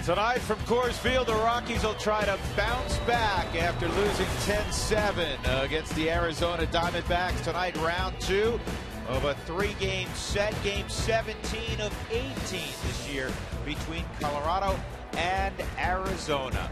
Tonight from Coors Field, the Rockies will try to bounce back after losing 10-7 against the Arizona Diamondbacks. Tonight, round 2 of a 3-game set. Game 17 of 18 this year between Colorado and Arizona.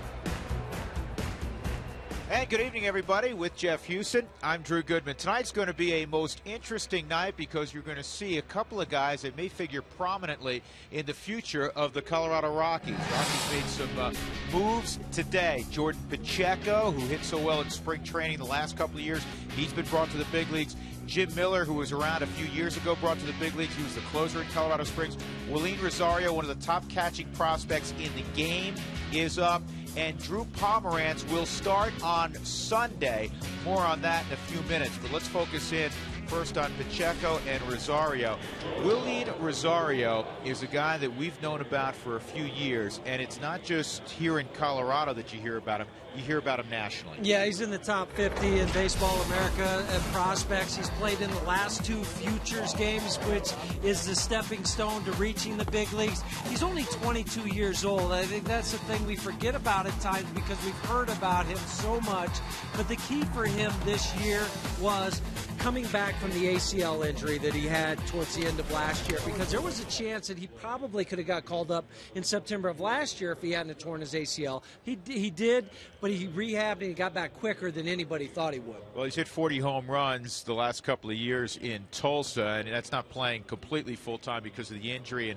And good evening, everybody. With Jeff Houston, I'm Drew Goodman. Tonight's going to be a most interesting night because you're going to see a couple of guys that may figure prominently in the future of the Colorado Rockies. Rockies made some moves today. Jordan Pacheco, who hit so well in spring training the last couple of years, he's been brought to the big leagues. Jim Miller, who was around a few years ago, brought to the big leagues. He was the closer in Colorado Springs. Willeen Rosario, one of the top catching prospects in the game, is up. And Drew Pomeranz will start on Sunday. More on that in a few minutes. But let's focus in first on Pacheco and Rosario. Willeen Rosario is a guy that we've known about for a few years. And it's not just here in Colorado that you hear about him. You hear about him nationally. Yeah, he's in the top 50 in Baseball America prospects. He's played in the last 2 Futures games, which is the stepping stone to reaching the big leagues. He's only 22 years old. I think that's the thing we forget about at times because we've heard about him so much. But the key for him this year was coming back from the ACL injury that he had towards the end of last year, because there was a chance that he probably could have got called up in September of last year if he hadn't torn his ACL. He did, but he rehabbed and he got back quicker than anybody thought he would. Well, he's hit 40 home runs the last couple of years in Tulsa, and that's not playing completely full-time because of the injury,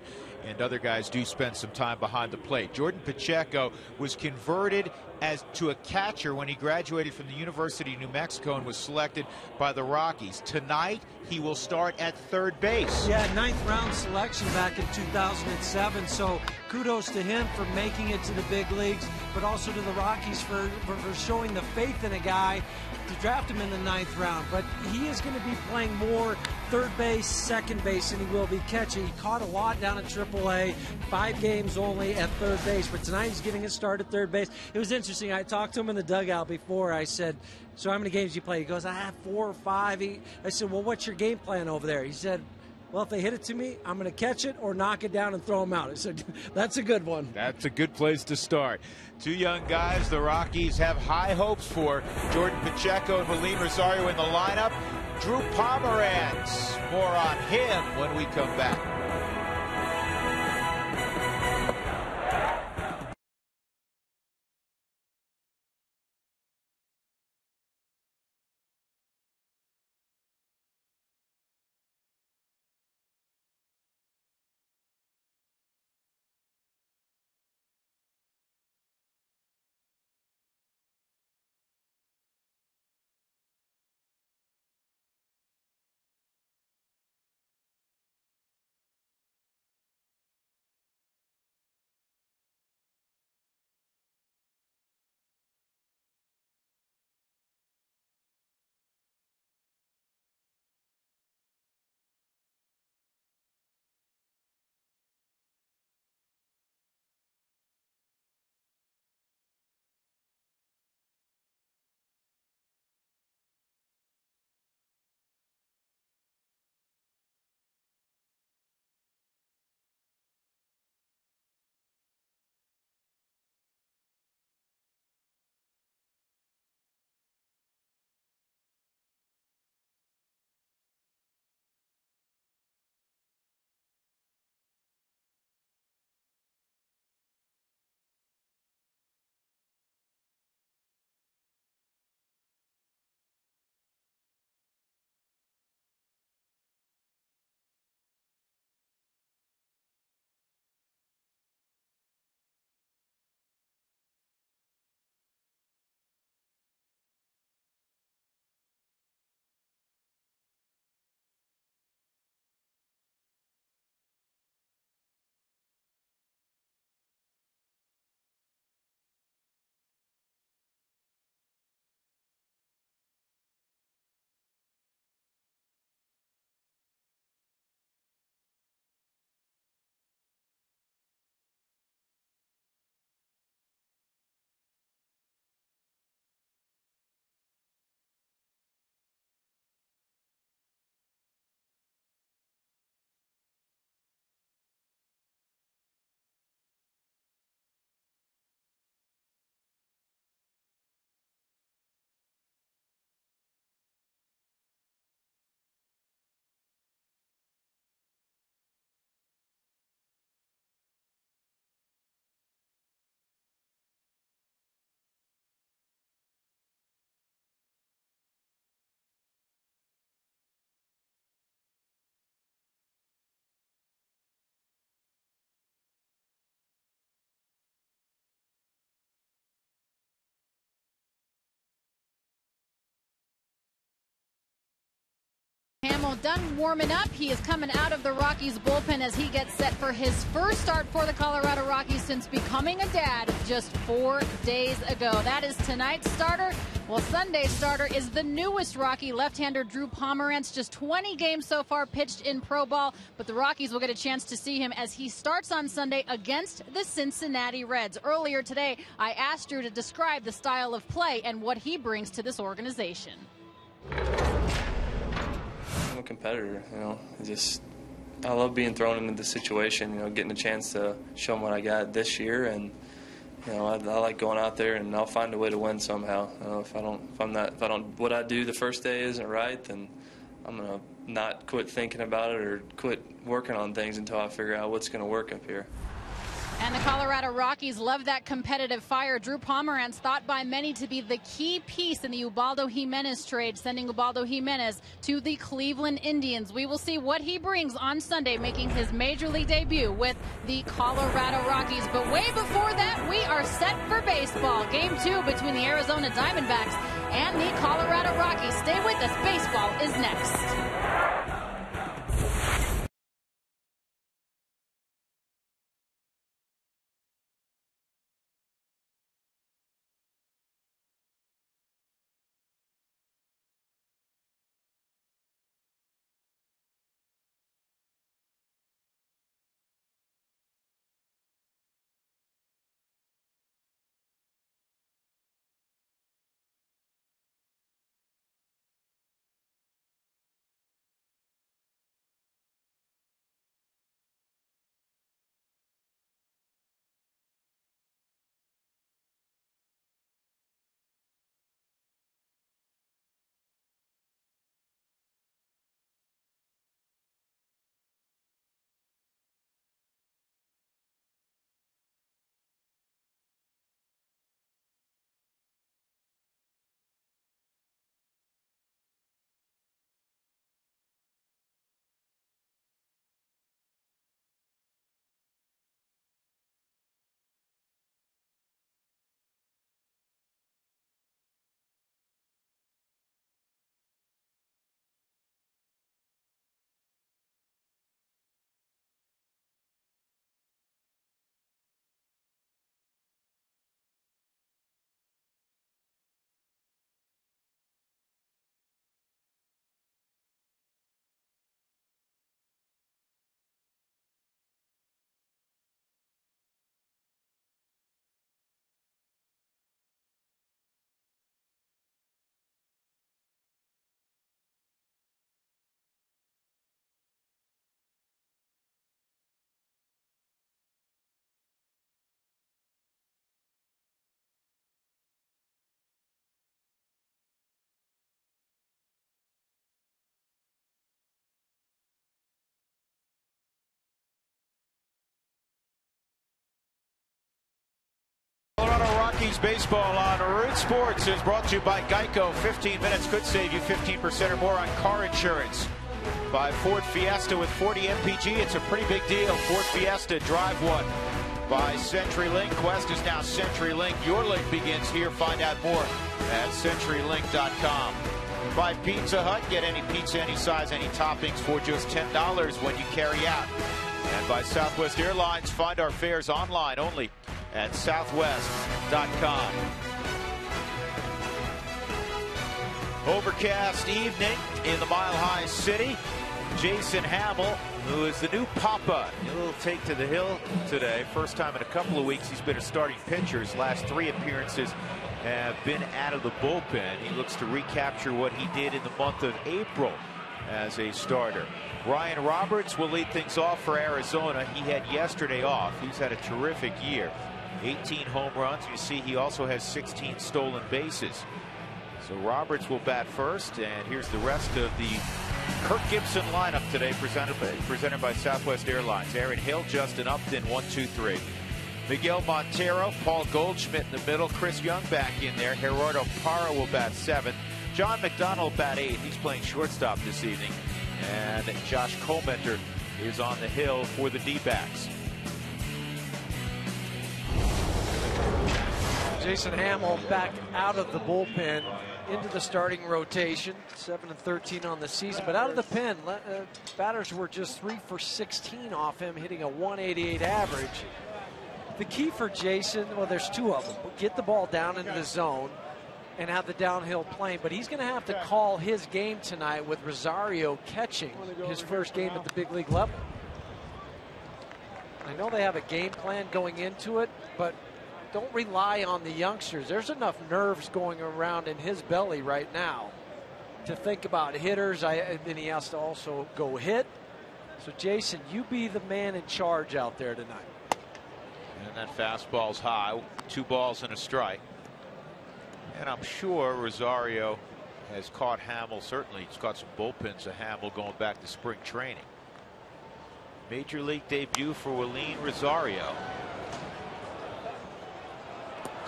and other guys do spend some time behind the plate. Jordan Pacheco was converted to a catcher when he graduated from the University of New Mexico and was selected by the Rockies. Tonight, he will start at third base. Yeah, 9th round selection back in 2007, so kudos to him for making it to the big leagues, but also to the Rockies for showing the faith in a guy to draft him in the 9th round. But he is going to be playing more third base, second base than he will be catching. He caught a lot down at AAA, 5 games only at third base, but tonight he's getting a start at third base. It was interesting. I talked to him in the dugout before. I said, so how many games do you play? He goes, I have 4 or 5. I said, well, what's your game plan over there? He said, well, if they hit it to me, I'm going to catch it or knock it down and throw them out. I said, that's a good one. That's a good place to start. 2 young guys the Rockies have high hopes for. Jordan Pacheco and Willeen Rosario in the lineup. Drew Pomeranz, more on him when we come back. Hamill done warming up. He is coming out of the Rockies bullpen as he gets set for his first start for the Colorado Rockies since becoming a dad just 4 days ago. That is tonight's starter. Well, Sunday's starter is the newest Rocky, left-hander Drew Pomerantz. Just 20 games so far pitched in pro ball, but the Rockies will get a chance to see him as he starts on Sunday against the Cincinnati Reds. Earlier today, I asked Drew to describe the style of play and what he brings to this organization. I'm a competitor, I love being thrown into the situation, getting a chance to show them what I got this year, and I like going out there and I'll find a way to win somehow. What I do the first day isn't right, then I'm gonna not quit thinking about it or quit working on things until I figure out what's gonna work up here. And the Colorado Rockies love that competitive fire. Drew Pomerantz, thought by many to be the key piece in the Ubaldo Jimenez trade, sending Ubaldo Jimenez to the Cleveland Indians. We will see what he brings on Sunday, making his major league debut with the Colorado Rockies. But way before that, we are set for baseball. Game 2 between the Arizona Diamondbacks and the Colorado Rockies. Stay with us. Baseball is next. Rockies baseball on Root Sports is brought to you by Geico. 15 minutes could save you 15% or more on car insurance. By Ford Fiesta with 40 MPG, it's a pretty big deal. Ford Fiesta, drive one. By CenturyLink, Quest is now CenturyLink. Your link begins here. Find out more at CenturyLink.com. By Pizza Hut, get any pizza, any size, any toppings for just $10 when you carry out. And by Southwest Airlines, find our fares online only at Southwest.com. Overcast evening in the Mile High City. Jason Hamill, who is the new Papa, a little take to the hill today. First time in a couple of weeks he's been a starting pitcher. His last 3 appearances have been out of the bullpen. He looks to recapture what he did in the month of April as a starter. Ryan Roberts will lead things off for Arizona. He had yesterday off. He's had a terrific year. 18 home runs. You see he also has 16 stolen bases. So Roberts will bat first, and here's the rest of the Kirk Gibson lineup today, presented by Southwest Airlines. Aaron Hill, Justin Upton, 1, 2, 3. Miguel Montero, Paul Goldschmidt in the middle, Chris Young back in there. Gerardo Parra will bat 7th. John McDonald bat 8th. He's playing shortstop this evening. And Josh Comenter is on the hill for the D-backs. Jason Hamill back out of the bullpen into the starting rotation, 7-13 on the season. But out of the pen, batters were just 3 for 16 off him, hitting a 188 average. The key for Jason, well, there's two of them. Get the ball down into the zone and have the downhill plane. But he's going to have to call his game tonight with Rosario catching his first game at the big league level. I know they have a game plan going into it, but don't rely on the youngsters. There's enough nerves going around in his belly right now to think about hitters. And then he has to also go hit. So, Jason, you be the man in charge out there tonight. And that fastball's high. 2 balls and a strike. And I'm sure Rosario has caught Hamill. Certainly he's caught some bullpens of Hamill going back to spring training. Major league debut for Willeen Rosario.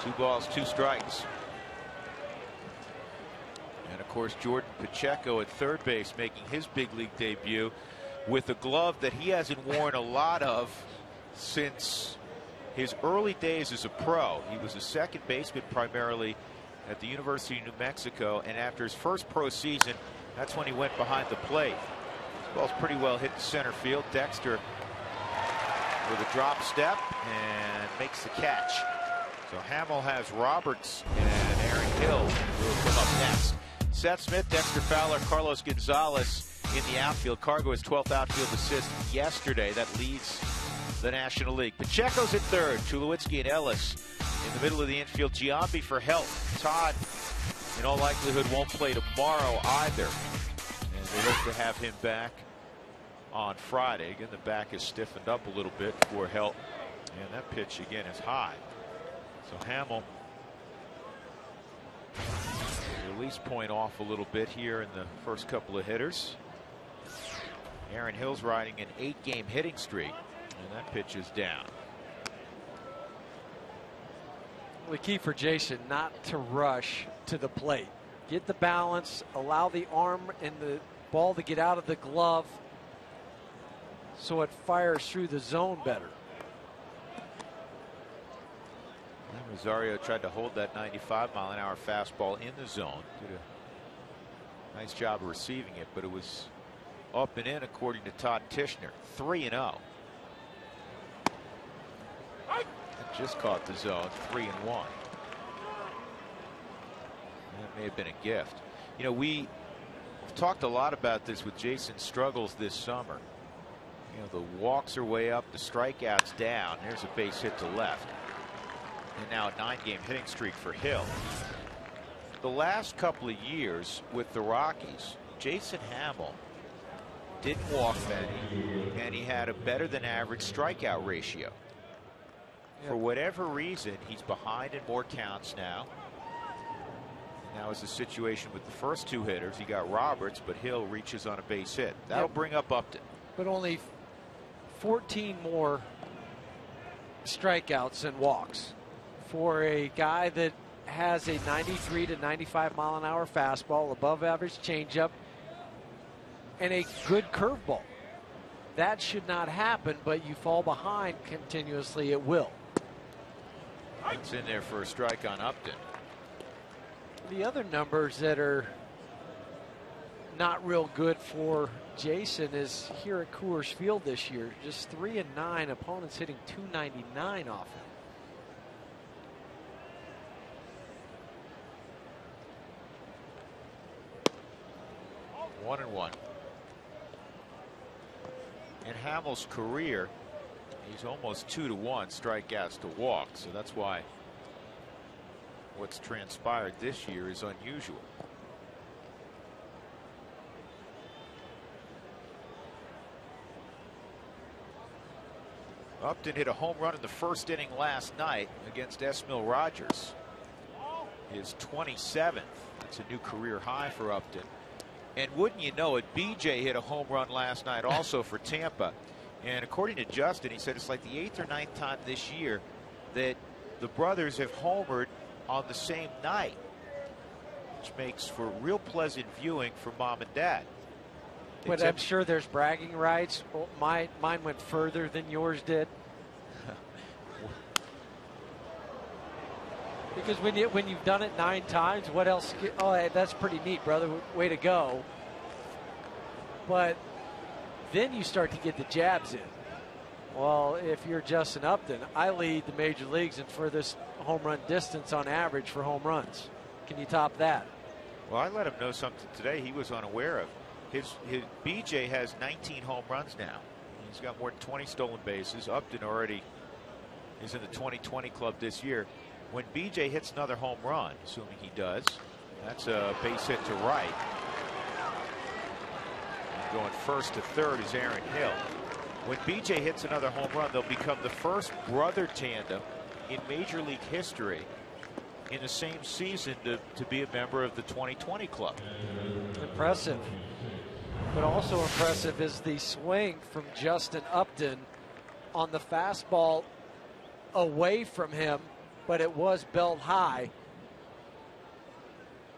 2 balls, 2 strikes. And of course, Jordan Pacheco at third base making his big league debut with a glove that he hasn't worn a lot of since his early days as a pro. He was a second baseman primarily at the University of New Mexico, and after his first pro season, that's when he went behind the plate. This ball's pretty well hit to center field. Dexter with a drop step and makes the catch. So Hamill has Roberts and Aaron Hill will come up next. Seth Smith, Dexter Fowler, Carlos Gonzalez in the outfield. Cargo his 12th outfield assist yesterday. That leads the National League. Pacheco's at third. Tulowitzki and Ellis in the middle of the infield. Giambi for help. Todd, in all likelihood, won't play tomorrow either. And they hope to have him back on Friday. Again, the back is stiffened up a little bit for help. And that pitch again is high. So Hamill, release point off a little bit here in the first couple of hitters. Aaron Hill's riding an 8-game hitting streak. And that pitch is down. The key for Jason, not to rush to the plate. Get the balance, allow the arm and the ball to get out of the glove so it fires through the zone better. And Rosario tried to hold that 95-mile-an-hour fastball in the zone. Did a nice job of receiving it, but it was up and in according to Todd Tishner. 3-0. Just caught the zone. 3-1. That may have been a gift. You know, we've talked a lot about this with Jason's struggles this summer. You know, the walks are way up, the strikeouts down. There's a base hit to left. And now a 9-game hitting streak for Hill. The last couple of years with the Rockies, Jason Hamill didn't walk many, and he had a better than average strikeout ratio. For whatever reason, he's behind in more counts now. Now is the situation with the first 2 hitters. He got Roberts, but Hill reaches on a base hit. That'll bring up Upton. But only 14 more strikeouts than walks for a guy that has a 93 to 95 mile an hour fastball, above average changeup, and a good curveball. That should not happen, but you fall behind continuously, it will. It's in there for a strike on Upton. The other numbers that are not real good for Jason is here at Coors Field this year. Just 3-9, opponents hitting .299 off him. One and one. In Hamill's career, he's almost 2-to-1 strikeouts to walks, so that's why what's transpired this year is unusual. Upton hit a home run in the first inning last night against Esmil Rogers. His 27th. That's a new career high for Upton. And wouldn't you know it, BJ hit a home run last night also for Tampa. And according to Justin, he said it's like the 8th or 9th time this year that the brothers have homered on the same night, which makes for real pleasant viewing for mom and dad. But I'm sure there's bragging rights. Well, mine went further than yours did. Because when you've done it 9 times, what else? Oh, hey, that's pretty neat, brother. Way to go. But then you start to get the jabs in. Well, if you're Justin Upton, I lead the major leagues in furthest home run distance on average for home runs. Can you top that? Well, I let him know something today he was unaware of. His BJ has 19 home runs now. He's got more than 20 stolen bases. Upton already is in the 2020 club this year. When BJ hits another home run, assuming he does, that's a base hit to right. And going first to third is Aaron Hill. When BJ hits another home run, they'll become the first brother tandem in Major League history in the same season to be a member of the 2020 club. Impressive. But also impressive is the swing from Justin Upton on the fastball away from him, but it was belt high.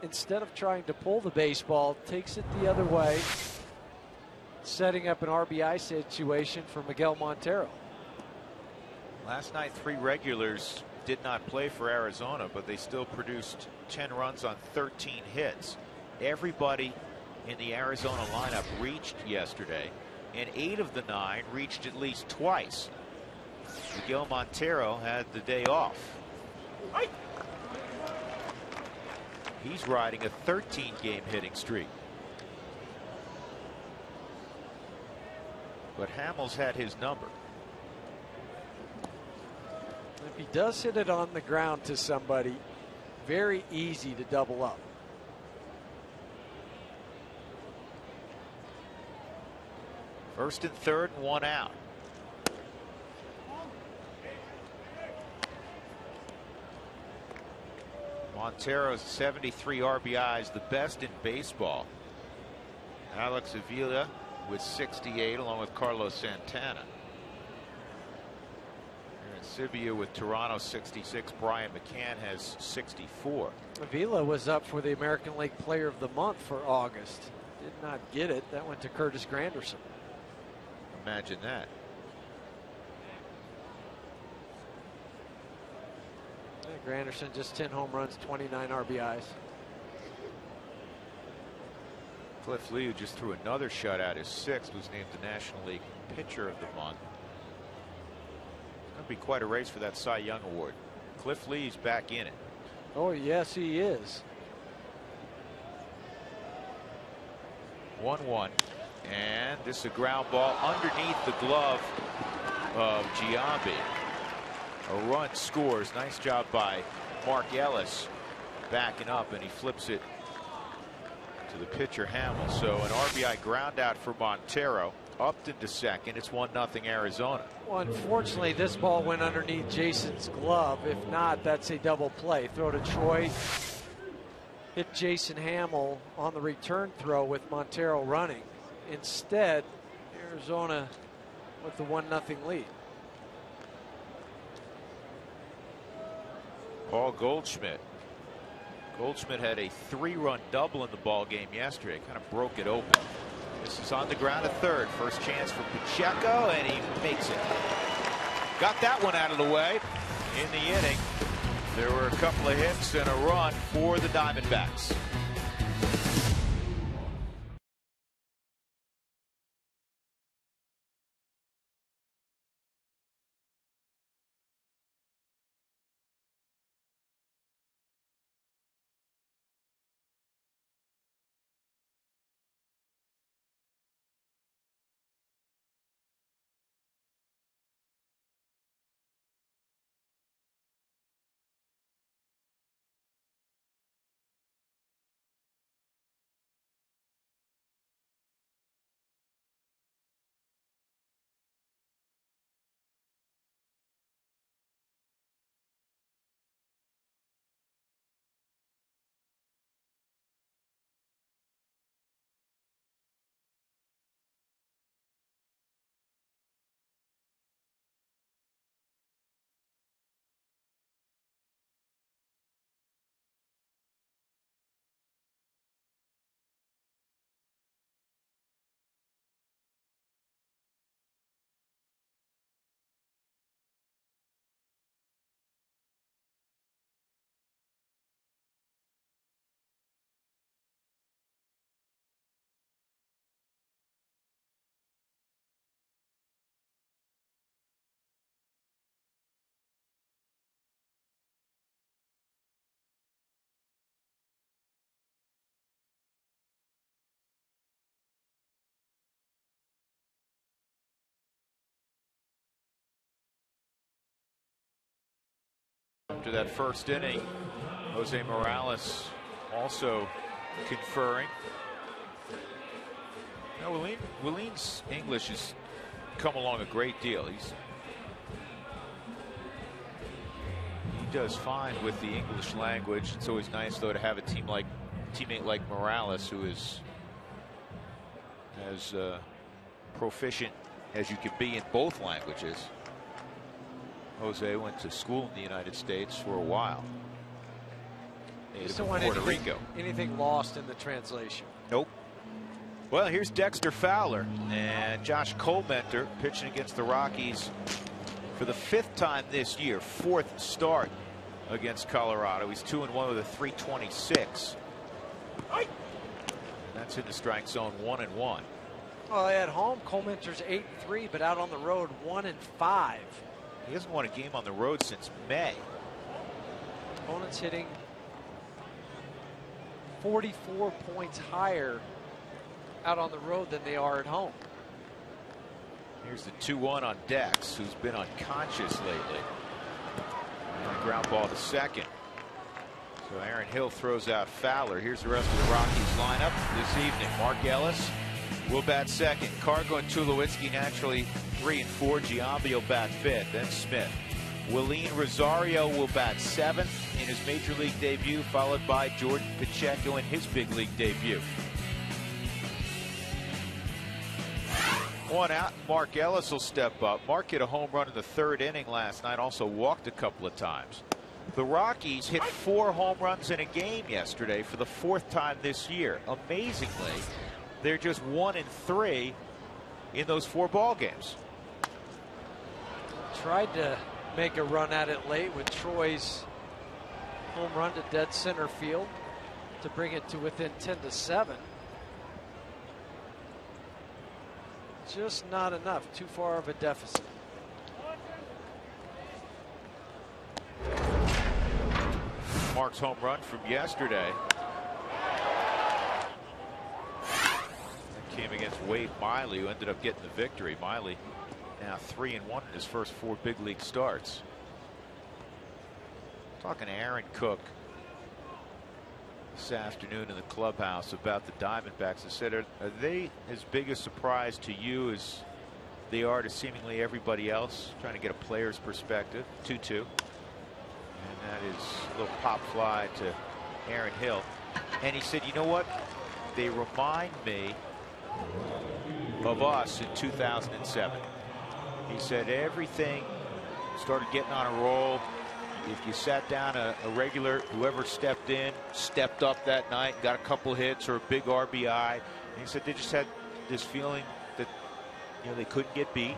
Instead of trying to pull the baseball, takes it the other way, setting up an RBI situation for Miguel Montero. Last night, 3 regulars did not play for Arizona, but they still produced 10 runs on 13 hits. Everybody in the Arizona lineup reached yesterday, and 8 of the 9 reached at least twice. Miguel Montero had the day off. He's riding a 13-game hitting streak. But Hamels had his number. If he does hit it on the ground to somebody, very easy to double up. First and third, 1 out. Montero's 73 RBIs, the best in baseball. Alex Avila with 68, along with Carlos Santana. Aaron Sivia with Toronto 66. Brian McCann has 64. Avila was up for the American League Player of the Month for August. Did not get it. That went to Curtis Granderson. Imagine that. Granderson just 10 home runs, 29 RBIs. Cliff Lee, who just threw another shutout, his 6th, was named the National League Pitcher of the Month. It's going to be quite a race for that Cy Young Award. Cliff Lee's back in it. Oh, yes, he is. 1-1. And this is a ground ball underneath the glove of Giambi. A run scores. Nice job by Mark Ellis backing up, and he flips it to the pitcher Hamels. So an RBI ground out for Montero. Upton to second. It's 1-0 Arizona. Well, unfortunately, this ball went underneath Jason's glove. If not, that's a double play. Throw to Troy. Hit Jason Hamel on the return throw with Montero running. Instead, Arizona with the 1-0 lead. Paul Goldschmidt. Goldschmidt had a 3-run double in the ball game yesterday. Kind of broke it open. This is on the ground at third. First chance for Pacheco, and he makes it. Got that one out of the way. In the inning, there were a couple of hits and a run for the Diamondbacks. after that first inning. Jose Morales also conferring. Now, Wileen's English has come along a great deal. He does fine with the English language. It's always nice, though, to have a teammate like Morales, who is as proficient as you can be in both languages. Jose went to school in the United States for a while. You don't want Puerto Rico. Anything lost in the translation. Nope. Well, here's Dexter Fowler and Josh Colmenter pitching against the Rockies for the 5th time this year. 4th start against Colorado. He's 2-1 with a 326. That's in the strike zone, 1-1. Well, at home, Colmenter's 8-3, but out on the road, 1-5. He hasn't won a game on the road since May. Opponents hitting 44 points higher out on the road than they are at home. Here's the 2-1 on Dex, who's been unconscious lately. And a ground ball to second. So Aaron Hill throws out Fowler. Here's the rest of the Rockies lineup this evening. Mark Ellis will bat second. Cargo and Tulowitzki naturally 3 and 4. Giambi will bat 5th. Then Smith. Wileen Rosario will bat 7th in his major league debut, followed by Jordan Pacheco in his big league debut. 1 out. Mark Ellis will step up. Mark hit a home run in the 3rd inning last night. Also walked a couple of times. The Rockies hit 4 home runs in a game yesterday for the 4th time this year. Amazingly, they're just 1 and 3 in those 4 ball games. Tried to make a run at it late with Troy's home run to dead center field to bring it to within 10-7. Just not enough. Too far of a deficit. Mark's home run from yesterday. That came against Wade Miley, who ended up getting the victory. Miley now 3-1 in his first 4 big league starts. Talking to Aaron Cook this afternoon in the clubhouse about the Diamondbacks. I said, are they as big a surprise to you as they are to seemingly everybody else? Trying to get a player's perspective. 2-2. And that is a little pop fly to Aaron Hill. And he said, you know what? They remind me of us in 2007. He said everything started getting on a roll. If you sat down a regular, whoever stepped in, stepped up that night, got a couple hits or a big RBI. And he said they just had this feeling that, you know, they couldn't get beat.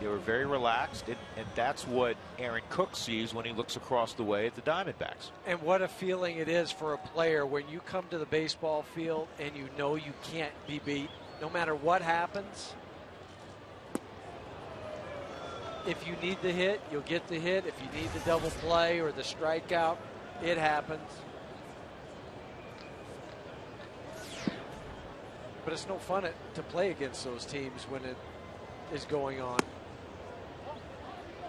They were very relaxed, and that's what Aaron Cook sees when he looks across the way at the Diamondbacks. And what a feeling it is for a player when you come to the baseball field and you know you can't be beat, no matter what happens. If you need the hit, you'll get the hit. If you need the double play or the strikeout, it happens. But it's no fun to play against those teams when it is going on.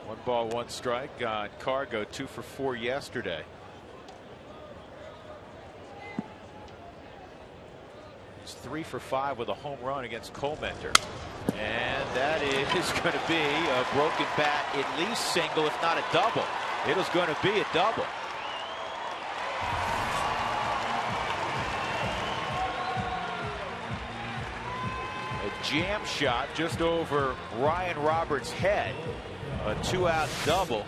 1 ball, 1 strike on Cargo, 2 for 4 yesterday. He's 3 for 5 with a home run against Colmenter. And that is going to be a broken bat, at least single, if not a double. It is going to be a double. A jam shot just over Ryan Roberts' head. A 2-out double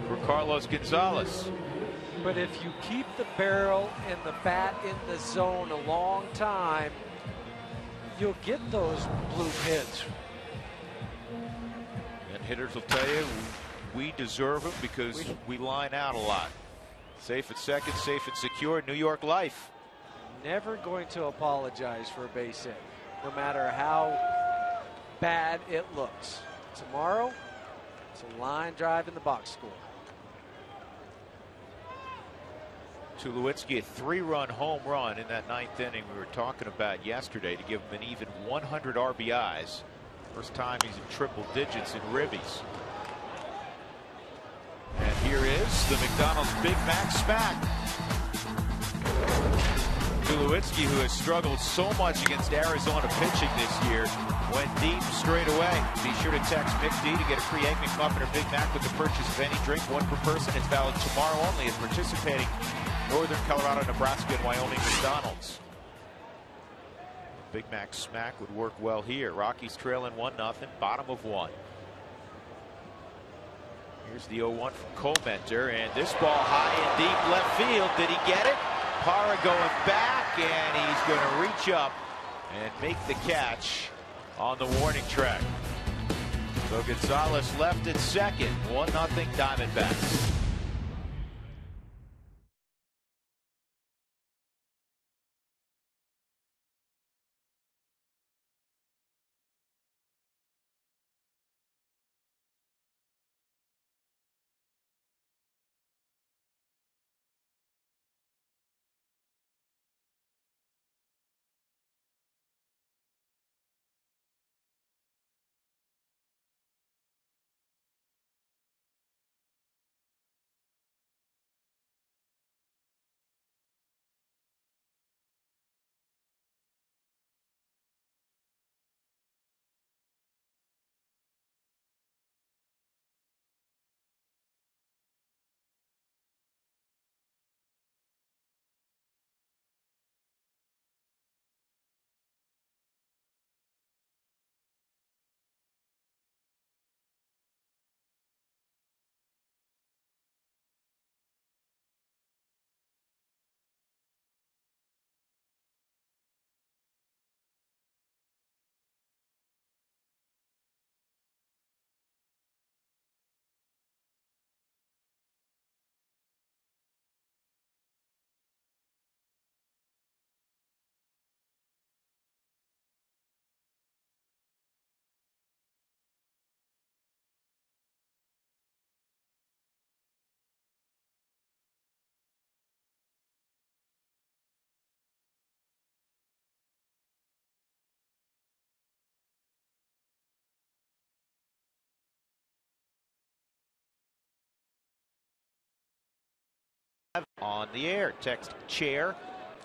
for Carlos Gonzalez. But if you keep the barrel and the bat in the zone a long time, you'll get those blue hits. And hitters will tell you we deserve them because we line out a lot. Safe at second, safe and secure, New York life. Never going to apologize for a base hit, no matter how bad it looks. Tomorrow, it's a line drive in the box score. Tulowitzki, a 3-run home run in that 9th inning we were talking about yesterday to give him an even 100 RBIs. First time he's in triple digits in ribbies. And here is is the McDonald's Big Mac Smack. Tulowitzki, who has struggled so much against Arizona pitching this year, went deep straight away. Be sure to text McD to get a free Egg McMuffin or Big Mac with the purchase of any drink, one per person. It's valid tomorrow only at participating Northern Colorado, Nebraska, and Wyoming McDonald's. Big Mac Smack would work well here. Rockies trailing 1-0, bottom of 1. Here's the 0-1 from Comenter, and this ball high and deep left field. Did he get it? Parra going back, and he's going to reach up and make the catch on the warning track. So Gonzalez left at second, 1-0 Diamondbacks. On the air, text chair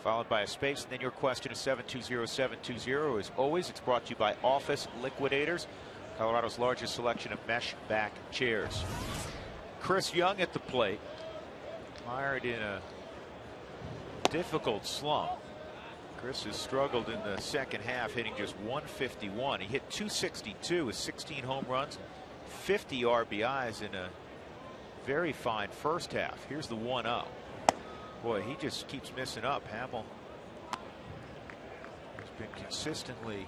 followed by a space, and then your question is 720-720. As always, it's brought to you by Office Liquidators, Colorado's largest selection of mesh back chairs. Chris Young at the plate, mired in a difficult slump. Chris has struggled in the second half, hitting just 151. He hit 262 with 16 home runs, 50 RBIs in a very fine first half. Here's the 1-0. Boy, he just keeps missing up. Hamill has been consistently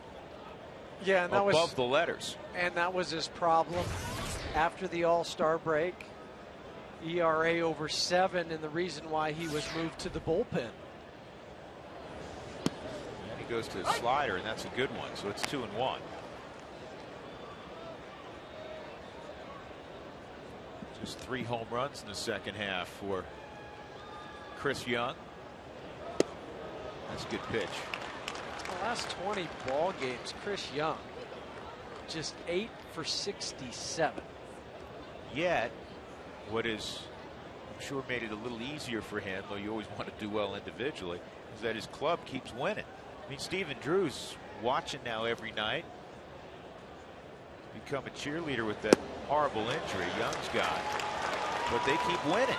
above the letters. And that was his problem after the All-Star break. ERA over 7, and the reason why he was moved to the bullpen. And he goes to the slider, and that's a good one. So it's 2-1. Just 3 home runs in the second half for Chris Young. That's a good pitch. The last 20 ball games, Chris Young just 8 for 67. Yet, what is, I'm sure, made it a little easier for him, though you always want to do well individually, is that his club keeps winning. I mean, Stephen Drew's watching now every night. Become a cheerleader with that horrible injury Young's got, but they keep winning.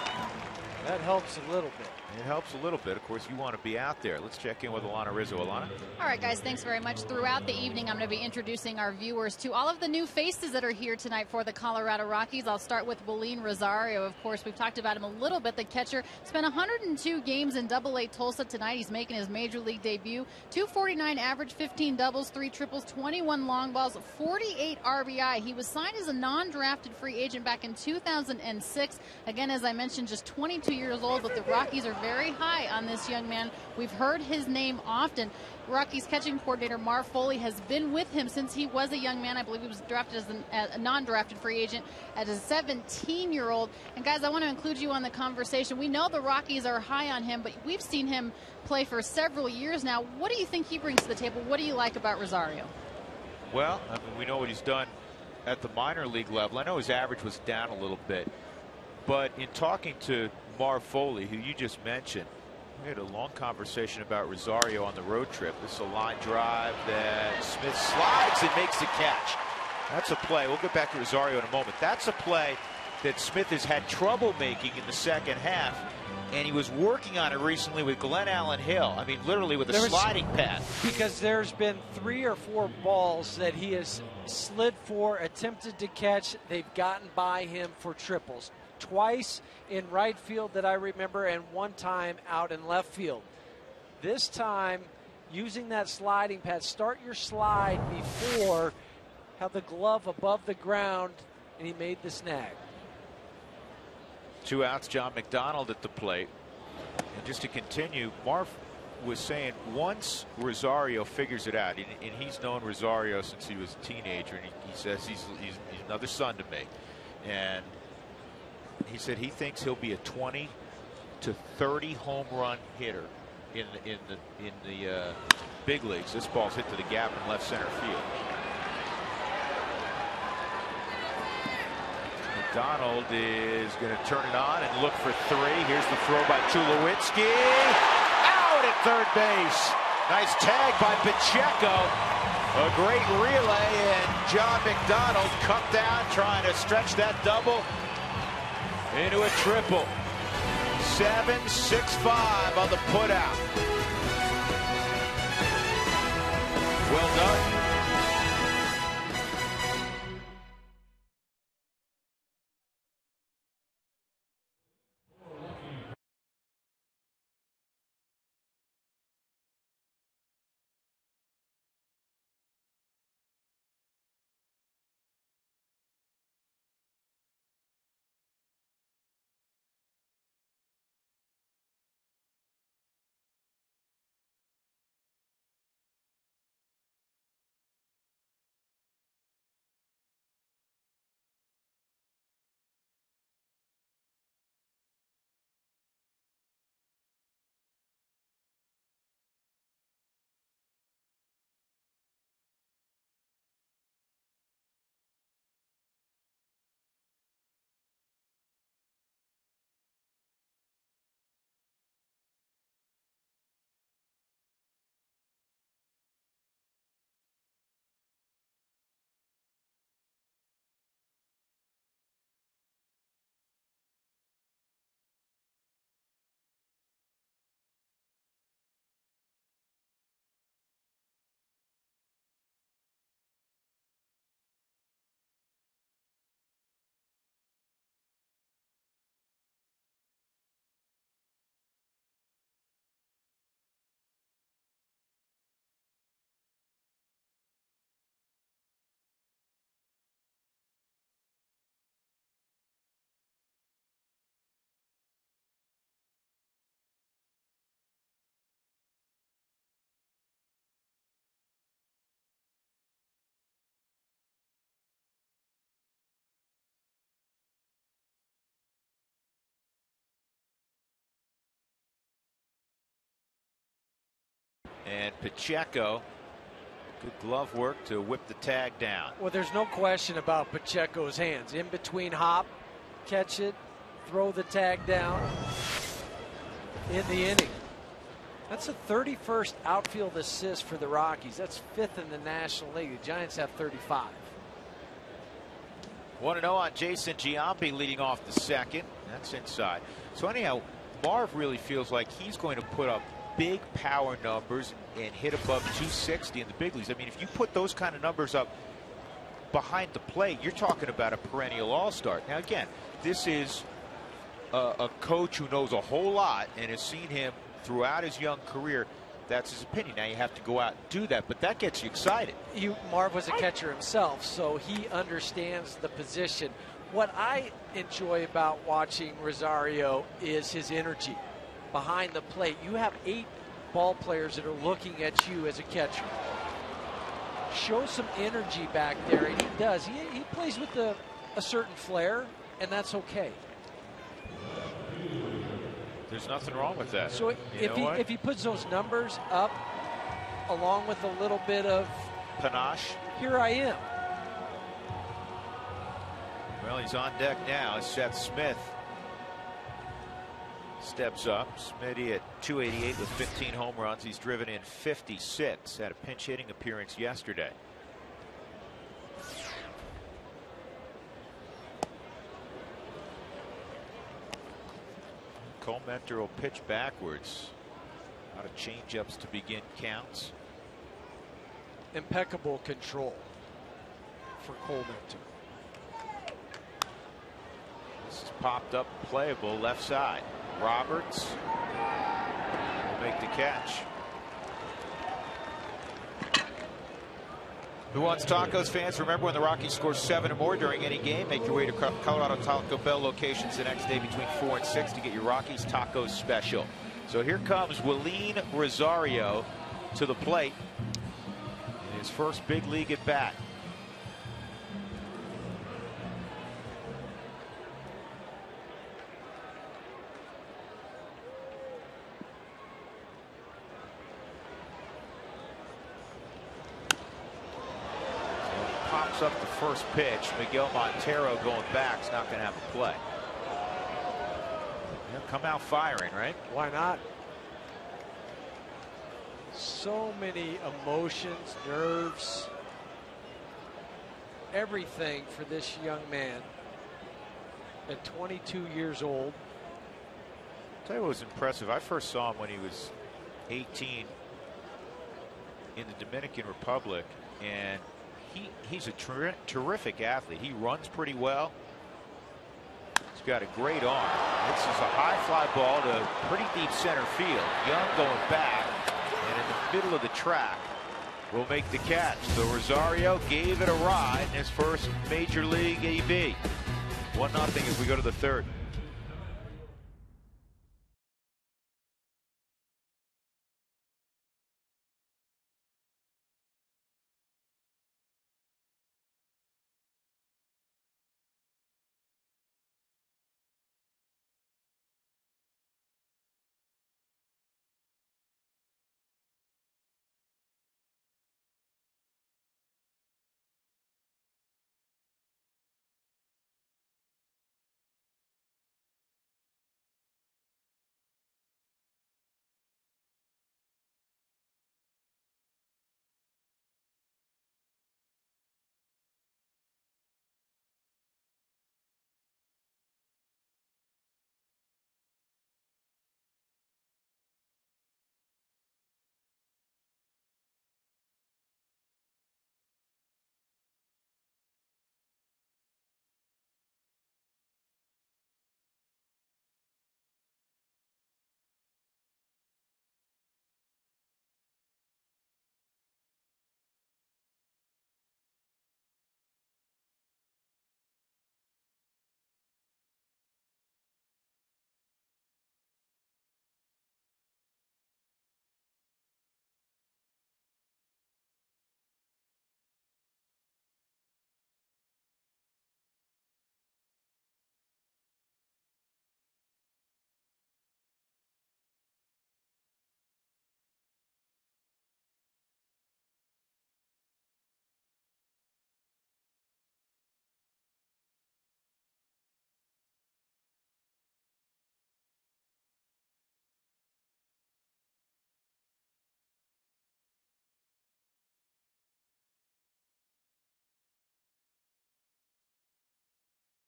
That helps a little bit. It helps a little bit. Of course, you want to be out there. Let's check in with Alana Rizzo. Alana? All right, guys, thanks very much. Throughout the evening, I'm going to be introducing our viewers to all of the new faces that are here tonight for the Colorado Rockies. I'll start with Willeen Rosario. Of course, we've talked about him a little bit. The catcher spent 102 games in Double-A Tulsa tonight. He's making his major league debut. 249 average, 15 doubles, 3 triples, 21 long balls, 48 RBI. He was signed as a non-drafted free agent back in 2006. Again, as I mentioned, just 22 years old, but the Rockies are very high on this young man. We've heard his name often. Rockies catching coordinator Marv Foley has been with him since he was a young man. I believe he was drafted as a non-drafted free agent as a 17-year-old. And guys, I want to include you on the conversation. We know the Rockies are high on him, but we've seen him play for several years now. What do you think he brings to the table? What do you like about Rosario? Well, I mean, we know what he's done at the minor league level. I know his average was down a little bit But in talking to Marv Foley, who you just mentioned, we had a long conversation about Rosario on the road trip. This is a line drive that Smith slides and makes the catch. That's a play. We'll get back to Rosario in a moment. That's a play that Smith has had trouble making in the second half, and he was working on it recently with Glenn Allen Hill. I mean, literally with a sliding path. Because there's been 3 or 4 balls that he has slid for, attempted to catch. They've gotten by him for triples. Twice in right field that I remember, and 1 time out in left field. This time, using that sliding pad, start your slide before, have the glove above the ground, and he made the snag. 2 outs, John McDonald at the plate. And just to continue, Marv was saying once Rosario figures it out, and he's known Rosario since he was a teenager, and he says he's another son to me. And he said he thinks he'll be a 20 to 30 home run hitter in the big leagues. This ball's hit to the gap in left center field. McDonald is going to turn it on and look for 3. Here's the throw by Tulowitzki. Out at third base. Nice tag by Pacheco. A great relay, and John McDonald cut down, trying to stretch that double into a triple. 7-6-5 on the putout. Well done. And Pacheco, good glove work to whip the tag down. Well, there's no question about Pacheco's hands. In between hop, catch it, throw the tag down in the inning. That's a 31st outfield assist for the Rockies. That's 5th in the National League. The Giants have 35. 1-0 on Jason Giambi leading off the second. That's inside. So anyhow, Marv really feels like he's going to put up big power numbers and hit above 260 in the big leagues. I mean, if you put those kind of numbers up behind the plate, you're talking about a perennial all-star. Now, again, this is a coach who knows a whole lot and has seen him throughout his young career. That's his opinion. Now you have to go out and do that, but that gets you excited. Marv was a catcher himself, so he understands the position. What I enjoy about watching Rosario is his energy behind the plate. You have 8 ball players that are looking at you as a catcher. Show some energy back there, and he does. He plays with a certain flair, and that's okay. There's nothing wrong with that. So if he puts those numbers up, along with a little bit of panache, here I am. Well, he's on deck now. It's Seth Smith steps up. Smitty at 288 with 15 home runs. He's driven in 56. Had a pinch hitting appearance yesterday. Colmenter will pitch backwards. A lot of changeups to begin counts. Impeccable control for Colmenter. This is popped up, playable left side. Roberts will make the catch. Who wants tacos, fans? Remember, when the Rockies score 7 or more during any game, make your way to Colorado Taco Bell locations the next day between 4 and 6 to get your Rockies tacos special. So here comes Willeen Rosario to the plate in his first big league at bat. Pops up the first pitch. Miguel Montero going back is not going to have a play. He'll come out firing, right? Why not? So many emotions, nerves, everything for this young man at 22 years old. I'll tell you what was impressive. I first saw him when he was 18 in the Dominican Republic, and he's a terrific athlete. He runs pretty well. He's got a great arm. This is a high fly ball to pretty deep center field. Young going back, and in the middle of the track will make the catch. So Rosario gave it a ride in his first major league AB. 1-0 as we go to the third.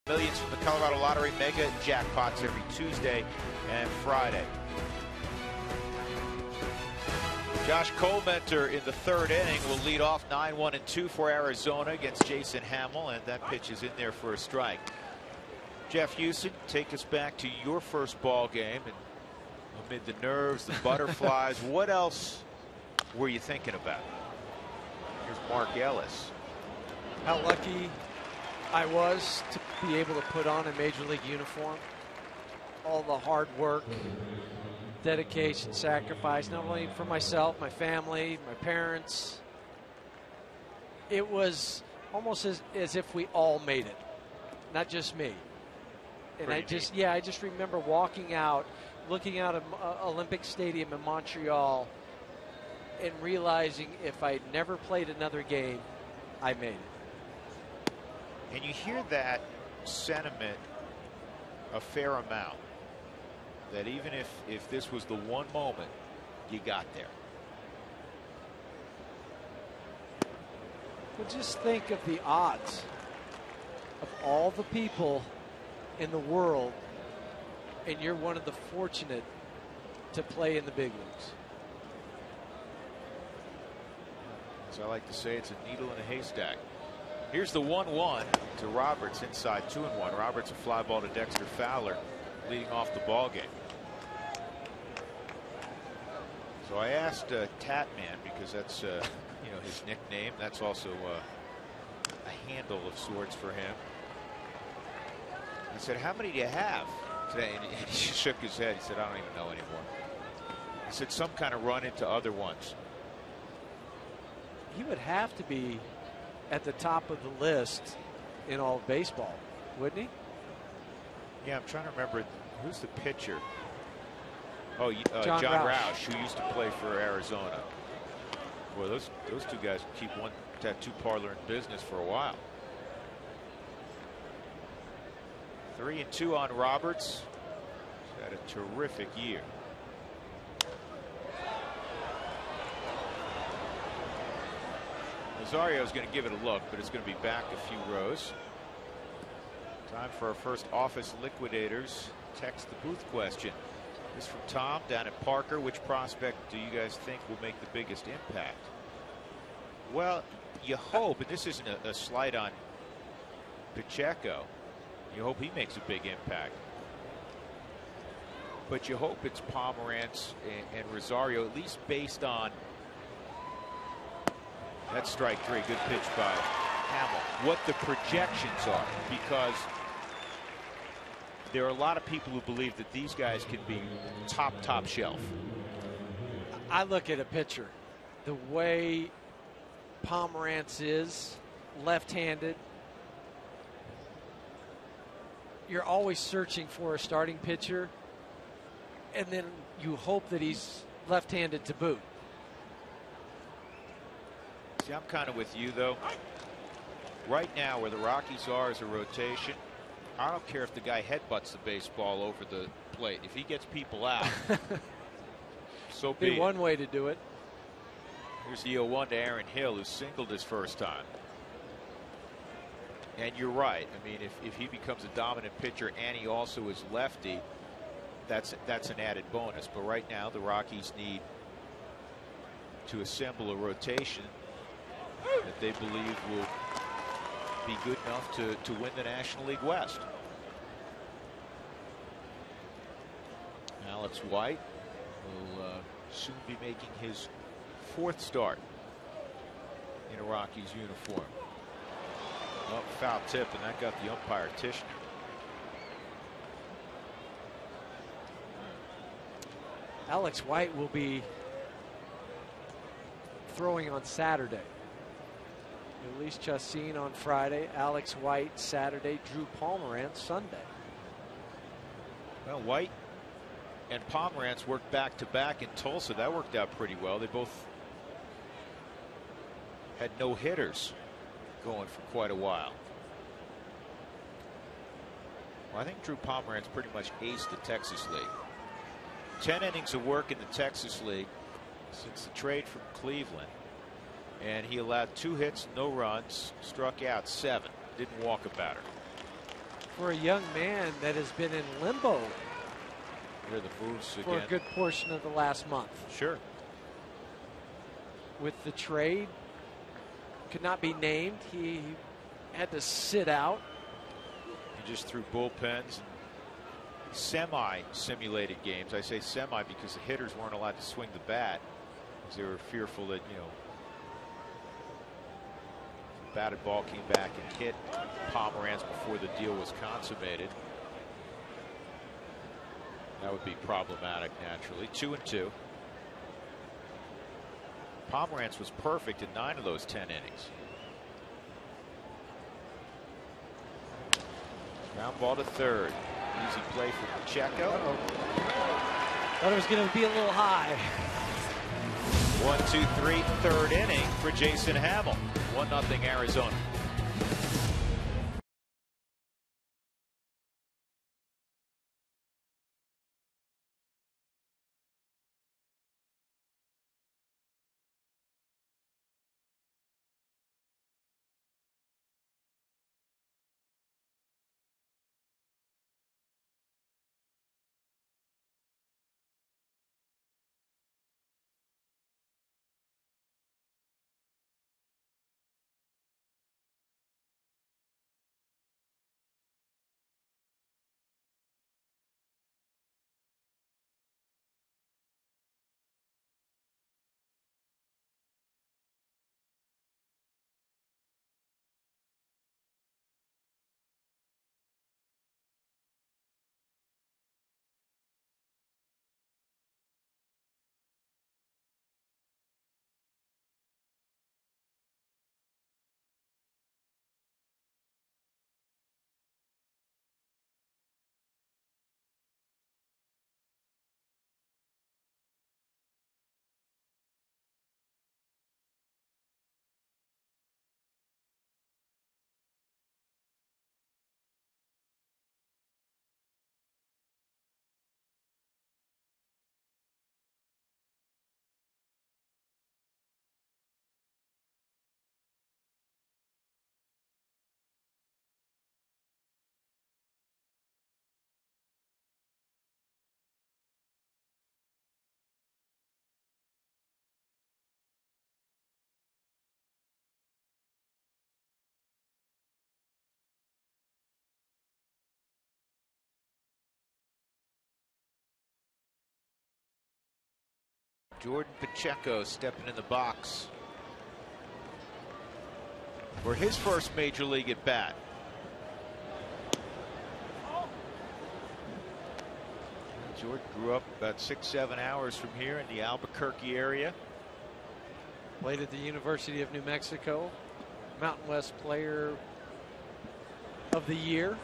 Millions from the Colorado Lottery mega jackpots every Tuesday and Friday. Josh Colmenter in the third inning will lead off 9-1-2 for Arizona against Jason Hamill, and that pitch is in there for a strike. Jeff Houston, take us back to your first ball game, and amid the nerves, the butterflies, what else were you thinking about? Here's Mark Ellis. How lucky I was to be able to put on a major league uniform. All the hard work, dedication, sacrifice, not only for myself, my family, my parents. It was almost as if we all made it, not just me. And I just remember walking out, looking out of Olympic Stadium in Montreal, and realizing if I never played another game, I made it. And you hear that sentiment a fair amount that even if this was the one moment, you got there. Well, just think of the odds of all the people in the world, and you're one of the fortunate to play in the big leagues. As I like to say, it's a needle in a haystack. Here's the 1-1 to Roberts inside 2-1. Roberts a fly ball to Dexter Fowler, leading off the ball game. So I asked Tatman, because that's his nickname. That's also a handle of sorts for him. I said, "How many do you have today?" And he shook his head. He said, "I don't even know anymore." He said, "Some kind of run into other ones." He would have to be at the top of the list in all of baseball, wouldn't he? Yeah, I'm trying to remember who's the pitcher. Oh, John Roush, who used to play for Arizona. Well, those two guys keep one tattoo parlor in business for a while. 3-2 on Roberts. He's had a terrific year. Rosario's going to give it a look, but it's going to be back a few rows. Time for our first office liquidators text the booth question. This from Tom down at Parker. Which prospect do you guys think will make the biggest impact? Well, you hope, and this isn't a slight on Pacheco, you hope he makes a big impact. But you hope it's Pomerantz and Rosario, at least based on that strike three. Good pitch by Hamill. What the projections are, because there are a lot of people who believe that these guys can be top shelf. I look at a pitcher, the way Pomerantz is, left-handed. You're always searching for a starting pitcher, and then you hope that he's left-handed to boot. See, I'm kind of with you, though. Right now, where the Rockies are as a rotation, I don't care if the guy headbutts the baseball over the plate. If he gets people out, so be it. One way to do it. Here's the 0-1 to Aaron Hill, who singled his first time. And you're right. I mean, if he becomes a dominant pitcher and he also is lefty, that's an added bonus. But right now, the Rockies need to assemble a rotation that they believe will be good enough to win the National League West. Alex White will soon be making his 4th start in a Rockies uniform. Well, foul tip, and that got the umpire Tishner. Alex White will be throwing on Saturday. Luis Chassin on Friday, Alex White Saturday, Drew Pomerantz Sunday. Well, White and Pomerantz worked back-to-back in Tulsa. That worked out pretty well. They both had no hitters going for quite a while. Well, I think Drew Pomerantz pretty much aced the Texas League. 10 innings of work in the Texas League since the trade from Cleveland. And he allowed 2 hits, no runs, struck out 7, didn't walk a batter. For a young man that has been in limbo Here are the moves again. for a good portion of the last month. Sure. With the trade, could not be named. He had to sit out. He just threw bullpens and semi-simulated games. I say semi because the hitters weren't allowed to swing the bat because they were fearful that, batted ball came back and hit Pomerantz before the deal was consummated. That would be problematic, naturally. 2-2. Pomerantz was perfect in 9 of those 10 innings. Ground ball to third. Easy play for Pacheco. Thought it was going to be a little high. 1-2-3, 3rd inning for Jason Hamill. 1-0 Arizona. Jordan Pacheco stepping in the box for his first major league at bat. Jordan grew up about 6-7 hours from here in the Albuquerque area. Played at the University of New Mexico. Mountain West Player of the Year.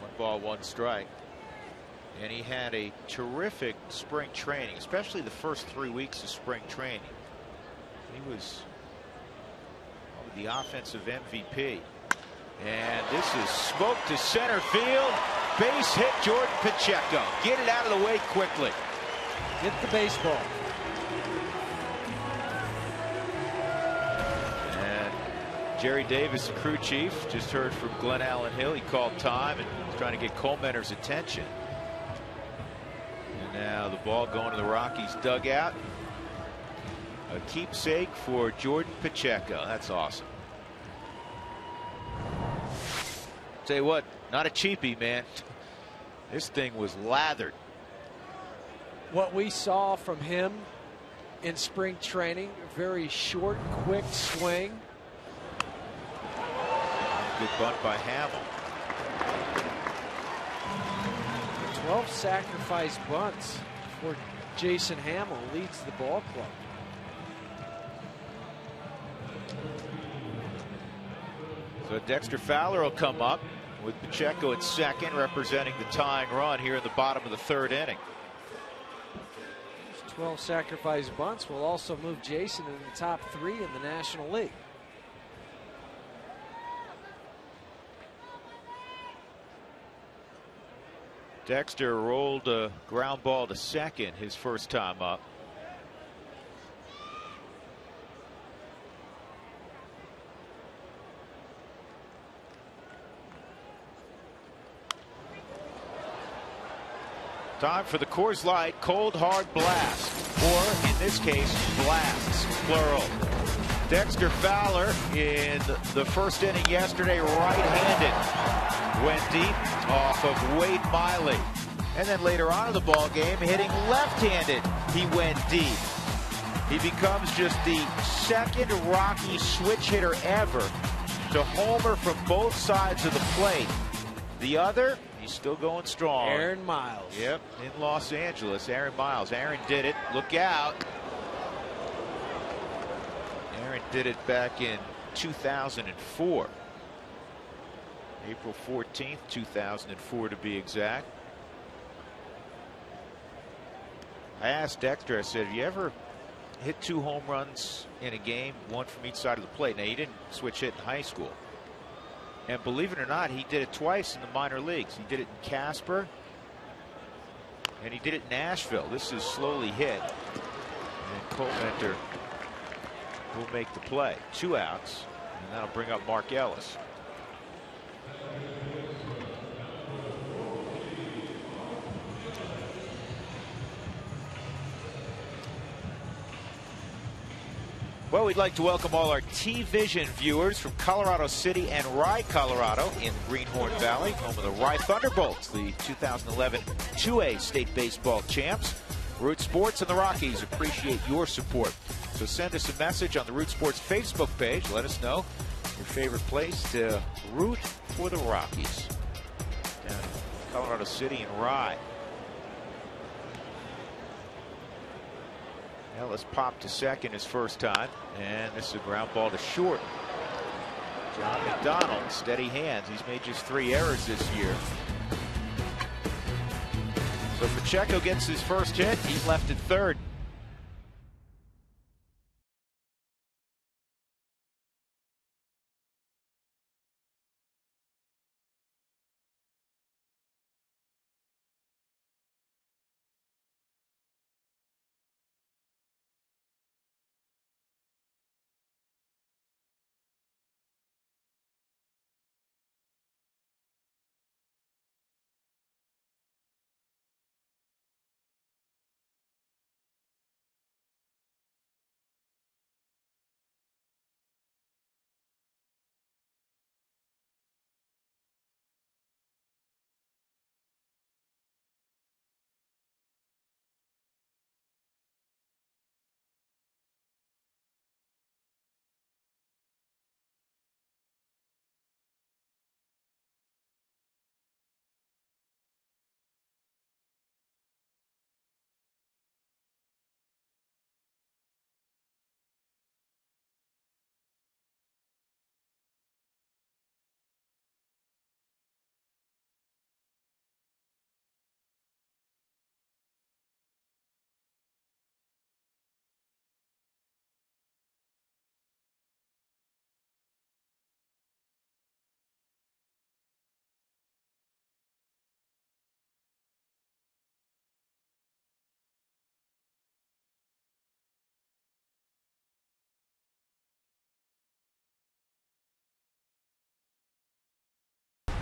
1 ball, 1 strike. And he had a terrific spring training, especially the first 3 weeks of spring training. He was the offensive MVP. And this is smoke to center field. Base hit, Jordan Pacheco. Get it out of the way quickly. Get the baseball. And Jerry Davis, the crew chief, just heard from Glenn Allen Hill. He called time and was trying to get Colementer's attention. And now the ball going to the Rockies dugout. A keepsake for Jordan Pacheco. That's awesome. Tell you what, not a cheapie, man. This thing was lathered. What we saw from him in spring training, very short, quick swing. Good bunt by Hamill. 12 sacrifice bunts for Jason Hamill, leads the ball club. So Dexter Fowler will come up with Pacheco at second, representing the tying run here in the bottom of the 3rd inning. 12 sacrifice bunts will also move Jason in the top 3 in the National League. Dexter rolled a ground ball to second his first time up. Time for the Coors Light Cold Hard Blast, or in this case, blasts, plural. Dexter Fowler in the first inning yesterday, right-handed, went deep off of Wade Miley. And then later on in the ball game, hitting left-handed, he went deep. He becomes just the 2nd Rocky switch hitter ever to homer from both sides of the plate. The other, he's still going strong. Aaron Miles. Yep, in Los Angeles, Aaron Miles. Aaron did it. Look out. Aaron did it back in 2004. April 14th, 2004 to be exact. I asked Dexter, I said, have you ever hit 2 home runs in a game, 1 from each side of the plate? Now, he didn't switch hit in high school. And believe it or not, he did it twice in the minor leagues. He did it in Casper, and he did it in Nashville. This is slowly hit. And Colementer will make the play. 2 outs, and that'll bring up Mark Ellis. Well, we'd like to welcome all our T-Vision viewers from Colorado City and Rye, Colorado, in the Greenhorn Valley, home of the Rye Thunderbolts, the 2011 2A state baseball champs. Root Sports and the Rockies appreciate your support. So send us a message on the Root Sports Facebook page. Let us know your favorite place to root for the Rockies down in Colorado City and Rye. Ellis popped to second his first time, and this is a ground ball to short. John McDonald, steady hands. He's made just 3 errors this year. So Pacheco gets his first hit. He's left at third.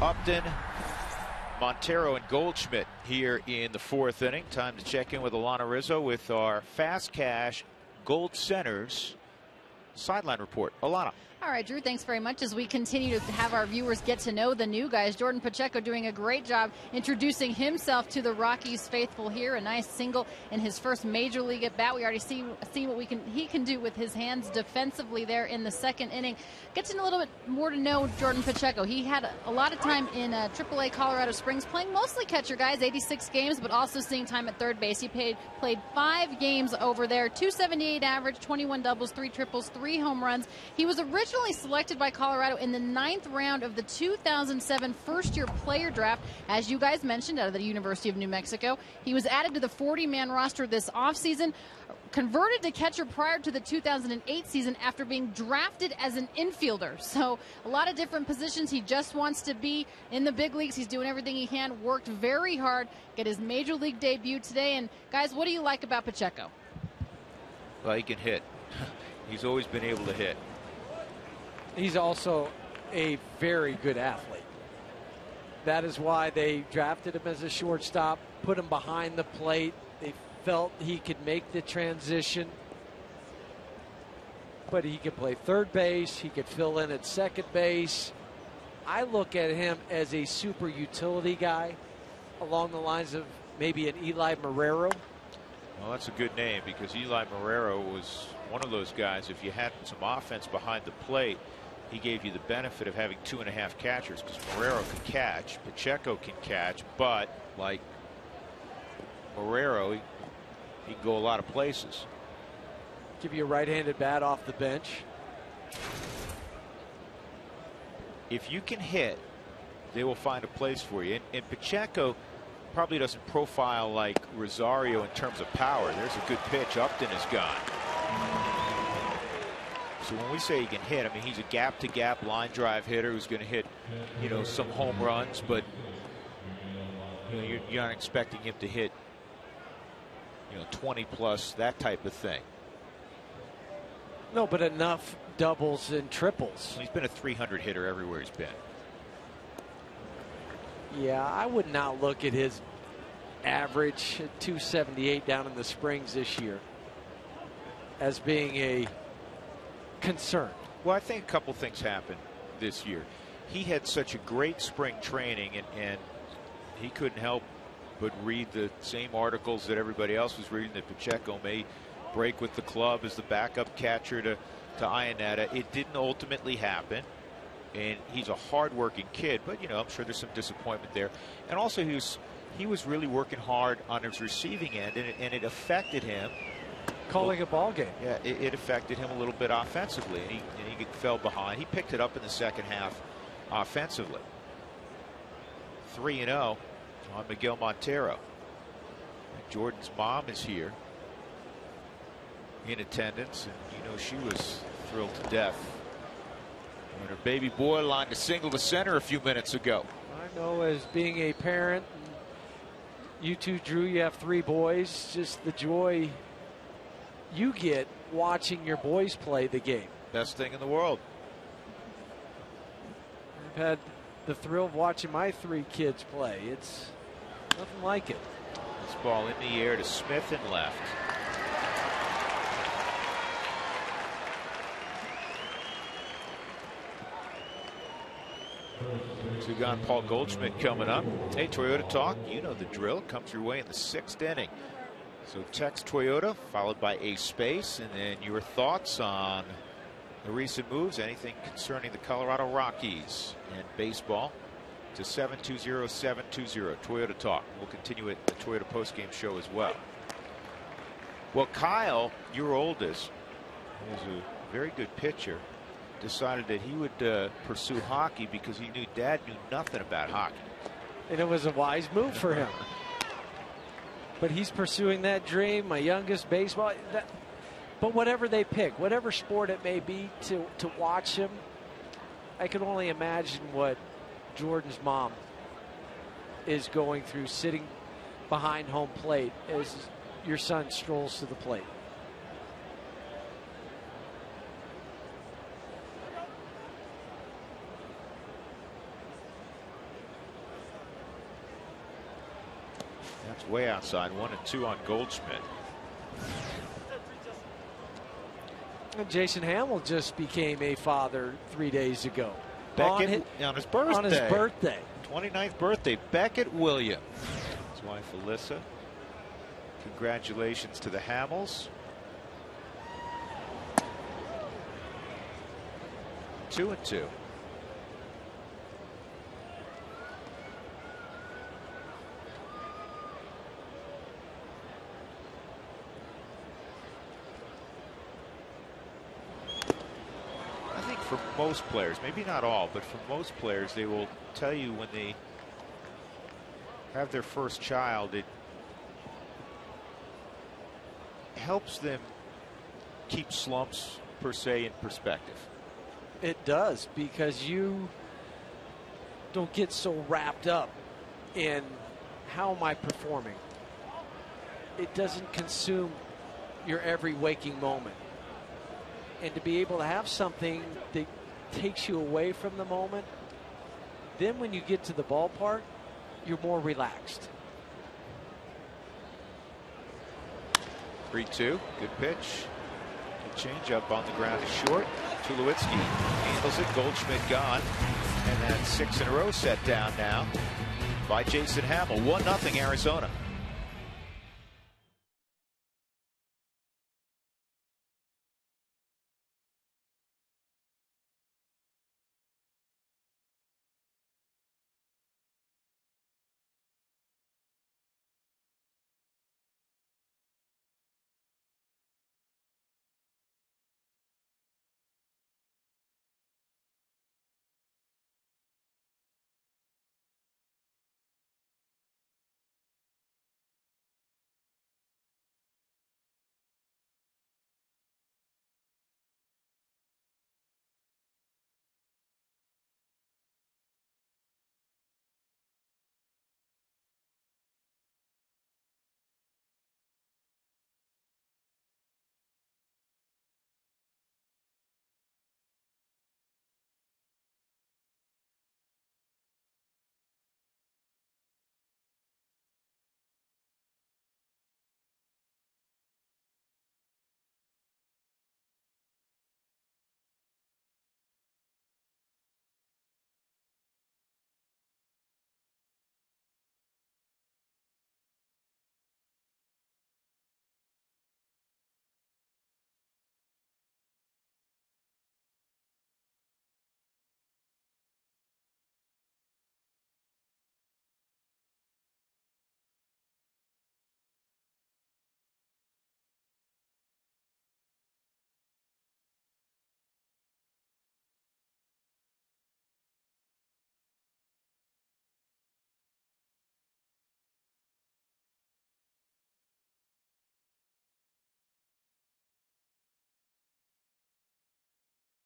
Upton, Montero, and Goldschmidt here in the 4th inning. Time to check in with Alana Rizzo with our Fast Cash Gold Centers sideline report. Alana. All right, Drew, thanks very much. As we continue to have our viewers get to know the new guys, Jordan Pacheco doing a great job introducing himself to the Rockies faithful here. A nice single in his first major league at bat. We already see what he can do with his hands defensively there in the 2nd inning. Getting a little bit more to know Jordan Pacheco. He had a lot of time in AAA Colorado Springs, playing mostly catcher, guys, 86 games, but also seeing time at third base. He played 5 games over there, 278 average, 21 doubles, 3 triples, 3 home runs. He was originally selected by Colorado in the 9th round of the 2007 first-year player draft, as you guys mentioned, out of the University of New Mexico. He was added to the 40-man roster this offseason, converted to catcher prior to the 2008 season after being drafted as an infielder. So a lot of different positions. He just wants to be in the big leagues. He's doing everything he can, worked very hard, get his major league debut today. And guys, what do you like about Pacheco? Well, he can hit. He's always been able to hit. He's also a very good athlete. That is why they drafted him as a shortstop, put him behind the plate. They felt he could make the transition. But he could play third base. He could fill in at second base. I look at him as a super utility guy along the lines of maybe an Eli Marrero. Well, that's a good name, because Eli Marrero was one of those guys, if you had some offense behind the plate, he gave you the benefit of having 2.5 catchers, because Marrero can catch, Pacheco can catch, but like Marrero, he can go a lot of places. Give you a right-handed bat off the bench. If you can hit, they will find a place for you. And Pacheco probably doesn't profile like Rosario in terms of power. There's a good pitch. Upton is gone. So when we say he can hit, I mean, he's a gap-to-gap line drive hitter who's going to hit, you know, some home runs, but you know, you're not expecting him to hit, you know, 20 plus, that type of thing. No, but enough doubles and triples. He's been a 300 hitter everywhere he's been. Yeah, I would not look at his average at 278 down in the Springs this year as being a concern. Well, I think a couple things happened this year. He had such a great spring training, and he couldn't help but read the same articles that everybody else was reading, that Pacheco may break with the club as the backup catcher to Iannetta. It didn't ultimately happen, and he's a hard-working kid, but you know, I'm sure there's some disappointment there. And also he was really working hard on his receiving end, and it affected him. Calling a ball game. Yeah, it affected him a little bit offensively, and he fell behind. He picked it up in the second half offensively. 3-0 on Miguel Montero. And Jordan's mom is here in attendance, and you know, she was thrilled to death when her baby boy lined a single to center a few minutes ago. I know, as being a parent, you too, Drew, you have 3 boys, just the joy you get watching your boys play the game. Best thing in the world. I've had the thrill of watching my 3 kids play. It's nothing like it. This ball in the air to Smith and left. Two-gone Paul Goldschmidt coming up. Hey, Toyota Talk, you know the drill. Comes your way in the 6th inning. So text Toyota followed by a space, and then your thoughts on the recent moves, anything concerning the Colorado Rockies and baseball, to 720-720. Toyota Talk. We'll continue at the Toyota postgame show as well. Well, Kyle, your oldest, who's a very good pitcher, decided that he would pursue hockey because he knew Dad knew nothing about hockey. And it was a wise move for him. But he's pursuing that dream. My youngest, baseball. But whatever they pick, whatever sport it may be, to watch him, I can only imagine what Jordan's mom is going through, sitting behind home plate as your son strolls to the plate. It's way outside. 1-2 on Goldschmidt. And Jason Hamill just became a father 3 days ago. Beckett on his birthday. On his birthday. 29th birthday. Beckett Williams. His wife Alyssa. Congratulations to the Hamills. 2-2. I think for most players, maybe not all, but for most players, they will tell you when they have their first child, it helps them keep slumps per se in perspective. It does, because you don't get so wrapped up in how am I performing. It doesn't consume your every waking moment. And to be able to have something that takes you away from the moment, then when you get to the ballpark, you're more relaxed. 3-2. Good pitch. Good change up on the ground is short. Tulowitzki handles it. Goldschmidt gone. And that's 6 in a row set down now by Jason Hamill. 1-0 Arizona.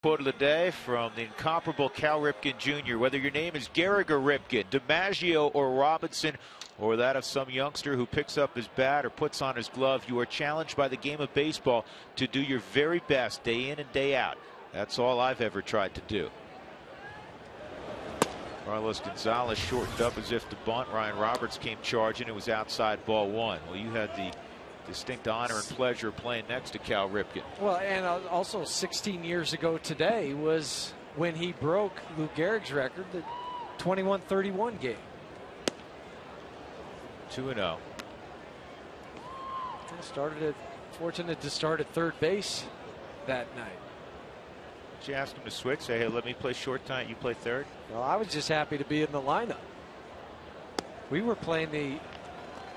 Quote of the day from the incomparable Cal Ripken Jr. Whether your name is Gehrig or Ripken, DiMaggio or Robinson, or that of some youngster who picks up his bat or puts on his glove, you are challenged by the game of baseball to do your very best day in and day out. That's all I've ever tried to do. Carlos Gonzalez shortened up as if to bunt. Ryan Roberts came charging. It was outside, ball 1. Well, you had the distinct honor and pleasure of playing next to Cal Ripken. Well, and also 16 years ago today was when he broke Lou Gehrig's record, the 21-31 game. 2-0. Fortunate to start at third base that night. Did you ask him to switch? Say, hey, let me play short tonight, you play third? Well, I was just happy to be in the lineup. We were playing the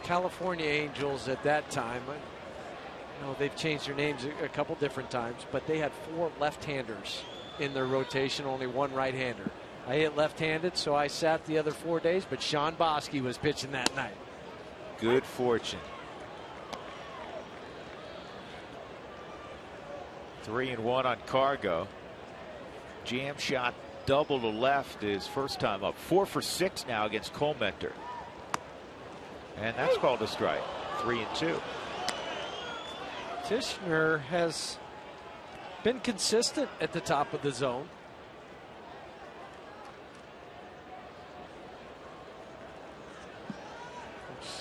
California Angels at that time. You know, they've changed their names a couple different times, but they had 4 left-handers in their rotation, only 1 right-hander. I hit left-handed, so I sat the other 4 days, but Sean Bosky was pitching that night. Good fortune. 3-1 on Cargo. Jam shot double to left his first time up. 4 for 6 now against Colmenter. And that's called a strike. 3-2. Tishner has been consistent at the top of the zone.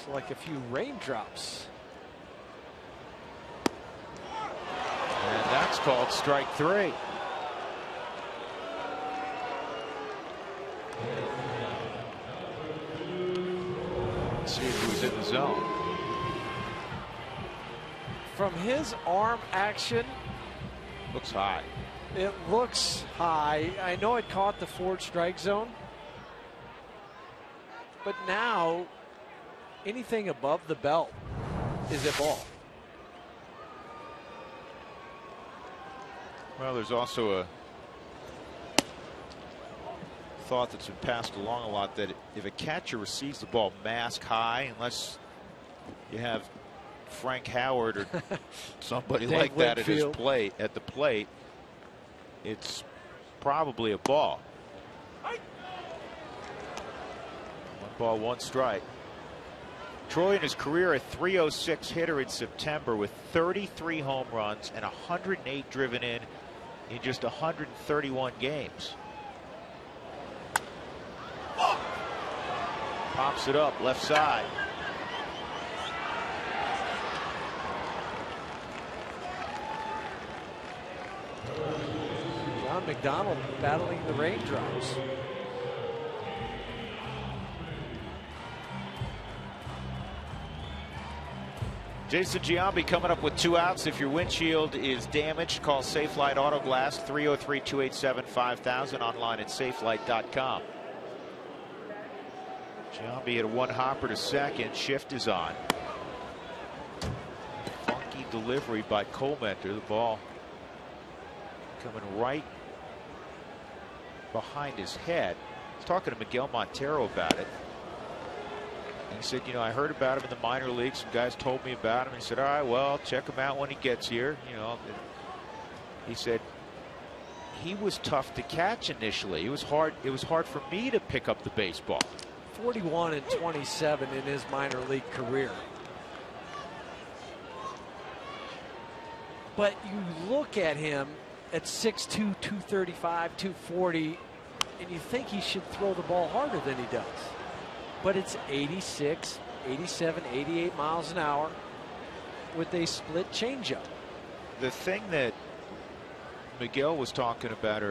Looks like a few raindrops. And that's called strike 3. Let's see if he was in the zone. From his arm action, Looks high. it looks high. I know it caught the forward strike zone, but now anything above the belt is a ball. Well, there's also a thought that's been passed along a lot that if a catcher receives the ball mask high, unless you have Frank Howard or somebody Dave like that Winfield. at the plate, it's probably a ball. 1 ball, 1 strike. Troy in his career a .306 hitter in September with 33 home runs and 108 driven in just 131 games. Pops it up left side. John McDonald battling the raindrops. Jason Giambi coming up with 2 outs. If your windshield is damaged, call Safelite Auto Glass 303-287-5000, online at safelight.com. Giambi at a 1 hopper to second. Shift is on. Funky delivery by Colmenter. The ball coming right behind his head. I was talking to Miguel Montero about it. He said, you know, I heard about him in the minor leagues. Some guys told me about him. He said, all right, well, check him out when he gets here. You know, he said he was tough to catch initially. It was hard for me to pick up the baseball. 41 and 27 in his minor league career. But you look at him at 6'2", 235, 240, and you think he should throw the ball harder than he does. But it's 86, 87, 88 miles an hour with a split changeup. The thing that Miguel was talking about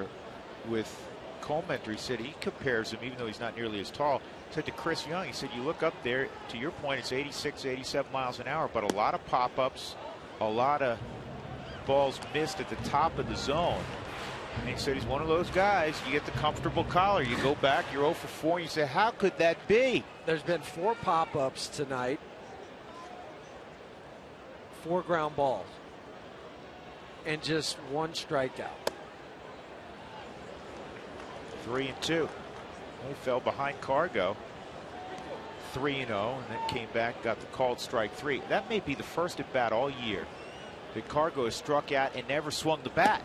with Colmenter, he said he compares him, even though he's not nearly as tall, said to Chris Young. He said, you look up there, to your point, it's 86, 87 miles an hour, but a lot of pop-ups, a lot of balls missed at the top of the zone. And he said he's one of those guys, you get the comfortable collar, you go back, you're 0 for 4, and you say, how could that be? There's been 4 pop-ups tonight, 4 ground balls, and just 1 strikeout. 3-2. He fell behind Cargo. 3-0, and then came back, got the called strike 3. That may be the first at bat all year that Cargo has struck out and never swung the bat.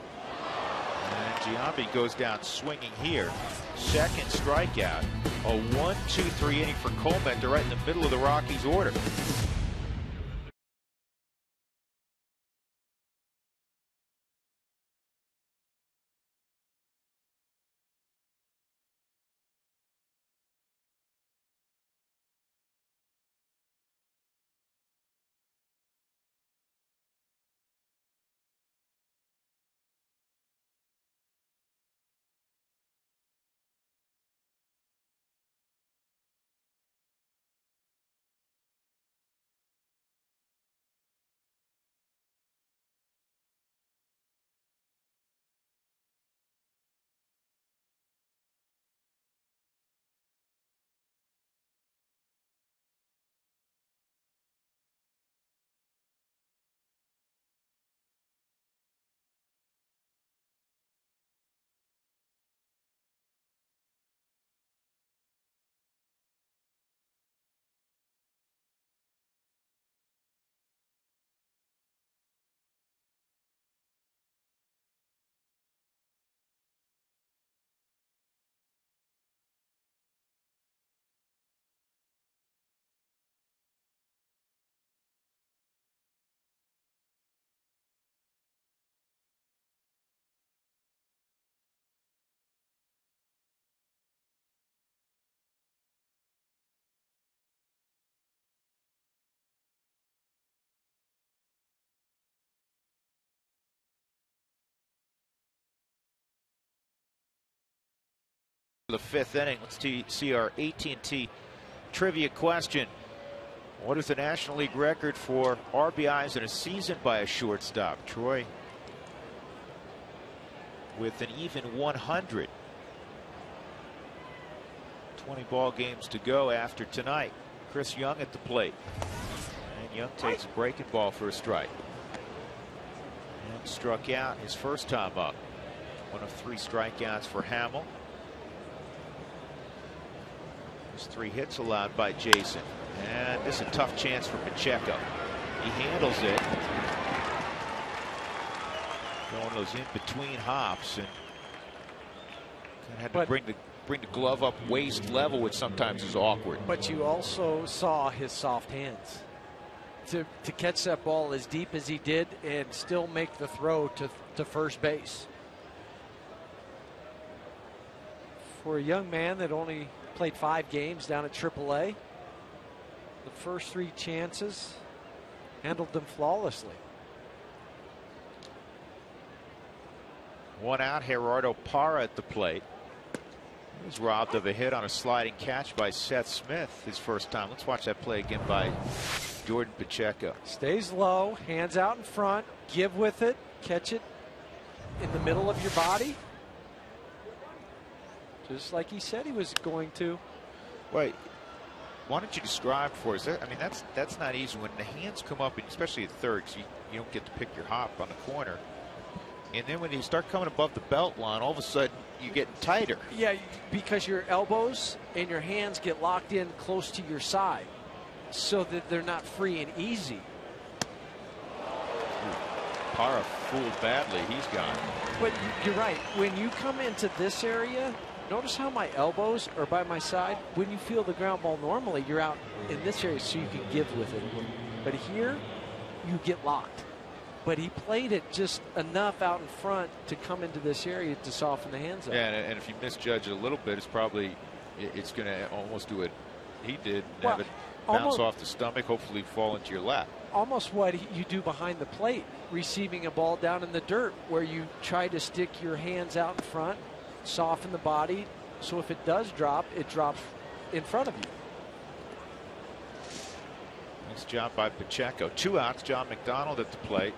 And Giambi goes down swinging here. Second strikeout. A 1-2-3 inning for Colmenter right in the middle of the Rockies' order. The fifth inning. Let's see our AT&T trivia question. What is the National League record for RBIs in a season by a shortstop? Troy with an even 100. 20 ball games to go after tonight. Chris Young at the plate. And Young takes a breaking ball for a strike. And struck out his first time up. One of 3 strikeouts for Hamill. There's 3 hits allowed by Jason. And this is a tough chance for Pacheco. He handles it. Going those in-between hops, and kind of had to bring the glove up waist level, which sometimes is awkward. But you also saw his soft hands to catch that ball as deep as he did and still make the throw to first base. For a young man that only played 5 games down at AAA, the first 3 chances, handled them flawlessly. 1 out, Gerardo Parra at the plate. He was robbed of a hit on a sliding catch by Seth Smith his first time. Let's watch that play again by Jordan Pacheco. Stays low, hands out in front, give with it, catch it in the middle of your body. Just like he said he was going to. Wait, why don't you describe for us? I mean, that's not easy when the hands come up, and especially at third, because you don't get to pick your hop on the corner. And then when you start coming above the belt line, all of a sudden you get tighter. Yeah, because your elbows and your hands get locked in close to your side, so that they're not free and easy. Parra fooled badly. He's gone. But you're right. When you come into this area, notice how my elbows are by my side. When you feel the ground ball normally, you're out in this area so you can give with it. But here, you get locked. But he played it just enough out in front to come into this area to soften the hands up. Yeah, and if you misjudge it a little bit, it's going to almost do what he did, and have it bounce off the stomach, hopefully fall into your lap. Almost what you do behind the plate, receiving a ball down in the dirt, where you try to stick your hands out in front, soften the body, so if it does drop, it drops in front of you. Nice job by Pacheco. 2 outs, John McDonald at the plate.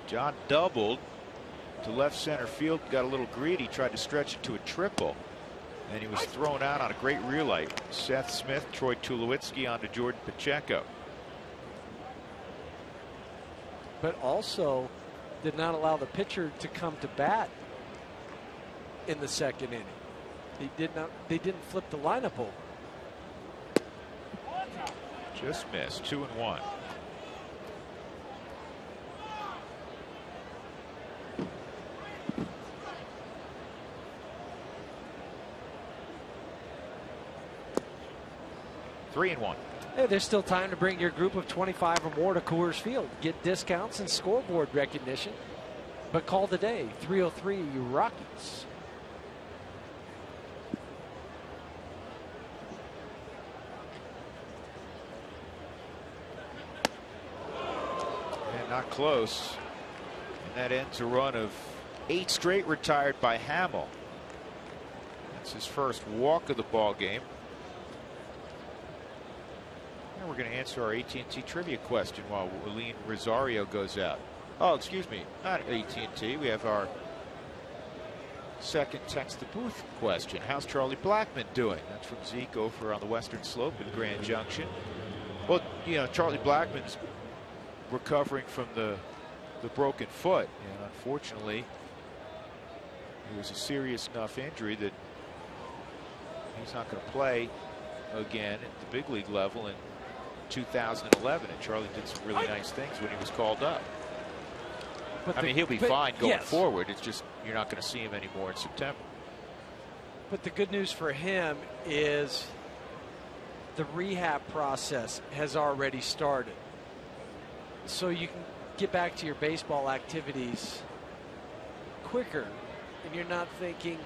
John doubled to left center field, got a little greedy, tried to stretch it to a triple, and he was thrown out on a great relight. Seth Smith, Troy Tulowitzki onto Jordan Pacheco. But also did not allow the pitcher to come to bat in the second inning. They didn't flip the lineup over. Just missed. 2-1. Hey, there's still time to bring your group of 25 or more to Coors Field. Get discounts and scoreboard recognition. But call today, 303 Rockies. And not close. And that ends a run of 8 straight retired by Hamill. That's his first walk of the ball game. And we're going to answer our AT&T trivia question while Willeen Rosario goes out. Oh, excuse me, not AT&T. We have our second text the booth question. How's Charlie Blackmon doing? That's from Zeke over on the western slope in Grand Junction. Well, you know, Charlie Blackmon's recovering from the broken foot, and unfortunately it was a serious enough injury that he's not going to play again at the big league level in 2011. And Charlie did some really nice things when he was called up. I mean, he'll be fine going forward. It's just you're not going to see him anymore in September. But the good news for him is the rehab process has already started. So you can get back to your baseball activities quicker, and you're not thinking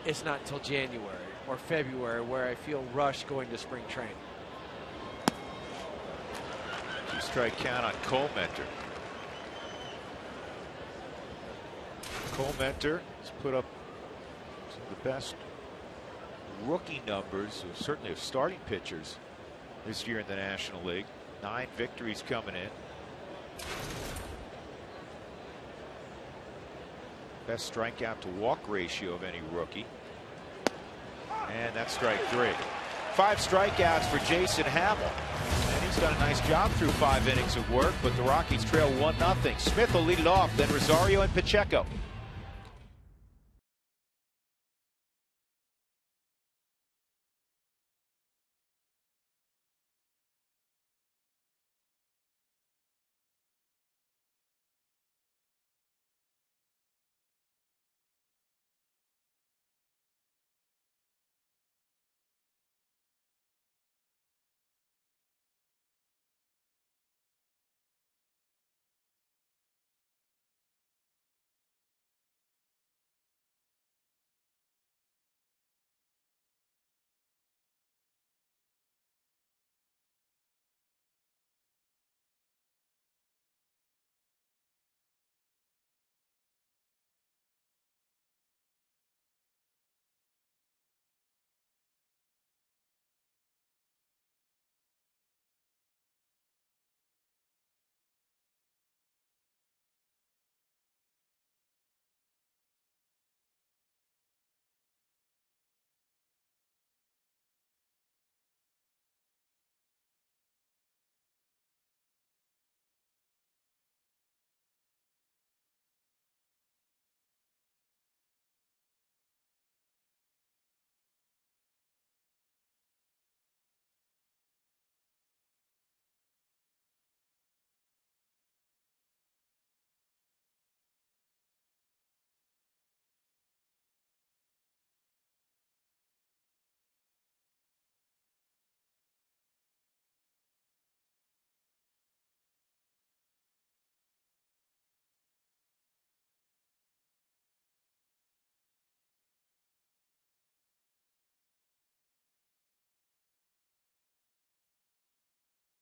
it's not until January or February where I feel rushed going to spring training. 2-strike count on Cole Mentor. Cole Mentor has put up some of the best rookie numbers, certainly of starting pitchers this year in the National League. 9 victories coming in. Best strikeout to walk ratio of any rookie. And that's strike 3. 5 strikeouts for Jason Hammel. And he's done a nice job through 5 innings of work, but the Rockies trail 1-0. Smith will lead it off, then Rosario and Pacheco.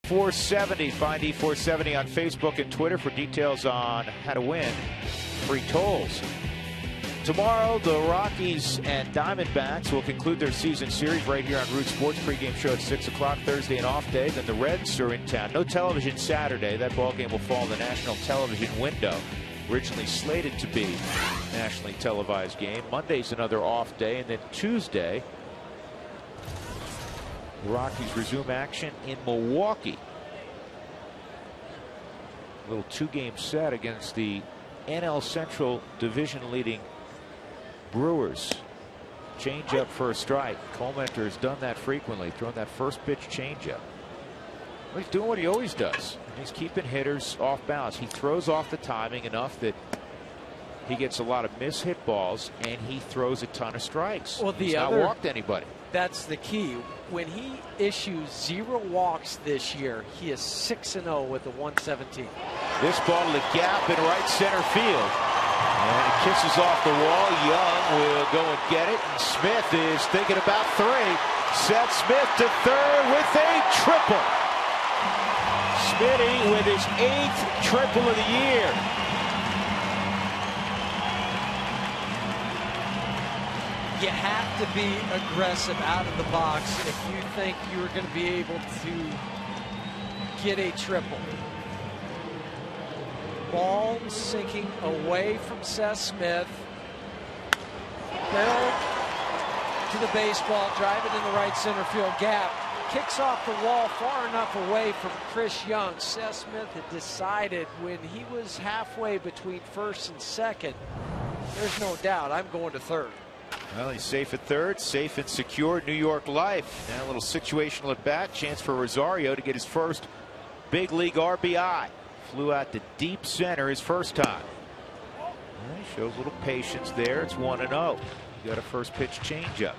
.470. Find E470 on Facebook and Twitter for details on how to win free tolls. Tomorrow, the Rockies and Diamondbacks will conclude their season series right here on Root Sports. Pregame show at 6 o'clock Thursday, and off day. Then the Reds are in town. No television Saturday. That ball game will fall in the national television window. Originally slated to be a nationally televised game. Monday's another off day, and then Tuesday, the Rockies resume action in Milwaukee. A little 2-game set against the NL Central division leading Brewers. Change up for a strike. Colementor has done that frequently, thrown that first pitch changeup. Well, he's doing what he always does. He's keeping hitters off balance. He throws off the timing enough that he gets a lot of mishit balls, and he throws a ton of strikes. Well, he's not walked anybody. That's the key. When he issues 0 walks this year, he is 6-0 with a 117. This ball to the gap in right center field. And it kisses off the wall. Young will go and get it. And Smith is thinking about 3. Seth Smith to third with a triple. Smitty with his 8th triple of the year. You have to be aggressive out of the box if you think you're going to be able to get a triple. Ball sinking away from Seth Smith. Barrel to the baseball, drive it in the right center field gap. Kicks off the wall far enough away from Chris Young. Seth Smith had decided when he was halfway between first and second, there's no doubt I'm going to third. Well, he's safe at third, safe and secure. New York life. Now a little situational at bat. Chance for Rosario to get his first big league RBI. Flew out to deep center his first time. Well, he shows a little patience there. It's 1-0. You got a first pitch changeup.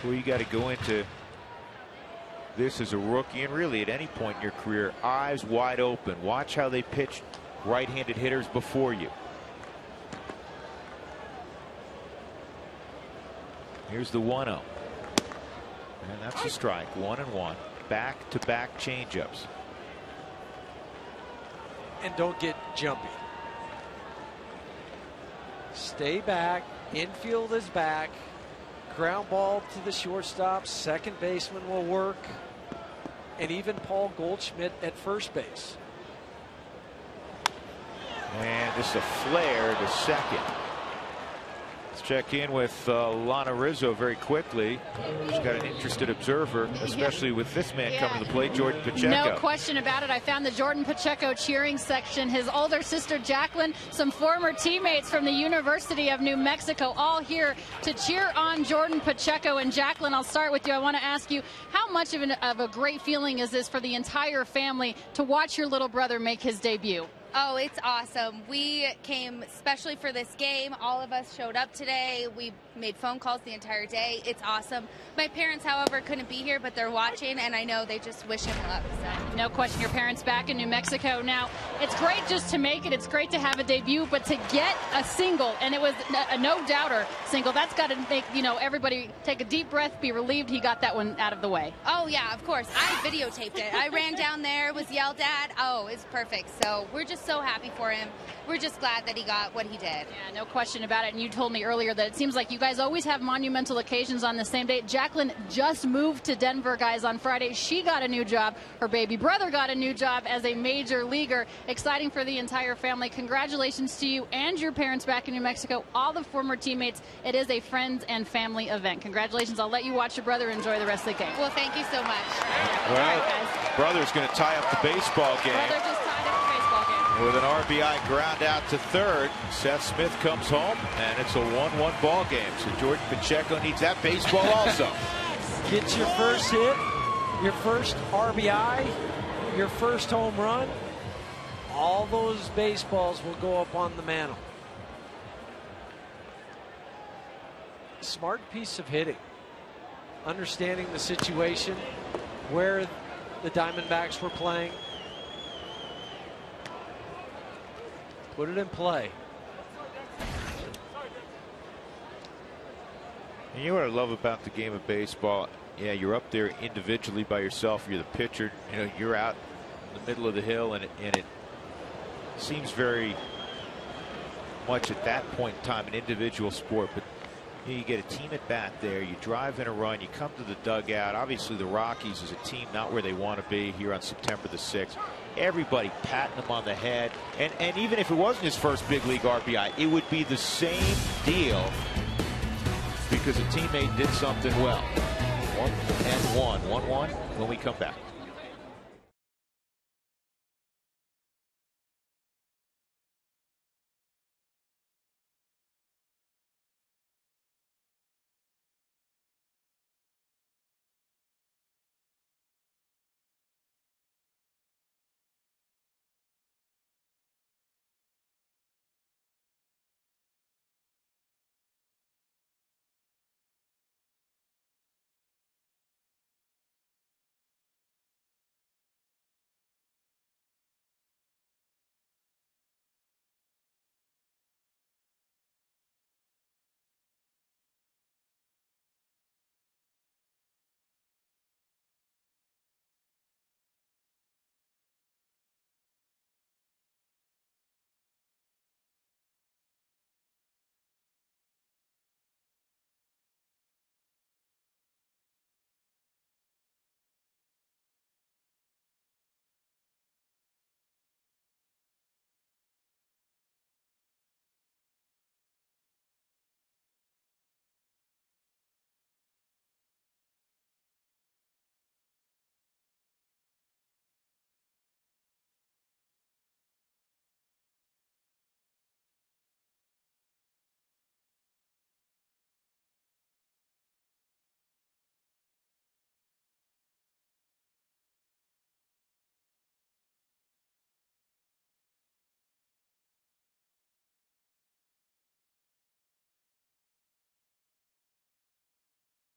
Well, you got to go into this as a rookie, and really at any point in your career, eyes wide open. Watch how they pitch right-handed hitters before you. Here's the 1-0. And that's a strike. 1-1. Back-to-back changeups. And don't get jumpy. Stay back. Infield is back. Ground ball to the shortstop. Second baseman will work. And even Paul Goldschmidt at first base. And just a flare to second. Let's check in with Lana Rizzo very quickly. She's got an interested observer, especially with this man coming to the plate, Jordan Pacheco. No question about it. I found the Jordan Pacheco cheering section. His older sister, Jacqueline, some former teammates from the University of New Mexico, all here to cheer on Jordan Pacheco. And Jacqueline, I'll start with you. I want to ask you, how much of a great feeling is this for the entire family to watch your little brother make his debut? Oh, it's awesome. We came especially for this game. All of us showed up today. We made phone calls the entire day. It's awesome. My parents, however, couldn't be here, but they're watching, and I know they just wish him luck. So. No question, your parents back in New Mexico. Now, it's great just to make it. It's great to have a debut, but to get a single, and it was a no-doubter single, that's got to make, everybody take a deep breath, be relieved he got that one out of the way. Oh, yeah, of course. I videotaped it. I ran down there, was yelled at. Oh, it's perfect. So we're just so happy for him. We're just glad that he got what he did. Yeah, no question about it. And you told me earlier that it seems like you guys always have monumental occasions on the same day. Jacqueline just moved to Denver, guys, on Friday. She got a new job. Her baby brother got a new job as a major leaguer. Exciting for the entire family. Congratulations to you and your parents back in New Mexico, all the former teammates. It is a friends and family event. Congratulations. I'll let you watch your brother enjoy the rest of the game. Well, thank you so much. Well, brother's going to tie up the baseball game. Brother just tied up the baseball game. With an RBI ground out to third, Seth Smith comes home, and it's a 1-1 ball game. So Jordan Pacheco needs that baseball also. Get your first hit, your first RBI, your first home run. All those baseballs will go up on the mantle. Smart piece of hitting. Understanding the situation, where the Diamondbacks were playing. Put it in play. And you know what I love about the game of baseball? Yeah, you're up there individually by yourself. You're the pitcher. You're out in the middle of the hill, and it seems very much at that point in time an individual sport. But you get a team at bat there. You drive in a run. You come to the dugout. Obviously, the Rockies is a team not where they want to be here on September the 6th. Everybody patting him on the head. And even if it wasn't his first big league RBI, it would be the same deal because a teammate did something well. 1-1. 1-1 when we come back.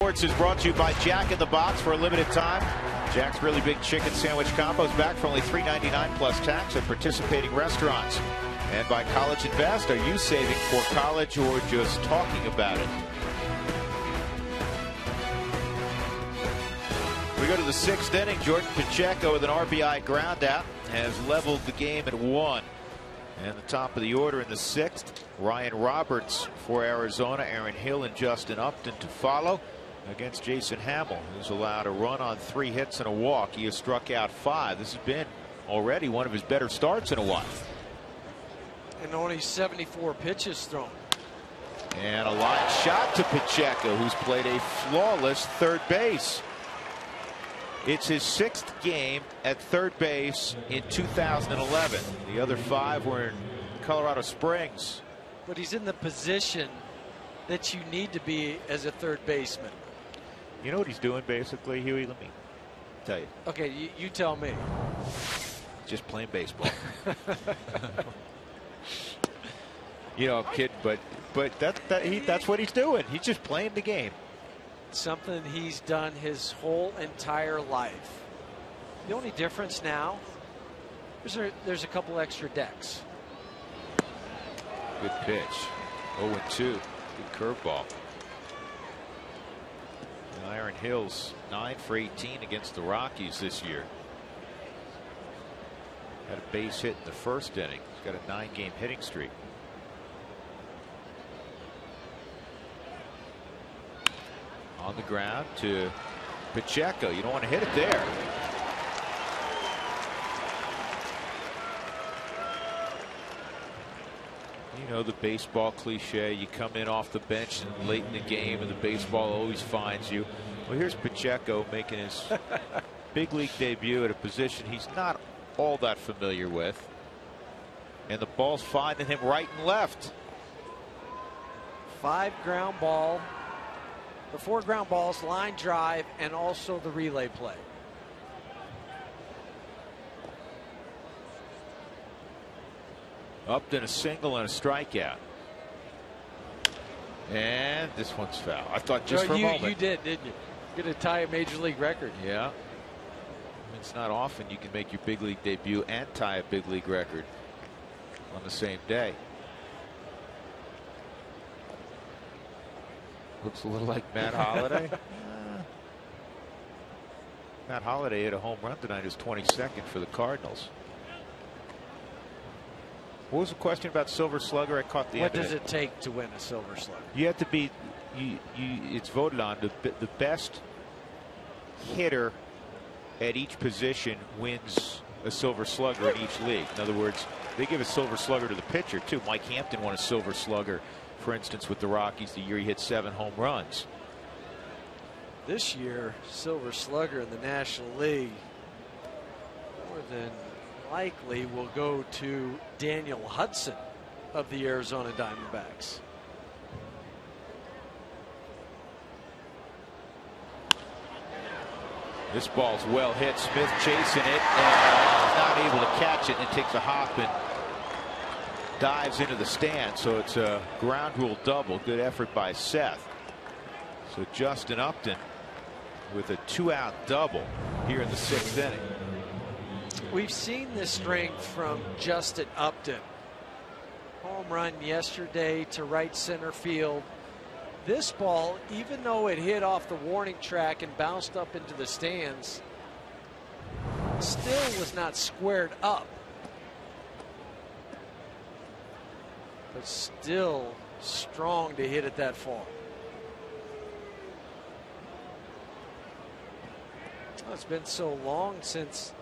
Sports is brought to you by Jack in the Box for a limited time. Jack's Really Big Chicken Sandwich Combos back for only $3.99 plus tax at participating restaurants. And by College Invest. Are you saving for college or just talking about it? We go to the 6th inning. Jordan Pacheco with an RBI ground out has leveled the game at 1. And the top of the order in the 6th Ryan Roberts for Arizona, Aaron Hill and Justin Upton to follow against Jason Hamill, who's allowed a run on 3 hits and a walk. He has struck out 5. This has been already one of his better starts in a while. And only 74 pitches thrown. And a line shot to Pacheco, who's played a flawless third base. It's his 6th game at third base in 2011. The other 5 were in Colorado Springs. But he's in the position that you need to be as a third baseman. You know what he's doing basically, Huey? Let me tell you. Okay, you tell me. Just playing baseball. You know, I'm kidding, but that's what he's doing. He's just playing the game. Something he's done his whole entire life. The only difference now is there's a couple extra decks. Good pitch. 0-2. Good curveball. Aaron Hill's 9 for 18 against the Rockies this year. Had a base hit in the first inning. He's got a 9-game hitting streak. On the ground to Pacheco. You don't want to hit it there. You know the baseball cliche, you come in off the bench and late in the game and the baseball always finds you. Well, here's Pacheco making his big league debut at a position he's not all that familiar with, and the ball's finding him right and left. 5 ground ball, the 4 ground balls, line drive, and also the relay play. Upton a single and a strikeout. And this one's foul. I thought just for a moment. You did, didn't you? You're going to tie a major league record. Yeah. It's not often you can make your big league debut and tie a big league record on the same day. Looks a little like Matt Holliday. Matt Holliday hit a home run tonight, his 22nd for the Cardinals. What was the question about Silver Slugger? I caught the end of it. What does it take to win a Silver Slugger? You have to be, it's voted on. The best hitter at each position wins a Silver Slugger in each league. In other words, they give a Silver Slugger to the pitcher, too. Mike Hampton won a Silver Slugger, for instance, with the Rockies the year he hit 7 home runs. This year, Silver Slugger in the National League more than likely will go to Daniel Hudson of the Arizona Diamondbacks. This ball's well hit. Smith chasing it and not able to catch it, and it takes a hop and dives into the stand. So it's a ground rule double. Good effort by Seth. So Justin Upton with a 2-out double here in the 6th inning. We've seen this strength from Justin Upton. Home run yesterday to right center field. This ball, even though it hit off the warning track and bounced up into the stands, still was not squared up. But still strong to hit it that far. Well, it's been so long since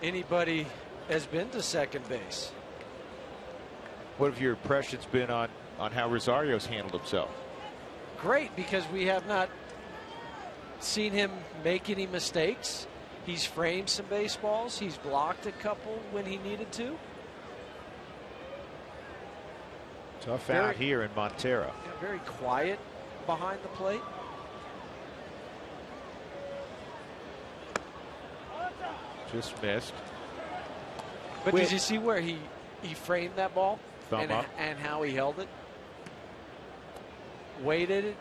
anybody has been to second base. What have your impressions been on how Rosario's handled himself? Great, because we have not seen him make any mistakes. He's framed some baseballs. He's blocked a couple when he needed to. Tough out here in Montero. Very quiet behind the plate. Just missed. But did you see where he framed that ball? Thumb up. And how he held it? Waited it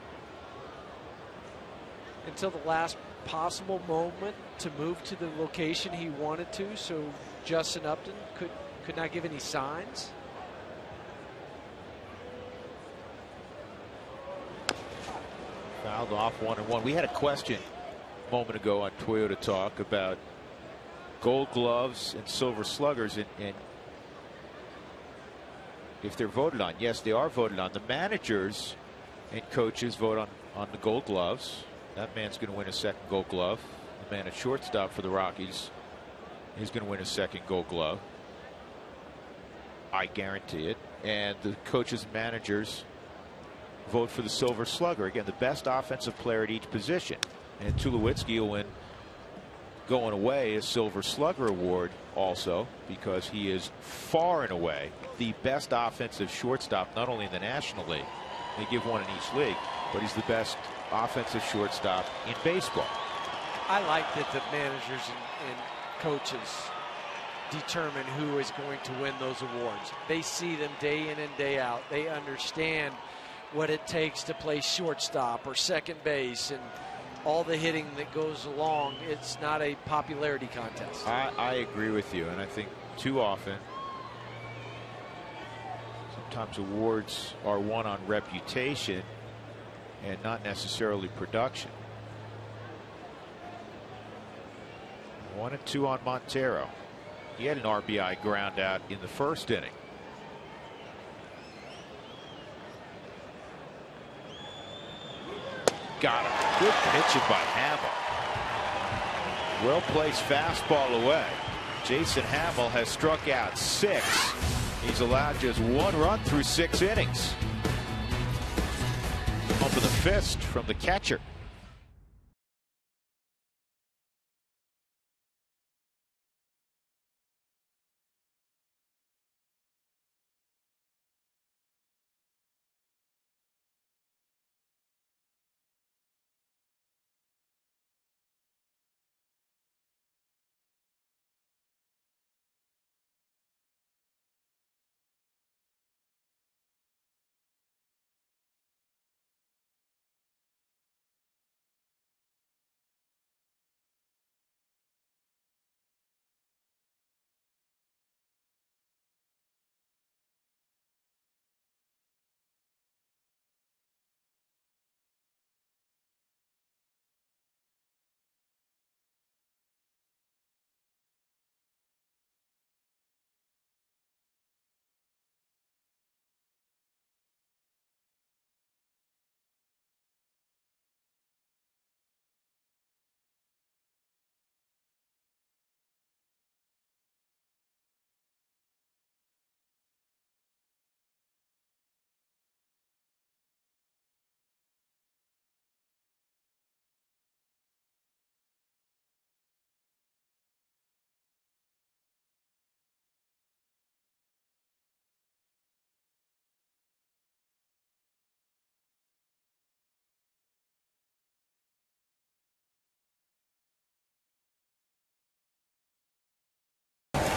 until the last possible moment to move to the location he wanted to, so Justin Upton could not give any signs. Fouled off 1-1. We had a question a moment ago on Toyota Talk about Gold Gloves and Silver Sluggers, and if they're voted on. Yes, they are voted on. The managers and coaches vote on the Gold Gloves. That man's going to win a second Gold Glove. The man at shortstop for the Rockies is going to win a second Gold Glove. I guarantee it. And the coaches and managers vote for the Silver Slugger. Again, the best offensive player at each position. And Tulowitzki will win, going away, a Silver Slugger award also, because he is far and away the best offensive shortstop, not only in the National League, they give one in each league, but he's the best offensive shortstop in baseball. I like that the managers and coaches determine who is going to win those awards. They see them day in and day out. They understand what it takes to play shortstop or second base and all the hitting that goes along. It's not a popularity contest. I agree with you, and I think too often sometimes awards are won on reputation and not necessarily production. 1-2 on Montero. He had an RBI ground out in the first inning. Got him. Good pitching by Hamill. Well placed fastball away. Jason Hamill has struck out 6. He's allowed just 1 run through 6 innings. Up with a fist from the catcher.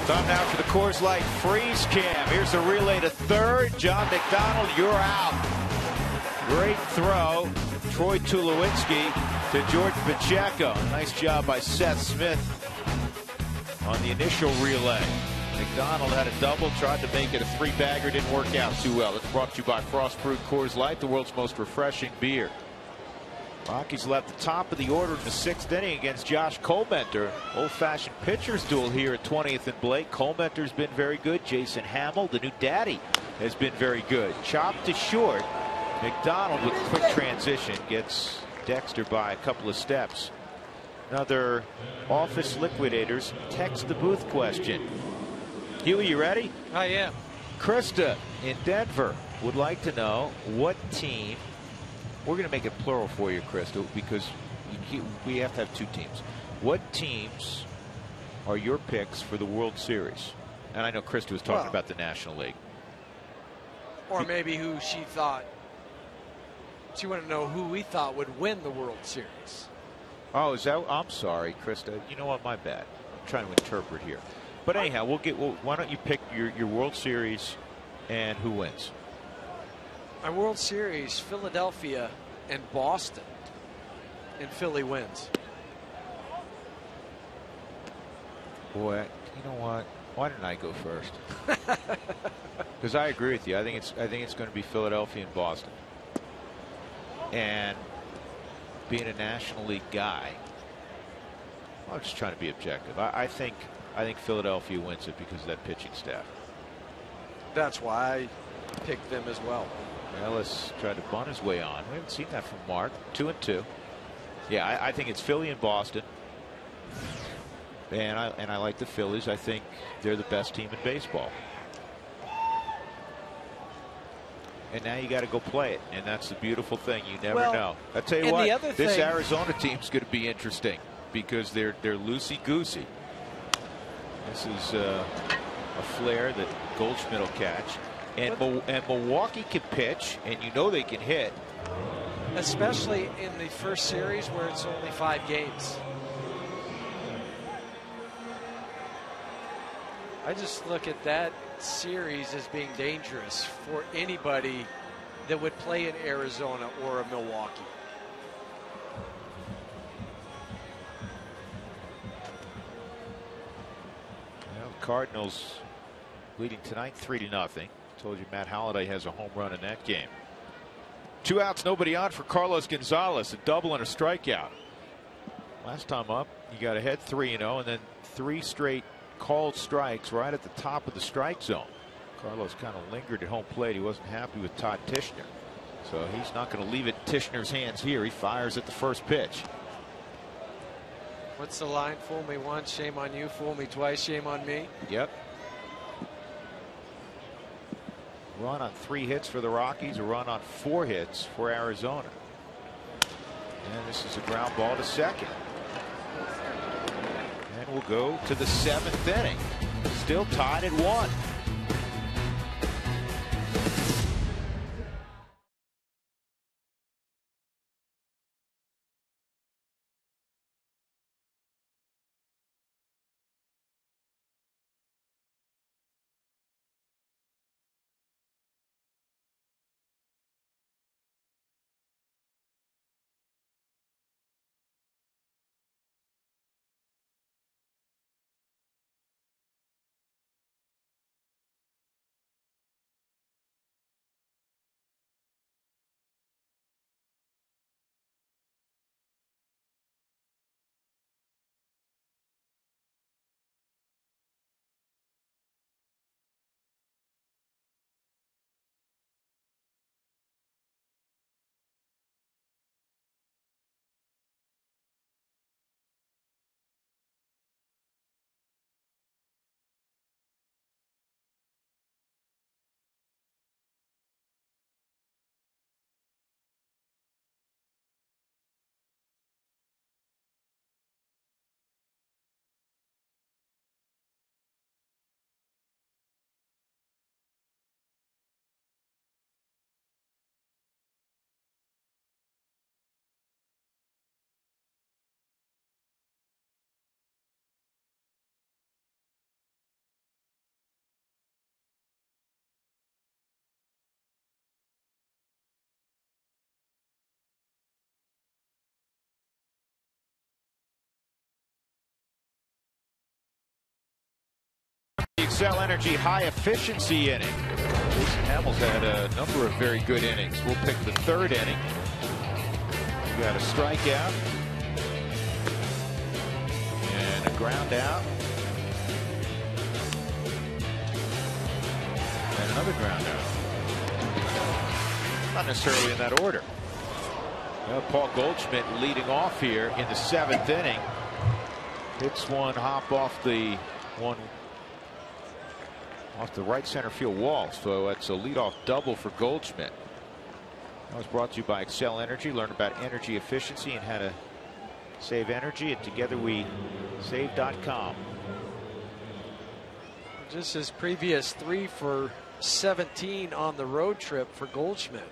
Time now for the Coors Light freeze cam. Here's the relay to third. John McDonald, you're out. Great throw. Troy Tulowitzki to Jordan Pacheco. Nice job by Seth Smith on the initial relay. McDonald had a double, tried to make it a 3-bagger, didn't work out too well. It's brought to you by Frost Brewed Coors Light, the world's most refreshing beer. Rockies left the top of the order in the 6th inning against Josh Colmenter. Old-fashioned pitchers duel here at 20th and Blake. Colmenter's been very good. Jason Hamill, the new daddy, has been very good. Chopped to short. McDonald with a quick transition gets Dexter by a couple of steps. Another office liquidators text the booth question. Huey, you ready? I am. Krista in Denver would like to know what team. We're going to make it plural for you, Krista, because we have to have 2 teams. What teams are your picks for the World Series? And I know Krista was talking about the National League. Or maybe who she thought. She wanted to know who we thought would win the World Series. Oh, is that? I'm sorry, Krista. You know what? My bad. I'm trying to interpret here. But anyhow, why don't you pick your World Series and who wins? My World Series, Philadelphia and Boston, and Philly wins. Boy, you know what? Why didn't I go first? Because I agree with you. I think it's going to be Philadelphia and Boston. And being a National League guy, I'm just trying to be objective. I think Philadelphia wins it because of that pitching staff. That's why picked them as well. Ellis tried to bunt his way on. We haven't seen that from Mark. 2-2. Yeah, I think it's Philly and Boston. And I like the Phillies. I think they're the best team in baseball. And now you got to go play it, and that's the beautiful thing. You never know. I tell you what, this Arizona team's going to be interesting because they're loosey goosey. This is a flare that Goldschmidt will catch, and Milwaukee can pitch, and you know they can hit, especially in the first series where it's only 5 games. I just look at that series as being dangerous for anybody that would play in Arizona or a Milwaukee. Well, Cardinals leading tonight 3-0. Told you Matt Halliday has a home run in that game. 2 outs, nobody on for Carlos Gonzalez, a double and a strikeout. Last time up, you got ahead 3-0, and then 3 straight called strikes right at the top of the strike zone. Carlos kind of lingered at home plate. He wasn't happy with Todd Tishner, so he's not going to leave it in Tishner's hands here. He fires at the first pitch. What's the line? Fool me once, shame on you. Fool me twice, shame on me. Yep. Run on 3 hits for the Rockies, a run on 4 hits for Arizona. And this is a ground ball to second. And we'll go to the 7th inning. Still tied at 1. Excel Energy high efficiency inning. Jason Hamels had a number of very good innings. We'll pick the 3rd inning. We got a strikeout and a ground out and another ground out. Not necessarily in that order. Well, Paul Goldschmidt leading off here in the 7th inning. Hits one hop off the right center field wall. So that's a leadoff double for Goldschmidt. That was brought to you by Excel Energy. Learn about energy efficiency and how to save energy at togetherwesave.com. Just his previous 3 for 17 on the road trip for Goldschmidt.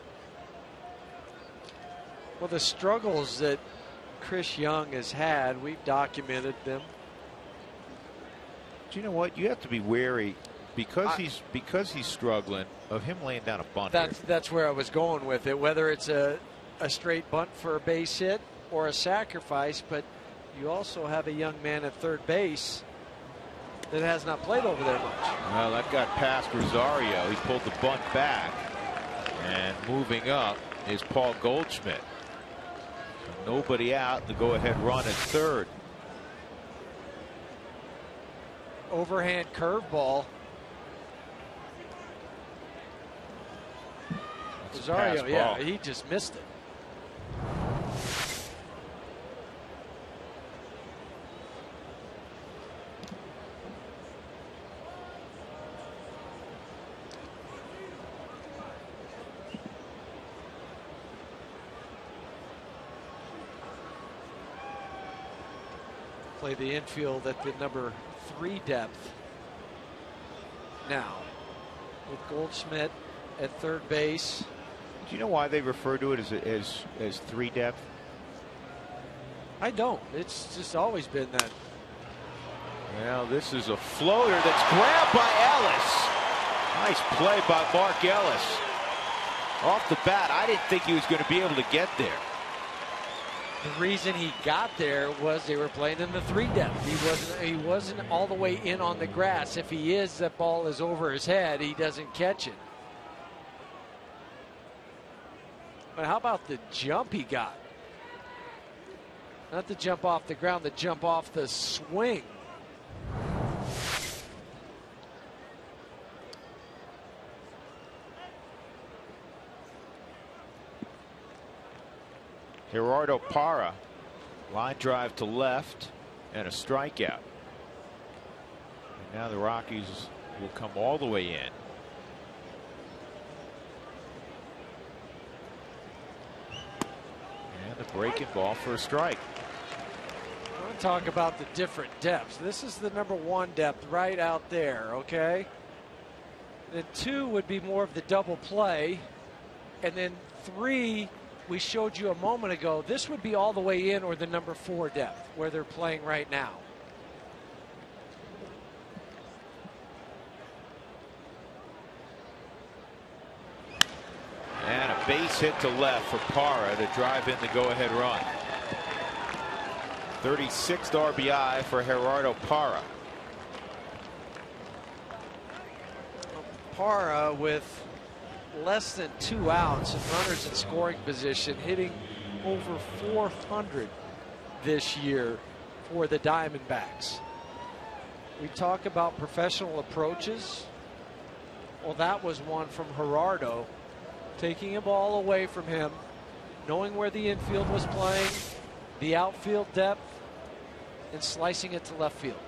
Well, the struggles that Chris Young has had, we've documented them. Do you know what? You have to be wary because he's struggling of him laying down a bunt. That's where I was going with it. Whether it's a straight bunt for a base hit or a sacrifice, but you also have a young man at third base that has not played over there much. Well, that got past Rosario. He pulled the bunt back, and moving up is Paul Goldschmidt. So nobody out. The go-ahead run at third. Overhand curveball. Rosario, pass yeah, ball. he just missed it. Play the infield at the number 3 depth now, with Goldschmidt at third base. Do you know why they refer to it as 3 depth? I don't. It's just always been that. Well, this is a floater that's grabbed by Ellis. Nice play by Mark Ellis. Off the bat, I didn't think he was going to be able to get there. The reason he got there was they were playing in the 3 depth. He wasn't all the way in on the grass. If he is, that ball is over his head. He doesn't catch it. But how about the jump he got? Not the jump off the ground, the jump off the swing. Gerardo Parra, line drive to left and a strikeout. And now the Rockies will come all the way in. And the breaking ball for a strike. I want to talk about the different depths. This is the number 1 depth right out there, okay? Then 2 would be more of the double play. And then 3, we showed you a moment ago, this would be all the way in, or the number 4 depth where they're playing right now. And a base hit to left for Parra to drive in the go-ahead run. 36th RBI for Gerardo Parra. Parra with less than 2 outs and runners in scoring position, hitting over 400 this year for the Diamondbacks. We talk about professional approaches. Well, that was one from Gerardo, taking a ball away from him, knowing where the infield was playing, the outfield depth, and slicing it to left field.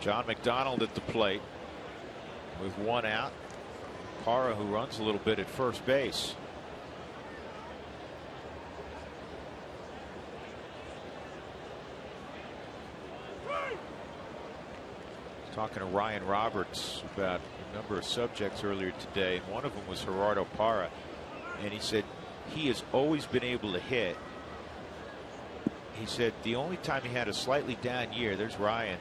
John McDonald at the plate with 1 out. Parra, who runs a little bit at first base. Talking to Ryan Roberts about a number of subjects earlier today, and one of them was Gerardo Parra, and he said he has always been able to hit. He said the only time he had a slightly down year, there's Ryan,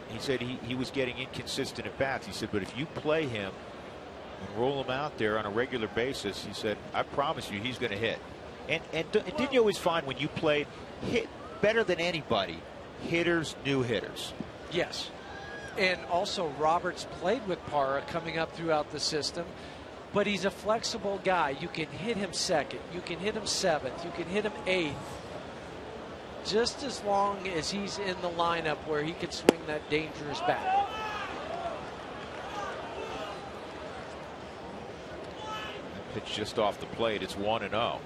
he said he was getting inconsistent at bats. He said, but if you play him and roll him out there on a regular basis, he said, I promise you he's going to hit. And didn't you always find when you played, hit better than anybody, hitters knew hitters? Yes. And also Roberts played with Parra coming up throughout the system, but he's a flexible guy. You can hit him 2nd, you can hit him 7th, you can hit him 8th. Just as long as he's in the lineup where he can swing that dangerous bat. Pitch just off the plate. It's 1-0.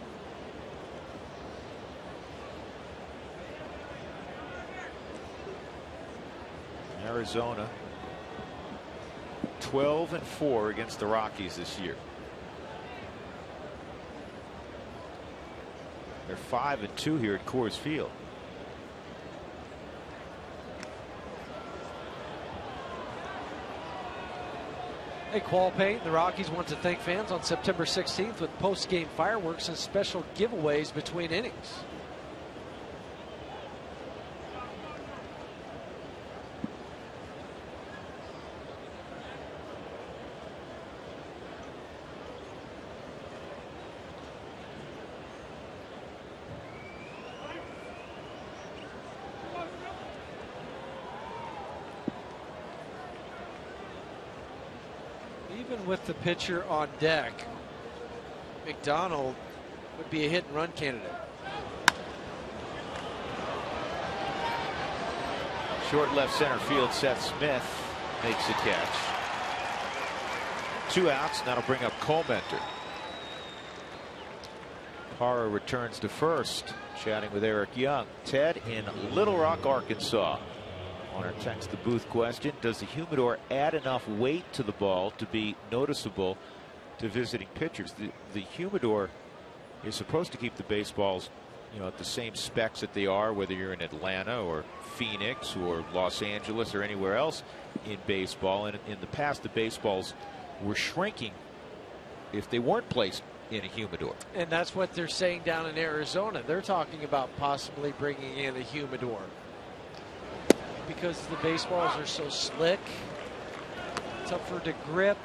Arizona 12-4 against the Rockies this year. They're 5-2 here at Coors Field. Hey, Qual Paint, the Rockies want to thank fans on September 16th with post-game fireworks and special giveaways between innings. Even with the pitcher on deck, McDonald would be a hit and run candidate. Short left center field, Seth Smith makes the catch. 2 outs, and that'll bring up Comenter. Parra returns to first, chatting with Eric Young. Ted in Little Rock, Arkansas. On our text the booth question, does the humidor add enough weight to the ball to be noticeable to visiting pitchers? The humidor is supposed to keep the baseballs, you know, at the same specs that they are, whether you're in Atlanta or Phoenix or Los Angeles or anywhere else in baseball. And in the past, the baseballs were shrinking if they weren't placed in a humidor. And that's what they're saying down in Arizona. They're talking about possibly bringing in a humidor because the baseballs are so slick, tougher to grip,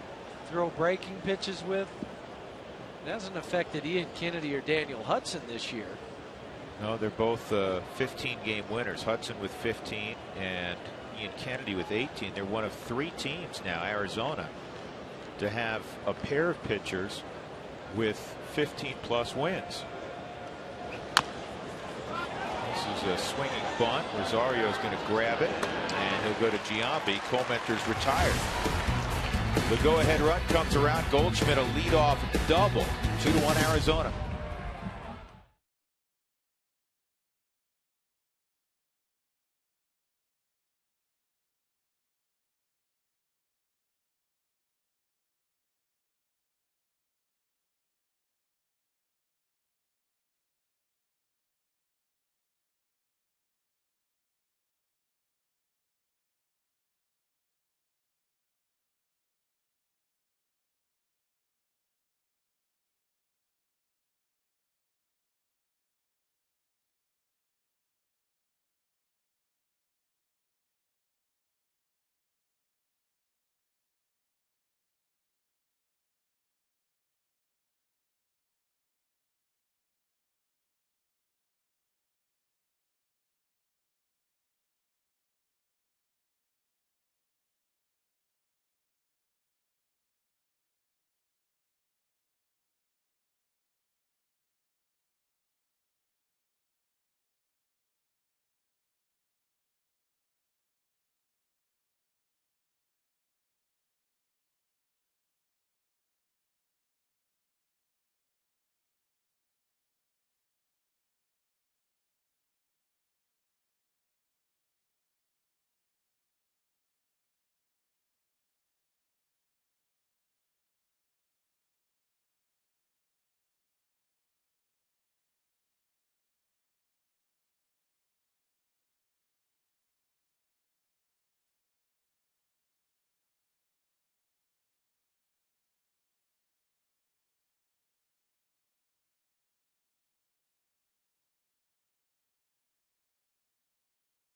throw breaking pitches with. It hasn't affected Ian Kennedy or Daniel Hudson this year. No, they're both 15-game winners. Hudson with 15 and Ian Kennedy with 18. They're one of 3 teams now, Arizona, to have a pair of pitchers with 15-plus wins. This is a swinging bunt. Rosario's going to grab it, and he'll go to Giambi. Comenter's retired. The go-ahead run comes around. Goldschmidt a leadoff double. 2-1 Arizona.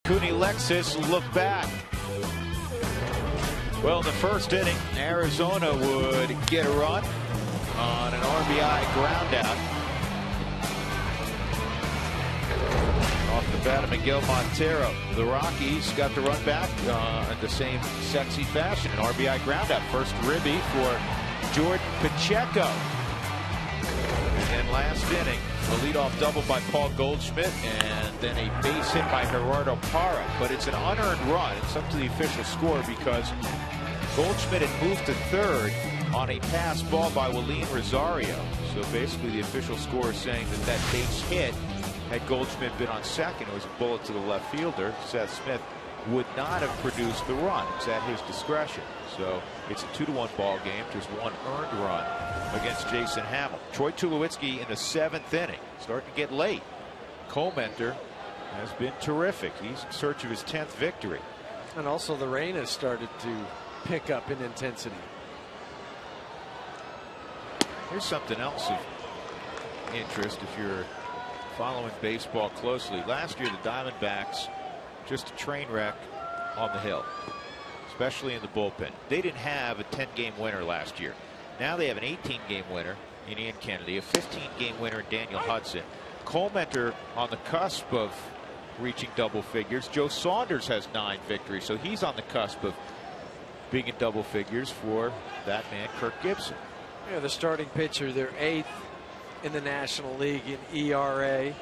Cooney Lexus look back. Well, in the first inning, Arizona would get a run on an RBI ground out. Off the bat of Miguel Montero. The Rockies got the run back in the same sexy fashion. An RBI ground out. First ribby for Jordan Pacheco. And then last inning, a leadoff double by Paul Goldschmidt, and then a base hit by Gerardo Parra. But it's an unearned run. It's up to the official score because Goldschmidt had moved to third on a pass ball by Willeen Rosario. So basically the official score is saying that that base hit, had Goldschmidt been on second, it was a bullet to the left fielder, Seth Smith, would not have produced the run. It's at his discretion. So it's a 2-1 ball game. Just one earned run against Jason Hamill. Troy Tulowitzki in the 7th inning. Starting to get late. Comenter has been terrific. He's in search of his 10th victory. And also the rain has started to pick up in intensity. Here's something else of interest if you're following baseball closely. Last year the Diamondbacks, just a train wreck on the hill, especially in the bullpen. They didn't have a 10-game winner last year. Now they have an 18-game winner in Ian Kennedy, a 15-game winner in Daniel Hudson. Comenter on the cusp of reaching double figures. Joe Saunders has 9 victories, so he's on the cusp of being in double figures for that man, Kirk Gibson. Yeah, the starting pitcher, they're 8th in the National League in ERA.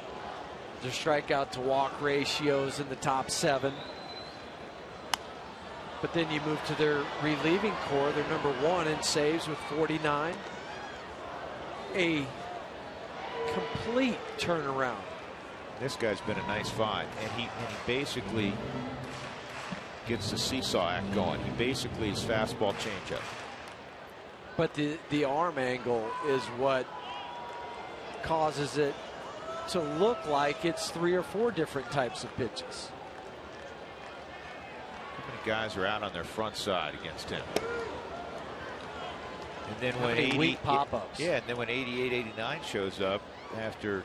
Their strikeout to walk ratios in the top 7. But then you move to their relieving core. They're number 1 in saves with 49. A complete turnaround. This guy's been a nice find, and he basically gets the seesaw act going. He basically is fastball changeup. But the arm angle is what causes it to look like it's 3 or 4 different types of pitches. How many guys are out on their front side against him? And then when weak pop-ups. Yeah, and then when 88, 89 shows up after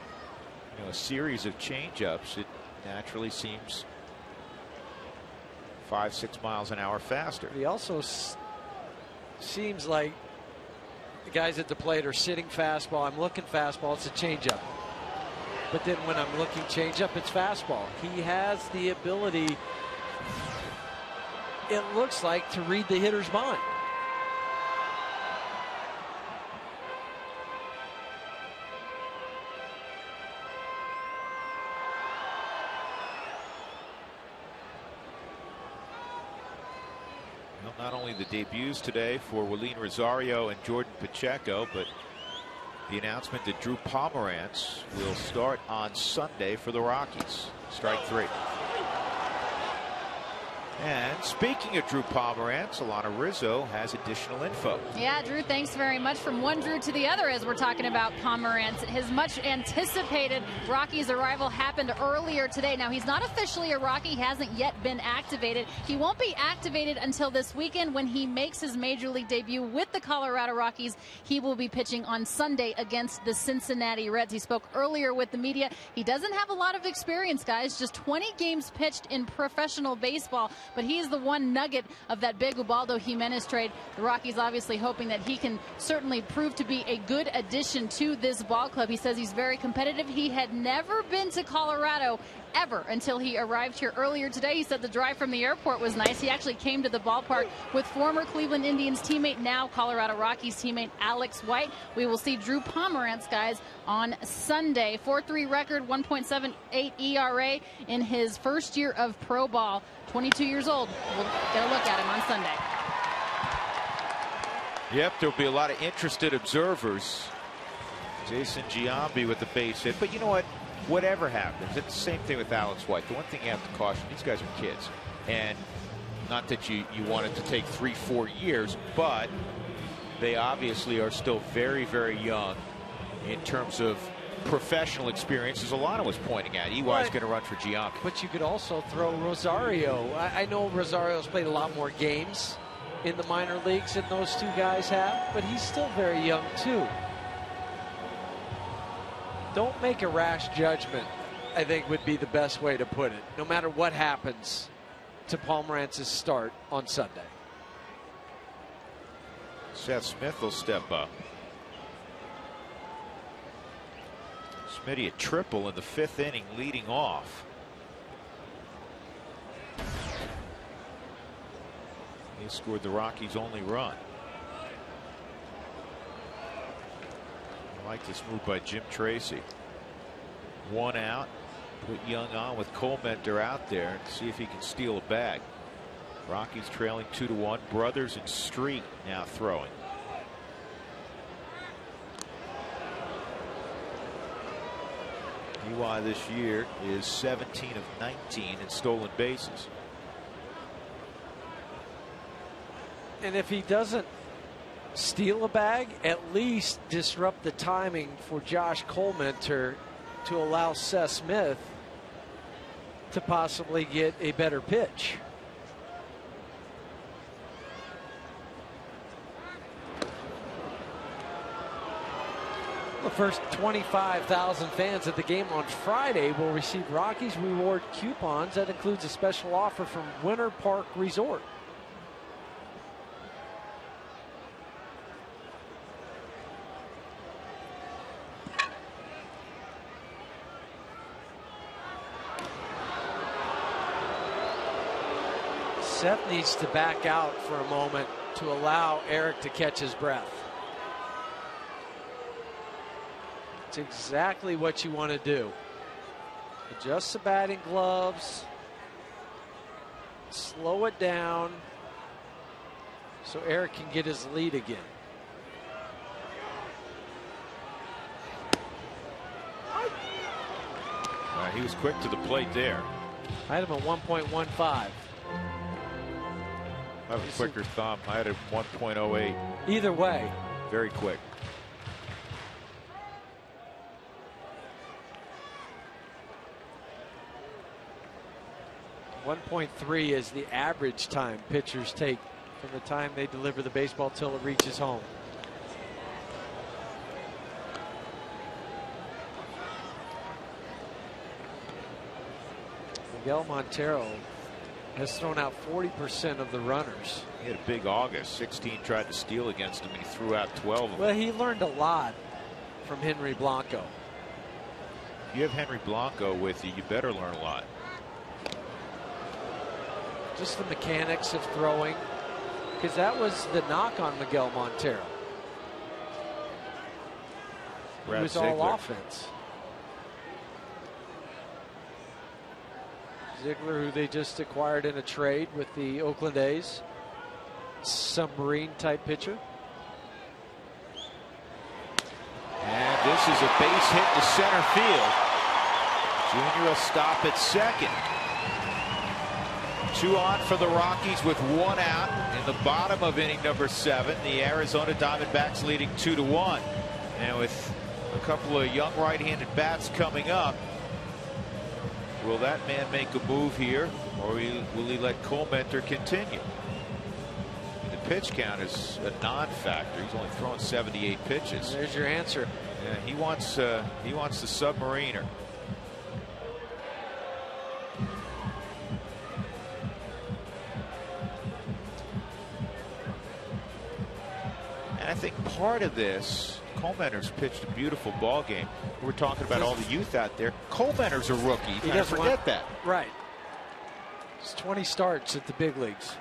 a series of changeups, it naturally seems 5-6 miles an hour faster. He also seems like the guys at the plate are sitting fastball. I'm looking fastball. It's a changeup. But then when I'm looking changeup, it's fastball. He has the ability, it looks like, to read the hitter's mind. Not only the debuts today for Willeen Rosario and Jordan Pacheco, but the announcement that Drew Pomerantz will start on Sunday for the Rockies. Strike 3. And speaking of Drew Pomerantz, Alana Rizzo has additional info. Yeah, Drew, thanks very much. From one Drew to the other as we're talking about Pomerantz. His much anticipated Rockies arrival happened earlier today. Now, he's not officially a Rocky. He hasn't yet been activated. He won't be activated until this weekend when he makes his major league debut with the Colorado Rockies. He will be pitching on Sunday against the Cincinnati Reds. He spoke earlier with the media. He doesn't have a lot of experience, guys. Just 20 games pitched in professional baseball. But he is the one nugget of that big Ubaldo Jimenez trade. The Rockies obviously hoping that he can certainly prove to be a good addition to this ball club. He says he's very competitive. He had never been to Colorado ever until he arrived here earlier today. He said the drive from the airport was nice. He actually came to the ballpark with former Cleveland Indians teammate, now Colorado Rockies teammate Alex White. We will see Drew Pomerantz, guys, on Sunday. 4.3 record, 1.78 ERA in his first year of pro ball. 22 years old. We'll get a look at him on Sunday. Yep, there'll be a lot of interested observers. Jason Giambi with the base hit. But you know what? Whatever happens, it's the same thing with Alex White. The one thing you have to caution, these guys are kids. And not that you want it to take 3-4 years, but they obviously are still very, very young in terms of professional experience, as Alana was pointing at. EY's going to run for Giambi. But you could also throw Rosario. I know Rosario's played a lot more games in the minor leagues than those two guys have, but he's still very young too. Don't make a rash judgment, I think would be the best way to put it, no matter what happens to Pomerantz's start on Sunday. Seth Smith will step up. Smitty a triple in the 5th inning leading off. He scored the Rockies' only run. I like this move by Jim Tracy. 1 out. Put Young on with Colmenter out there and see if he can steal a bag. Rockies trailing 2-1. Brothers and Street now throwing. EY this year is 17 of 19 in stolen bases. And if he doesn't steal a bag, at least disrupt the timing for Josh Colmenter to allow Seth Smith to possibly get a better pitch. The first 25,000 fans at the game on Friday will receive Rockies reward coupons. That includes a special offer from Winter Park Resort. Seth needs to back out for a moment to allow Eric to catch his breath. It's exactly what you want to do. Adjust the batting gloves. Slow it down. so Eric can get his lead again. He was quick to the plate there. I had him at 1.15. I have a quicker thumb. I had a 1.08. Either way. Very quick. .3 is the average time pitchers take from the time they deliver the baseball till it reaches home. Miguel Montero has thrown out 40% of the runners. He had a big August. 16 tried to steal against him, and he threw out 12 of them. Well, he learned a lot from Henry Blanco. If you have Henry Blanco with you, you better learn a lot. Just the mechanics of throwing, because that was the knock on Miguel Montero. It was all offense. Ziegler, who they just acquired in a trade with the Oakland A's, submarine type pitcher. And this is a base hit to center field. Junior will stop at second. 2 on for the Rockies with 1 out in the bottom of inning number 7. The Arizona Diamondbacks leading 2-1. And with a couple of young right-handed bats coming up, will that man make a move here, or will he let Colmenter continue? The pitch count is a non-factor. He's only thrown 78 pitches. There's your answer. Yeah, he wants the submariner. And I think part of this, Colmenter's pitched a beautiful ball game. We're talking about all the youth out there. Colmenter's a rookie. You can't forget that. Right. It's 20 starts at the big leagues.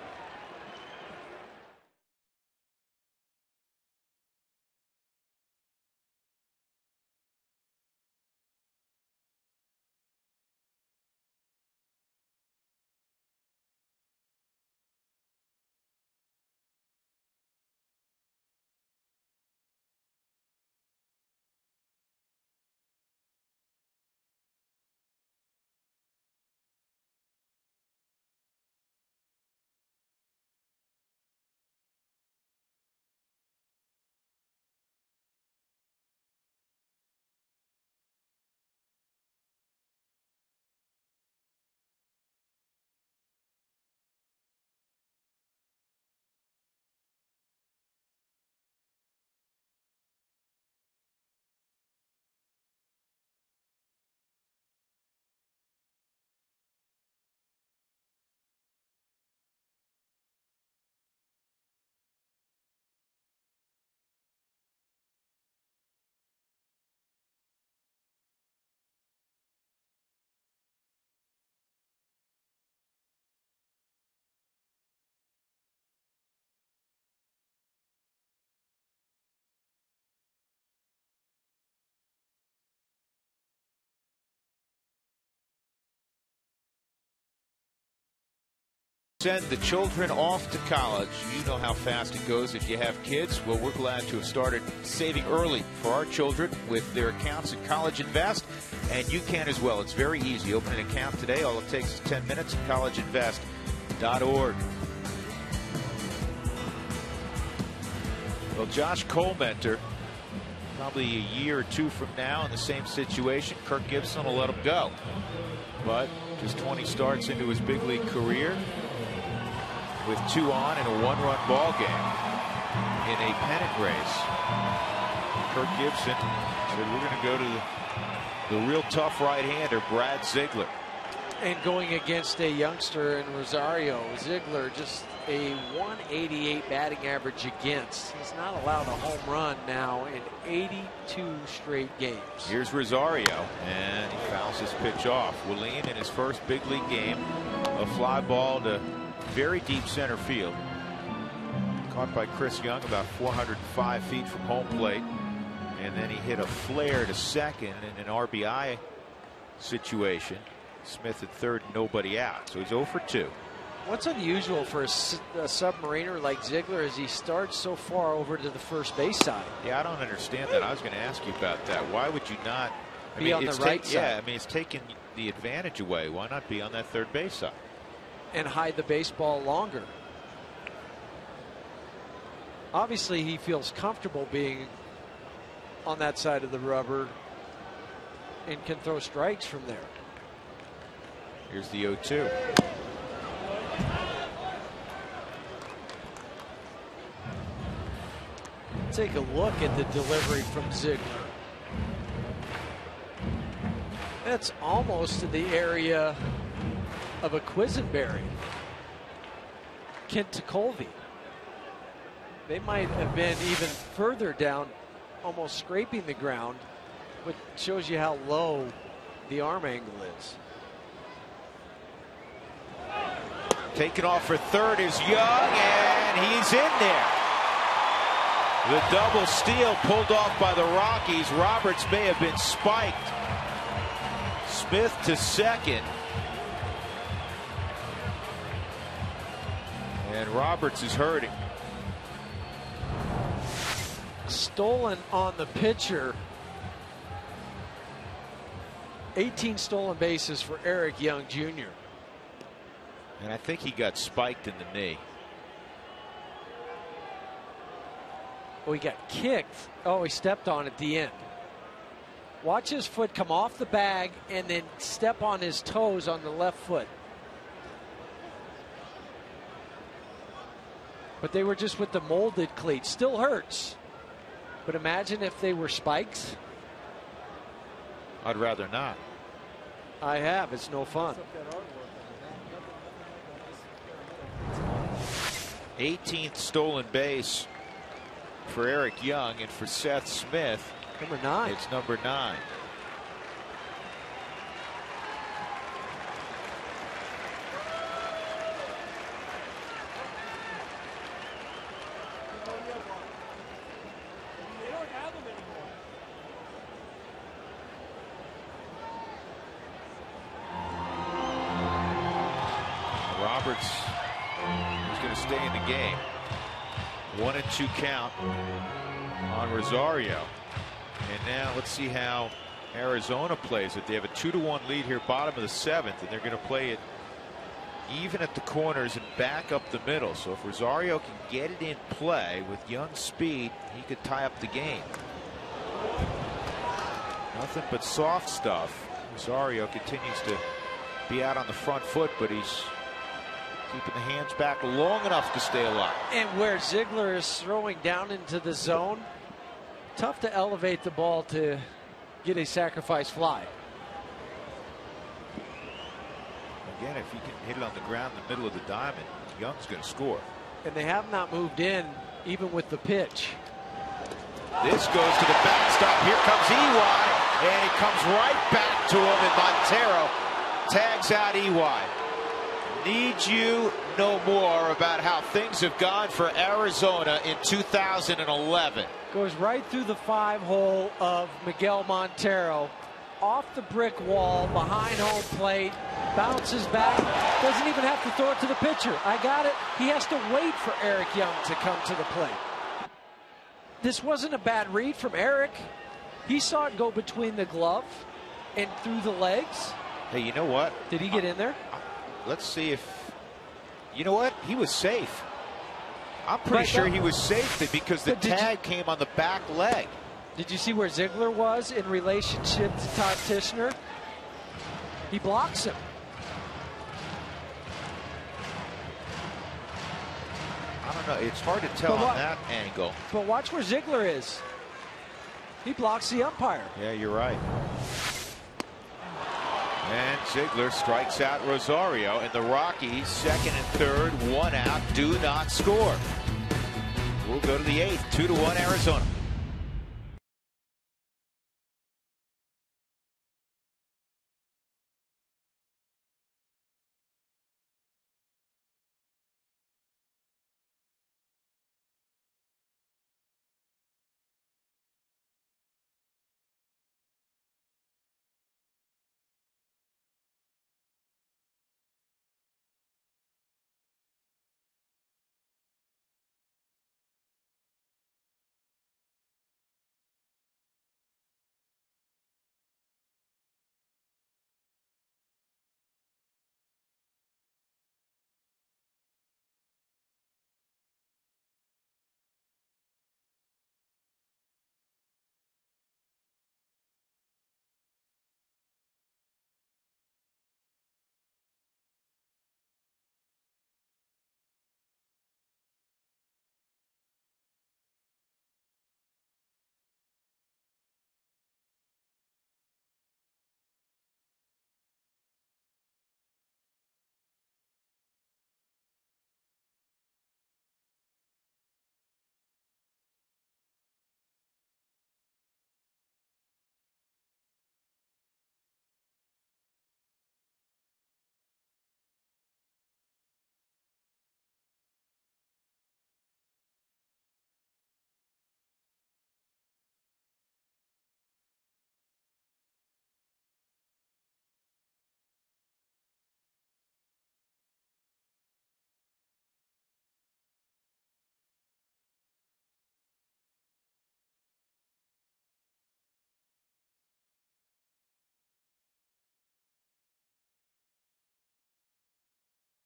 Send the children off to college. You know how fast it goes if you have kids. Well, we're glad to have started saving early for our children with their accounts at College Invest, and you can as well. It's very easy. Open an account today. All it takes is 10 minutes at collegeinvest.org. Well, Josh Colmenter, probably a year or two from now in the same situation. Kirk Gibson will let him go. But just 20 starts into his big league career, with 2 on in a 1-run ball game in a pennant race. Kirk Gibson said, we're going to go to the real tough right-hander, Brad Ziegler. And going against a youngster in Rosario, Ziegler, just a 188 batting average against. He's not allowed a home run now in 82 straight games. Here's Rosario, and he fouls his pitch off. Willeen in his first big league game, a fly ball to very deep center field. Caught by Chris Young about 405 feet from home plate. And then he hit a flare to second in an RBI situation. Smith at third, nobody out. So he's 0 for 2. What's unusual for a submariner like Ziegler is he starts so far over to the first base side. Yeah, I don't understand that. I was going to ask you about that. Why would you not be on the right side? Yeah, I mean, it's taking the advantage away. Why not be on that third base side? And hide the baseball longer. Obviously, he feels comfortable being on that side of the rubber and can throw strikes from there. Here's the 0-2. Take a look at the delivery from Ziegler. That's almost to the area of a Quisenberry. Kent Colby. They might have been even further down, almost scraping the ground, which shows you how low the arm angle is. Taking off for third is Young, and he's in there. The double steal pulled off by the Rockies. Roberts may have been spiked. Smith to second. And Roberts is hurting. Stolen on the pitcher. 18 stolen bases for Eric Young Jr. And I think he got spiked in the knee. Oh, he got kicked. Oh, he stepped on at the end. Watch his foot come off the bag and then step on his toes on the left foot. But they were just with the molded cleats. Still hurts. But imagine if they were spikes. I'd rather not. I have. It's no fun. 18th stolen base for Eric Young, and for Seth Smith, number 9. It's number 9. Roberts is going to stay in the game. 1-2 count on Rosario. And now let's see how Arizona plays it. They have a 2-1 lead here, bottom of the 7th, and they're going to play it even at the corners and back up the middle. So if Rosario can get it in play with Young's speed, he could tie up the game. Nothing but soft stuff. Rosario continues to be out on the front foot, but he's keeping the hands back long enough to stay alive. And where Ziegler is throwing down into the zone, tough to elevate the ball to get a sacrifice fly. Again, if he can hit it on the ground in the middle of the diamond, Young's going to score. And they have not moved in, even with the pitch. This goes to the backstop. Here comes EY, and it comes right back to him, and Montero tags out EY. Need you know more about how things have gone for Arizona in 2011. Goes right through the 5-hole of Miguel Montero, off the brick wall, behind home plate, bounces back, doesn't even have to throw it to the pitcher. I got it. He has to wait for Eric Young to come to the plate. This wasn't a bad read from Eric. He saw it go between the glove and through the legs. Hey, you know what? Did he get in there? Let's see if, you know what? He was safe. I'm pretty sure he was safe because the tag came on the back leg. Did you see where Ziegler was in relationship to Todd Tishner? He blocks him. I don't know. It's hard to tell on that angle. But watch where Ziegler is. He blocks the umpire. Yeah, you're right. And Ziegler strikes out Rosario, and the Rockies, second and third, 1 out, do not score. We'll go to the 8th, 2-1 Arizona.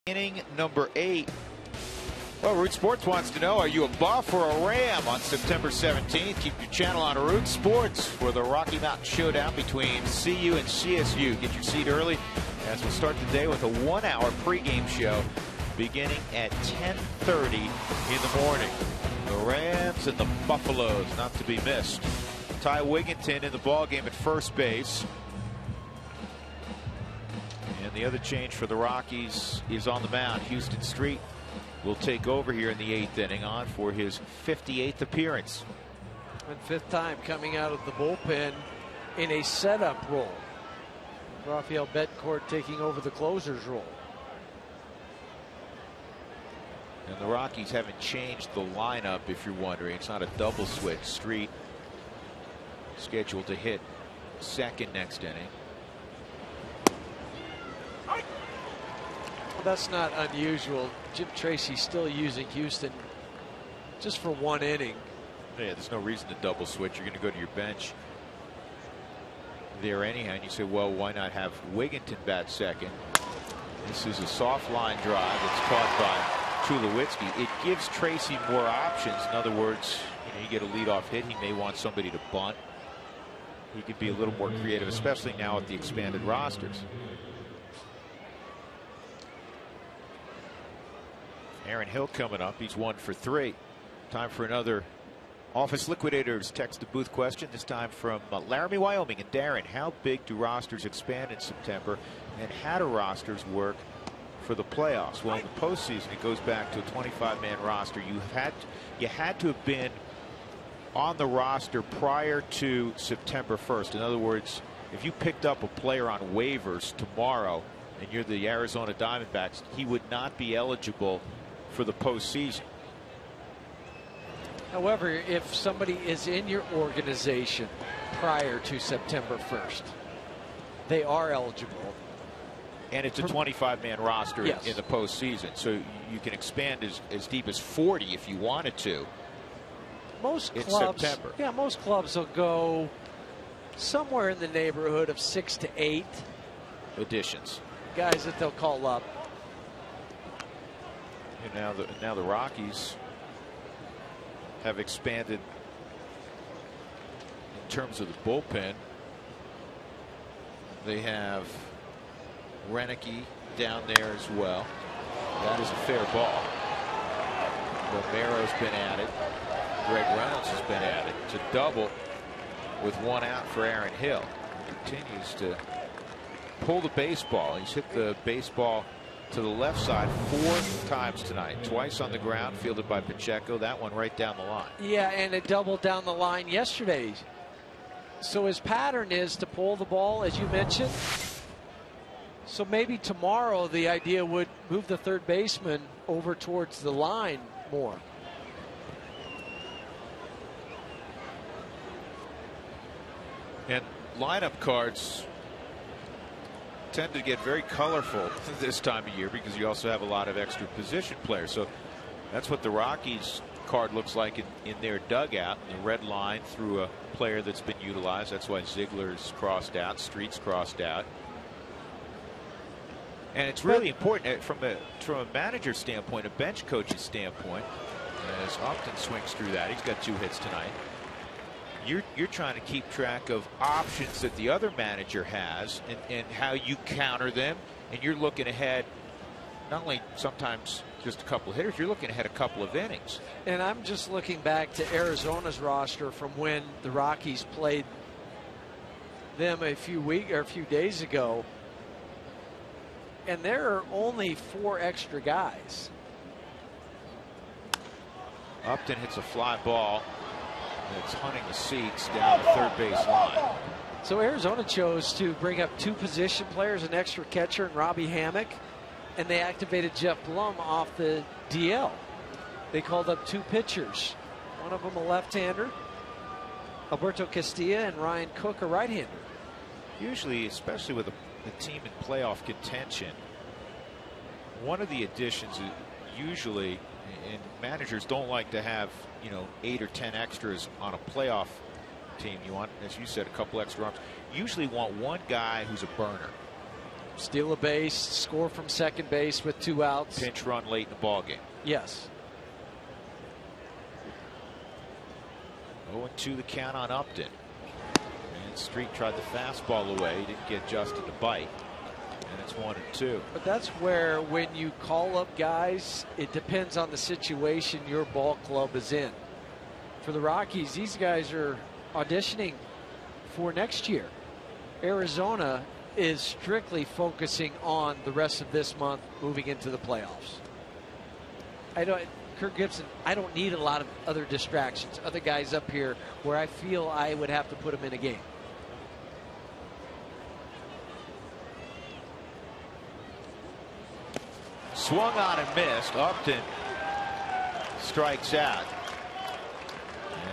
Inning number 8. Well, Root Sports wants to know, are you a Buff or a Ram on September 17th? Keep your channel on Root Sports for the Rocky Mountain Showdown between CU and CSU. Get your seat early as we'll start the day with a 1-hour pregame show beginning at 10:30 in the morning. The Rams and the Buffaloes, not to be missed. Ty Wigginton in the ballgame at first base. And the other change for the Rockies is on the mound. Houston Street will take over here in the 8th inning, on for his 58th appearance. And 5th time coming out of the bullpen in a setup role. Rafael Betancourt taking over the closer's role. And the Rockies haven't changed the lineup, if you're wondering. It's not a double switch. Street scheduled to hit second next inning. That's not unusual. Jim Tracy's still using Houston just for 1 inning. Yeah, there's no reason to double switch. You're going to go to your bench there anyhow. And you say, well, why not have Wigginton bat second? This is a soft line drive that's caught by Tulowitzki. It gives Tracy more options. In other words, you get a leadoff hit. He may want somebody to bunt. He could be a little more creative, especially now with the expanded rosters. Aaron Hill coming up. He's 1 for 3. Time for another Office Liquidators text to booth question, this time from Laramie, Wyoming. And Darren, how big do rosters expand in September, and how do rosters work for the playoffs? Well, in the postseason, it goes back to a 25-man roster. You had to have been on the roster prior to September 1st. In other words, if you picked up a player on waivers tomorrow and you're the Arizona Diamondbacks, he would not be eligible for the postseason. However, if somebody is in your organization prior to September 1st, they are eligible. And it's a 25-man roster yes. in the postseason, so you can expand as deep as 40 if you wanted to. Most it's clubs, September. Yeah, most clubs will go somewhere in the neighborhood of 6 to 8 additions. Guys that they'll call up. And now the Rockies have expanded in terms of the bullpen. They have Renicky down there as well. That is a fair ball. Romero's been added. Greg Reynolds has been added. It's a double with 1 out for Aaron Hill. He continues to pull the baseball. He's hit the baseball to the left side 4 times tonight. Twice on the ground, fielded by Pacheco. That one right down the line. Yeah, and it doubled down the line yesterday. So his pattern is to pull the ball, as you mentioned. So maybe tomorrow the idea would move the third baseman over towards the line more. And lineup cards tend to get very colorful this time of year because you also have a lot of extra position players. So that's what the Rockies card looks like in their dugout. The red line through a player that's been utilized. That's why Ziegler's crossed out, Street's crossed out. And it's really important from a manager standpoint, a bench coach's standpoint, as Upton swings through that. He's got 2 hits tonight. You're trying to keep track of options that the other manager has and how you counter them, and you're looking ahead not only sometimes just a couple of hitters, you're looking ahead a couple of innings. And I'm just looking back to Arizona's roster from when the Rockies played them a few days ago, and there are only 4 extra guys. Upton hits a fly ball. It's hunting the seats down the third base line. So Arizona chose to bring up 2 position players, an extra catcher and Robbie Hammock, and they activated Jeff Blum off the DL. They called up 2 pitchers, one of them a left-hander, Alberto Castilla, and Ryan Cook, a right-hander. Usually, especially with a team in playoff contention, one of the additions usually, and managers don't like to have 8 or 10 extras on a playoff team. You want, as you said, a couple extra arms. Usually want one guy who's a burner. steal a base, score from second base with 2 outs. Pinch run late in the ball game. Yes. 0-2 the count on Upton. And Street tried the fastball away. He didn't get Justin to bite. And it's 1-2. But that's where, when you call up guys, it depends on the situation your ball club is in. For the Rockies, these guys are auditioning for next year. Arizona is strictly focusing on the rest of this month, moving into the playoffs. Kirk Gibson, I don't need a lot of other distractions. Other guys up here where I feel I would have to put them in a game. Swung on and missed. Upton strikes out.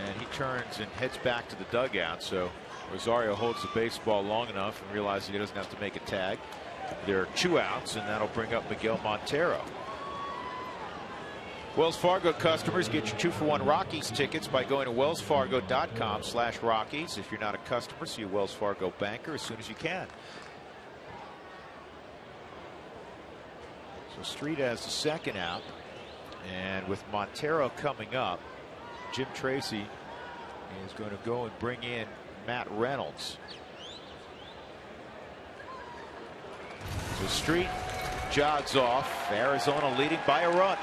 And he turns and heads back to the dugout. So Rosario holds the baseball long enough and realizes he doesn't have to make a tag. There are 2 outs, and that'll bring up Miguel Montero. Wells Fargo customers get your 2-for-1 Rockies tickets by going to wellsfargo.com/Rockies. If you're not a customer, see a Wells Fargo banker as soon as you can. So Street has the 2nd out, and with Montero coming up, Jim Tracy is going to go and bring in Matt Reynolds. So Street jogs off. Arizona leading by a run.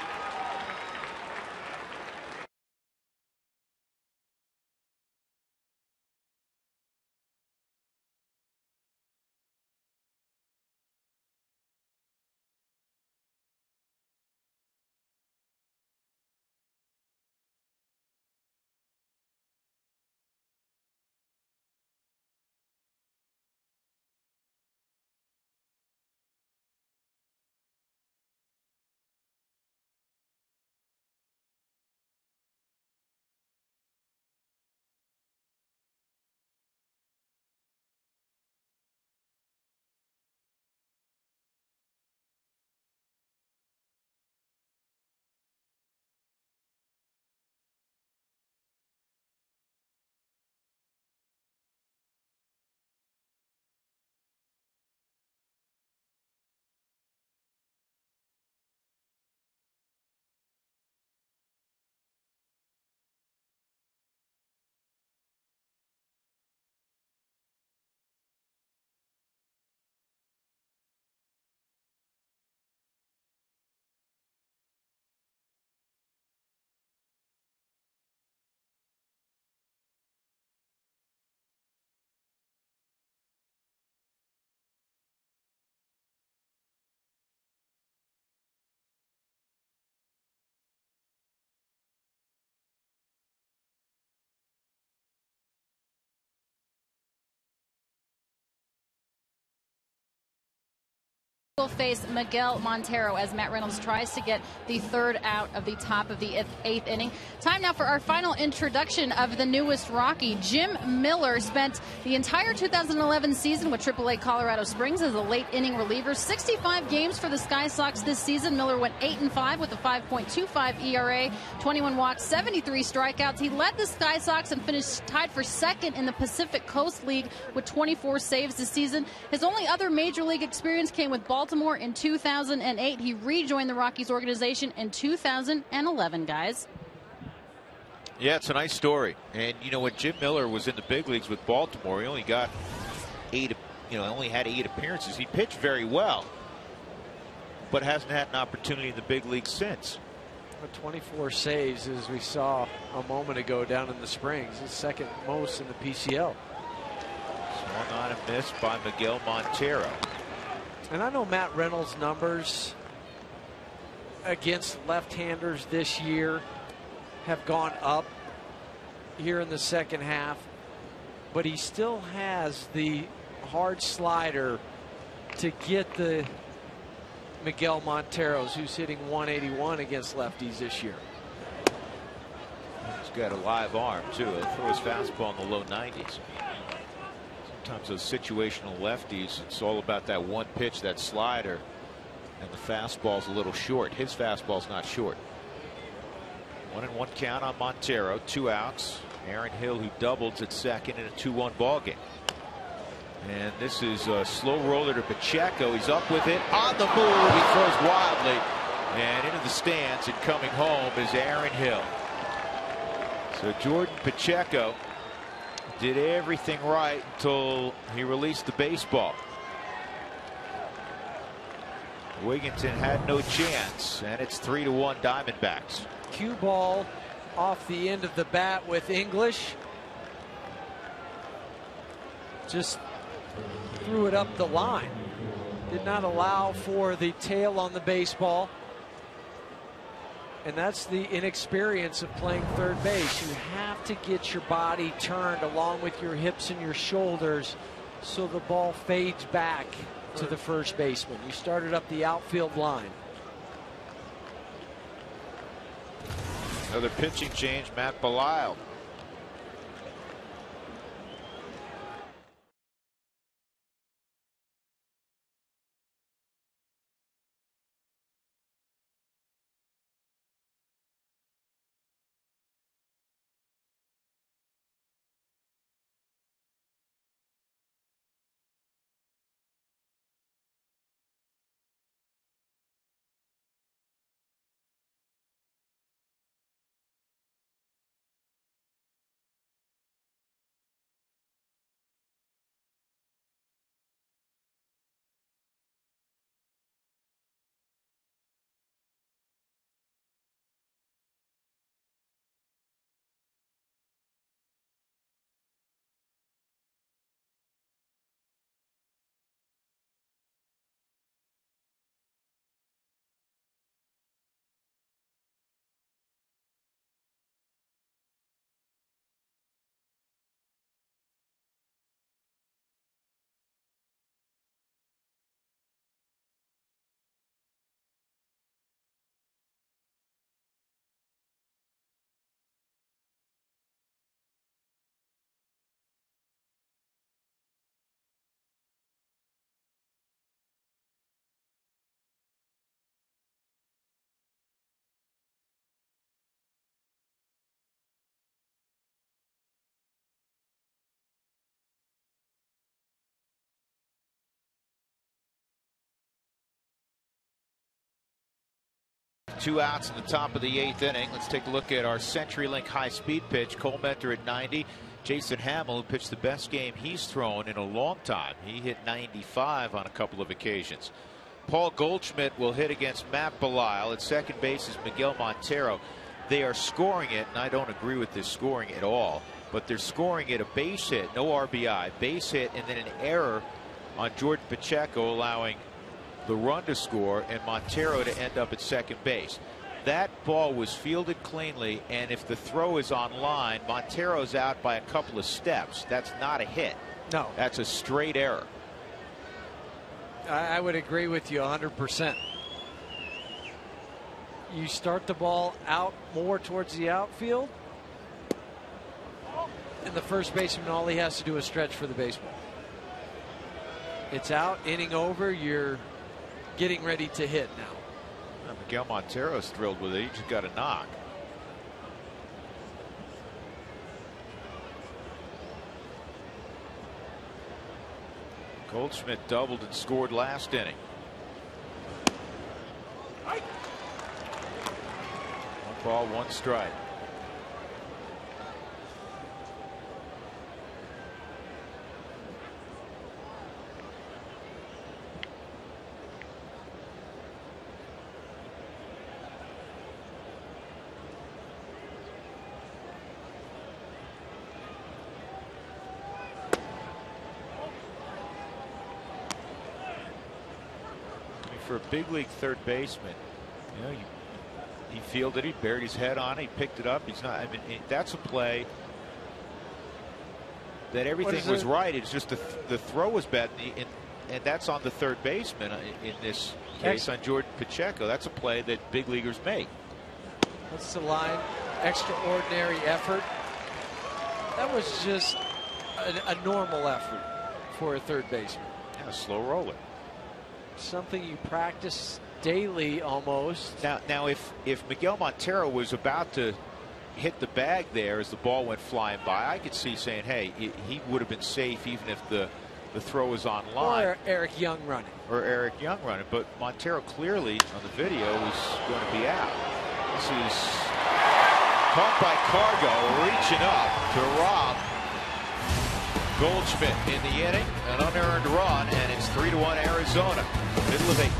Will face Miguel Montero as Matt Reynolds tries to get the 3rd out of the top of the 8th inning. Time now for our final introduction of the newest Rocky. Jim Miller spent the entire 2011 season with AAA Colorado Springs as a late inning reliever. 65 games for the Sky Sox this season. Miller went 8-5 with a 5.25 ERA, 21 walks, 73 strikeouts. He led the Sky Sox and finished tied for 2nd in the Pacific Coast League with 24 saves this season. His only other major league experience came with Baltimore in 2008. He rejoined the Rockies organization in 2011, guys. Yeah, it's a nice story. And you know, when Jim Miller was in the big leagues with Baltimore, he only got only had 8 appearances. He pitched very well, but hasn't had an opportunity in the big leagues since. 24 saves, as we saw a moment ago down in the Springs, his 2nd most in the PCL. Swung on and missed by Miguel Montero. And I know Matt Reynolds' numbers against left-handers this year have gone up here in the 2nd half, but he still has the hard slider to get the Miguel Monteros, who's hitting .181 against lefties this year. He's got a live arm, too. He'll throw his fastball in the low 90s. Sometimes those situational lefties, it's all about that one pitch, that slider, and the fastball's a little short. His fastball's not short. 1-1 count on Montero, 2 outs. Aaron Hill, who doubled at 2nd in a 2-1 ball game. And this is a slow roller to Pacheco. He's up with it. On the move. He throws wildly. And into the stands and coming home is Aaron Hill. So Jordan Pacheco did everything right until he released the baseball. Wigginton had no chance, and it's 3-1 Diamondbacks. Cue ball off the end of the bat with English. Just threw it up the line. Did not allow for the tail on the baseball. And that's the inexperience of playing third base. You have to get your body turned along with your hips and your shoulders so the ball fades back to the first baseman. You started up the outfield line. Another pitching change, Matt Belisle. Two outs in the top of the 8th inning. Let's take a look at our CenturyLink high-speed pitch. Cole Mentor at 90. Jason Hamill, who pitched the best game he's thrown in a long time. He hit 95 on a couple of occasions. Paul Goldschmidt will hit against Matt Belisle. At second base is Miguel Montero. They are scoring it, and I don't agree with this scoring at all, but they're scoring it a base hit, no RBI, base hit, and then an error on Jordan Pacheco, allowing the run to score and Montero to end up at second base. That ball was fielded cleanly, and if the throw is on line, Montero's out by a couple of steps. That's not a hit. No. That's a straight error. I would agree with you 100%. You start the ball out more towards the outfield, and the first baseman, all he has to do is stretch for the baseball. It's out, inning over, you're getting ready to hit now. Miguel Montero's thrilled with it. He just got a knock. Goldschmidt doubled and scored last inning. One ball, one strike. For a big league third baseman, you know, he fielded it, he buried his head on it, he picked it up. He's not, I mean, that's a play that everything was right. It's just the throw was bad, and that's on the third baseman in this case, on Jordan Pacheco. That's a play that big leaguers make. What's the line? Extraordinary effort. That was just a normal effort for a third baseman. Yeah, a slow roller. Something you practice daily almost. Now if Miguel Montero was about to hit the bag there as the ball went flying by, I could see saying, hey, he would have been safe even if the the throw is on line. Or Eric Young running. But Montero clearly on the video is going to be out. This is caught by Cargo, reaching up to rob Goldschmidt in the inning. An unearned run, and it's 3-1 Arizona. Middle of 8.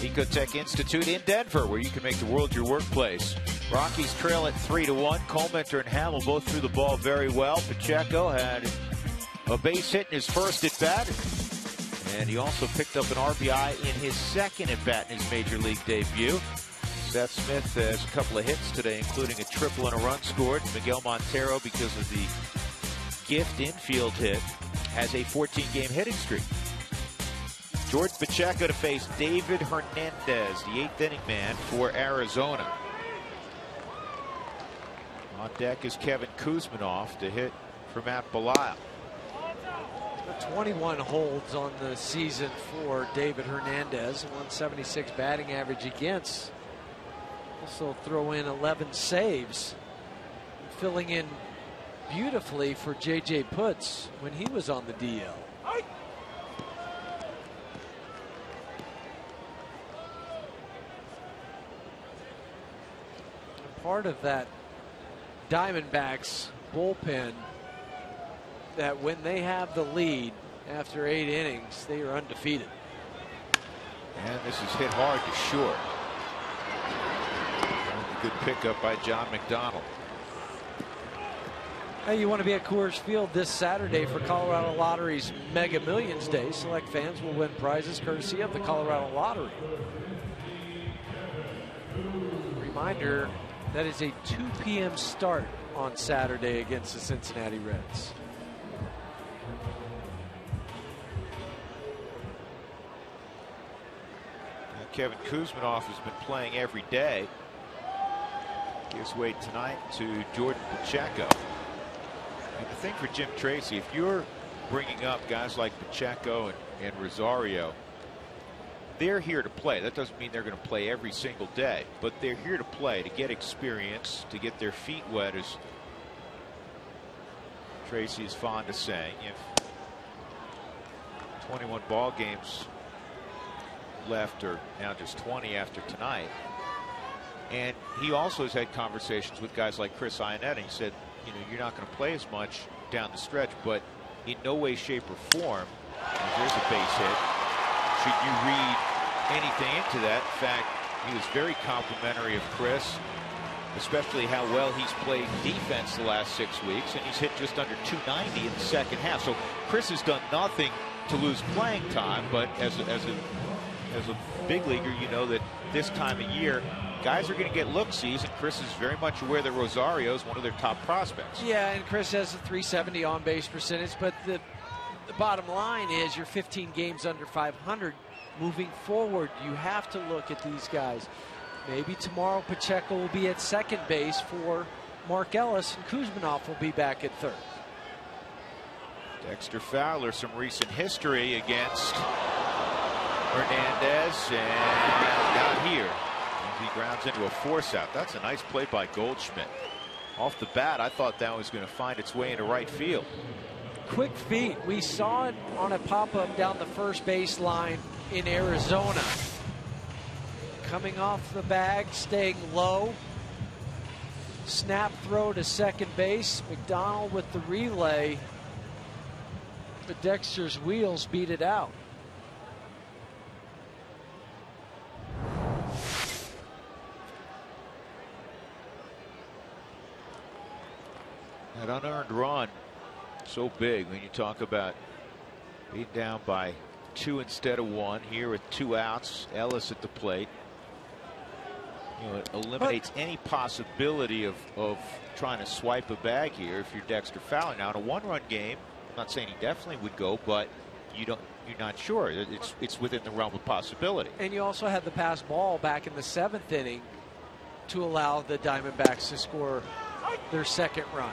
Ecotech Institute in Denver, where you can make the world your workplace. Rockies trail at 3-1. Colementor and Hamill both threw the ball very well. Pacheco had a base hit in his first at bat, and he also picked up an RBI in his second at bat in his major league debut. Seth Smith has a couple of hits today, including a triple and a run scored. Miguel Montero, because of the gift infield hit, has a 14-game hitting streak. George Pacheco to face David Hernandez, the 8th inning man for Arizona. On deck is Kevin Kuzminoff to hit for Matt Belisle. 21 holds on the season for David Hernandez, 176 batting average against. Also throw in 11 saves, filling in beautifully for J.J. Putz when he was on the DL. Part of that Diamondbacks bullpen, that when they have the lead after 8 innings, they are undefeated. And this is hit hard to short. A good pickup by John McDonald. Hey, you want to be at Coors Field this Saturday for Colorado Lottery's Mega Millions Day. Select fans will win prizes courtesy of the Colorado Lottery. Reminder, that is a 2 p.m. start on Saturday against the Cincinnati Reds. Kevin Kuzminoff has been playing every day. Gives way tonight to Jordan Pacheco. And the thing for Jim Tracy, if you're bringing up guys like Pacheco and Rosario, they're here to play. That doesn't mean they're going to play every single day, but they're here to play, to get experience, to get their feet wet, as Tracy is fond of saying. If 21 ball games left, or now just 20 after tonight. And he also has had conversations with guys like Chris Ionetta. He said, you know, you're not going to play as much down the stretch, but in no way, shape, or form, there's a base hit, should you read anything into that. In fact, he was very complimentary of Chris, especially how well he's played defense the last 6 weeks, and he's hit just under 290 in the second half. So Chris has done nothing to lose playing time, but as a big leaguer, you know that this time of year guys are going to get look-sees, and Chris is very much aware that Rosario is one of their top prospects. Yeah, and Chris has a .370 on-base percentage, but the bottom line is you're 15 games under 500. Moving forward, you have to look at these guys. Maybe tomorrow Pacheco will be at second base for Mark Ellis, and Kuzminov will be back at third. Dexter Fowler, some recent history against Hernandez, and not here. He grounds into a force out. That's a nice play by Goldschmidt. Off the bat, I thought that was going to find its way into right field. Quick feet. We saw it on a pop-up down the first baseline in Arizona. Coming off the bag, staying low. Snap throw to second base. McDonald with the relay. But Dexter's wheels beat it out. That unearned run, so big when you talk about being down by 2 instead of 1 here with 2 outs. Ellis at the plate. You know, it eliminates any possibility of trying to swipe a bag here if you're Dexter Fowler. Now in a 1-run game, I'm not saying he definitely would go, but you're not sure. It's within the realm of possibility. And you also had the pass ball back in the 7th inning to allow the Diamondbacks to score their second run.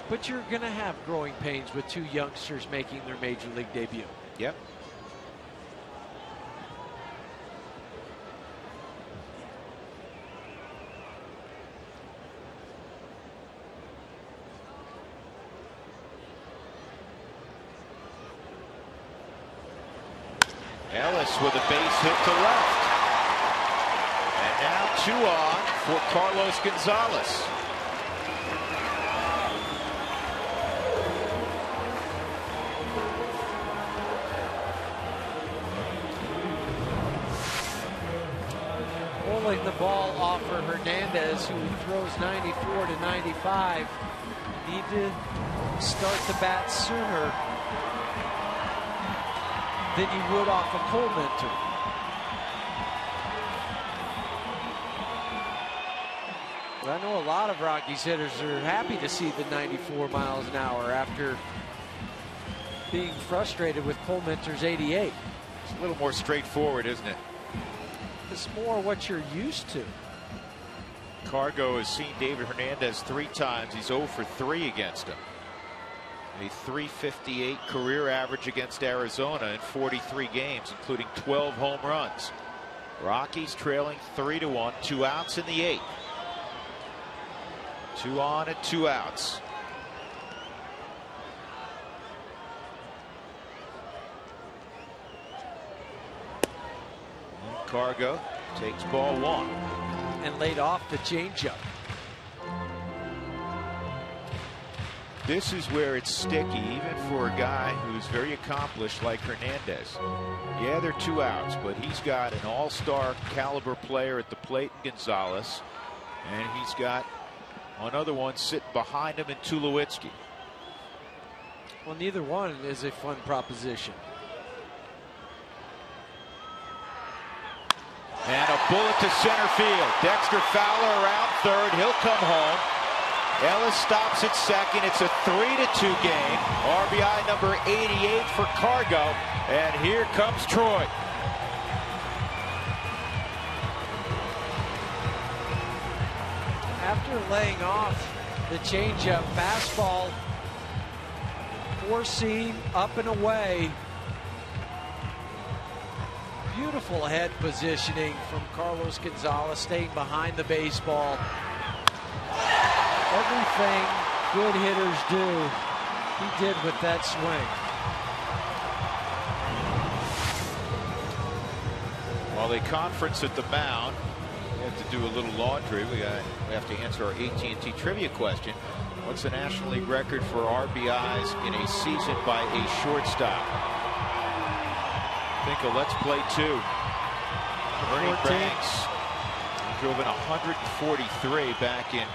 But you're going to have growing pains with 2 youngsters making their major league debut. Yep. Ellis with a base hit to left. And now 2 on for Carlos Gonzalez. Pulling the ball off for Hernandez, who throws 94 to 95. Need to start the bat sooner than you would off a Cole Mentor. But I know a lot of Rockies hitters are happy to see the 94 miles an hour after being frustrated with Cole Mentor's 88. It's a little more straightforward, isn't it? It's more what you're used to. Cargo has seen David Hernandez 3 times. He's 0 for 3 against him. A .358 career average against Arizona in 43 games, including 12 home runs. Rockies trailing 3-1, 2 outs in the 8th. 2 on and 2 outs. And Cargo takes ball 1. And laid off the changeup. This is where it's sticky, even for a guy who's very accomplished like Hernandez. Yeah, they're 2 outs, but he's got an all-star caliber player at the plate in Gonzalez, and he's got another one sitting behind him in Tulowitzki. Well, neither one is a fun proposition. And a bullet to center field. Dexter Fowler around third. He'll come home. Ellis stops at second. It's a 3-2 game. RBI number 88 for Cargo. And here comes Troy. After laying off the changeup, fastball, 4-seam, up and away. Beautiful head positioning from Carlos Gonzalez, staying behind the baseball. Everything good hitters do, he did with that swing. While they conference at the mound, we have to do a little laundry. We have to answer our AT&T trivia question. What's the National League record for RBIs in a season by a shortstop? I think a let's play 2. Ernie Banks drove in 143 back in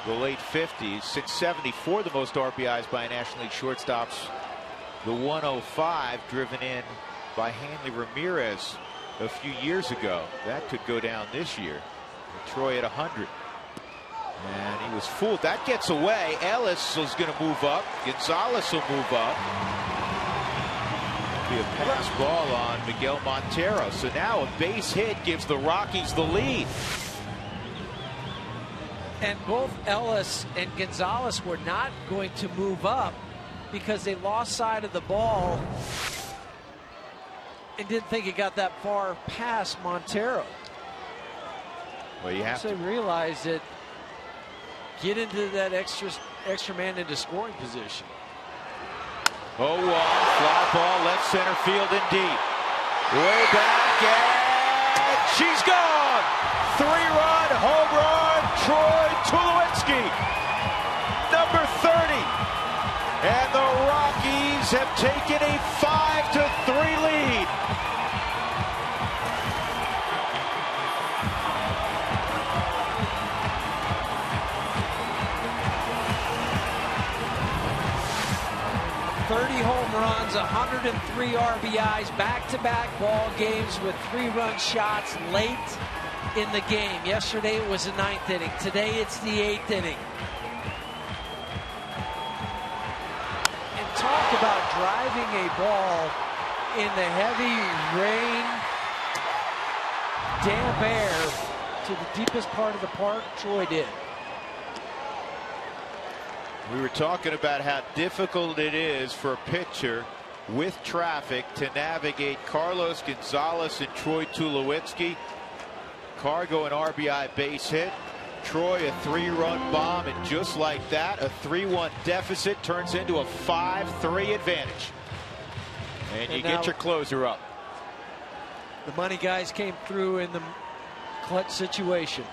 the late 50s. Since 74, the most RBIs by National League shortstops. The 105 driven in by Hanley Ramirez a few years ago. That could go down this year. Troy at 100. And he was fooled. That gets away. Ellis is going to move up. Gonzalez will move up. Be a pass ball on Miguel Montero. So now a base hit gives the Rockies the lead. And both Ellis and Gonzalez were not going to move up because they lost sight of the ball and didn't think it got that far past Montero. Well, you have to realize that get into that extra man into scoring position. 0-1, fly ball, left center field and deep. Way back, and she's gone! 3-run home run, Troy Tulowitzki, number 30. And the Rockies have taken a 5-3 lead. Home runs, 103 RBIs, back-to-back ball games with 3-run shots late in the game. Yesterday it was the 9th inning. Today it's the 8th inning. And talk about driving a ball in the heavy rain, damp air to the deepest part of the park. Troy did. We were talking about how difficult it is for a pitcher with traffic to navigate Carlos Gonzalez and Troy Tulowitzki. Cargo an RBI base hit. Troy a 3-run bomb, and just like that, a 3-1 deficit turns into a 5-3 advantage. And you get your closer up. The money guys came through in the clutch situation.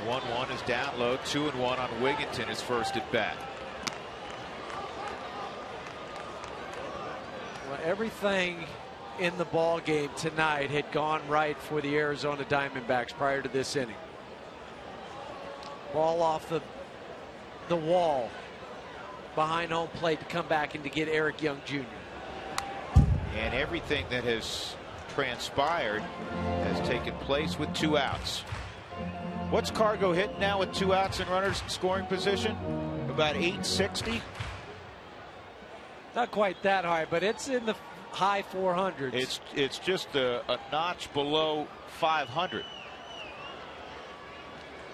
1-1 is down low. 2-1 on Wigginton, his first at bat. Well, everything in the ball game tonight had gone right for the Arizona Diamondbacks prior to this inning. Ball off the wall behind home plate to come back and to get Eric Young Jr. And everything that has transpired has taken place with 2 outs. What's Cargo hitting now with 2 outs and runners in scoring position? About 860? Not quite that high, but it's in the high 400s. It's just a notch below 500.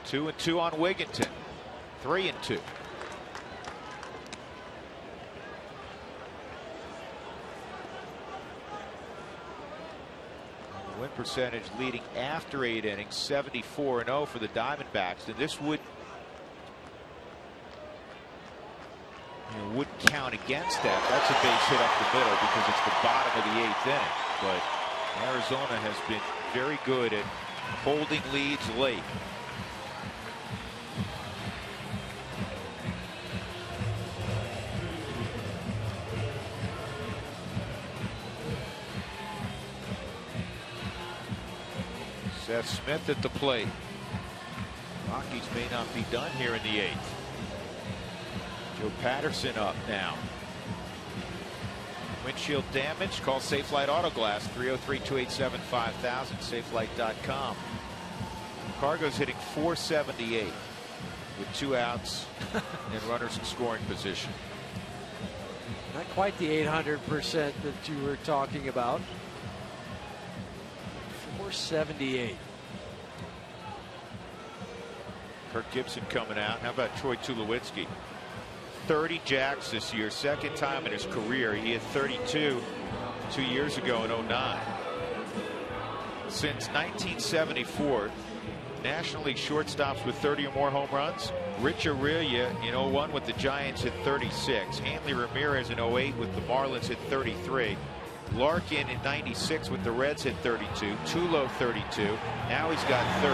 2-2 on Wigginton. 3-2. Win percentage leading after 8 innings, 74-0 for the Diamondbacks, and this would count against that. That's a base hit up the middle because it's the bottom of the 8th inning. But Arizona has been very good at holding leads late. Seth Smith at the plate. Rockies may not be done here in the 8th. Joe Patterson up now. Windshield damage, call Safelite Auto Glass, 303-287-5000, safelight.com. Cargo's hitting .478 with 2 outs and runners in scoring position. Not quite the 800% that you were talking about. .478. Kirk Gibson coming out. How about Troy Tulowitzki? 30 jacks this year, second time in his career. He had 32 2 years ago in 09. Since 1974, National League shortstops with 30 or more home runs. Rich Aurelia in 01 with the Giants hit 36. Hanley Ramirez in 08 with the Marlins hit 33. Larkin in 96 with the Reds hit 32. Tulo 32. Now he's got 30.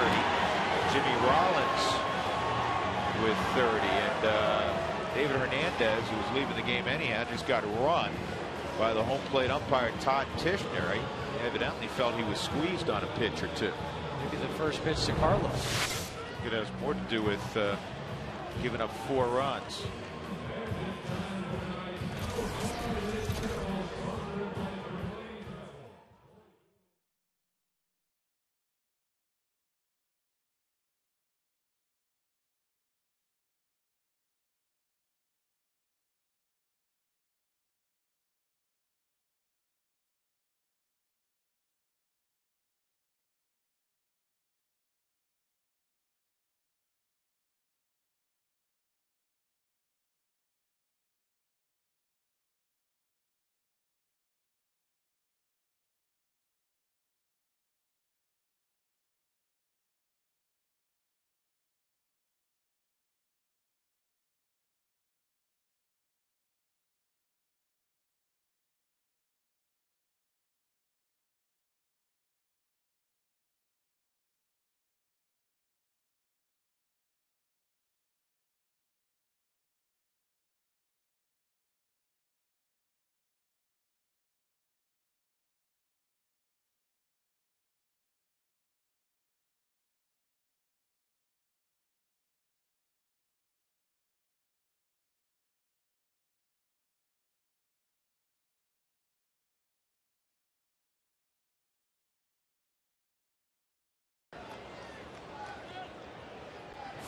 Jimmy Rollins with 30. And David Hernandez, who was leaving the game anyhow, just got run by the home plate umpire Todd Tishner. He evidently felt he was squeezed on a pitch or two. Maybe the first pitch to Carlos. It has more to do with giving up 4 runs.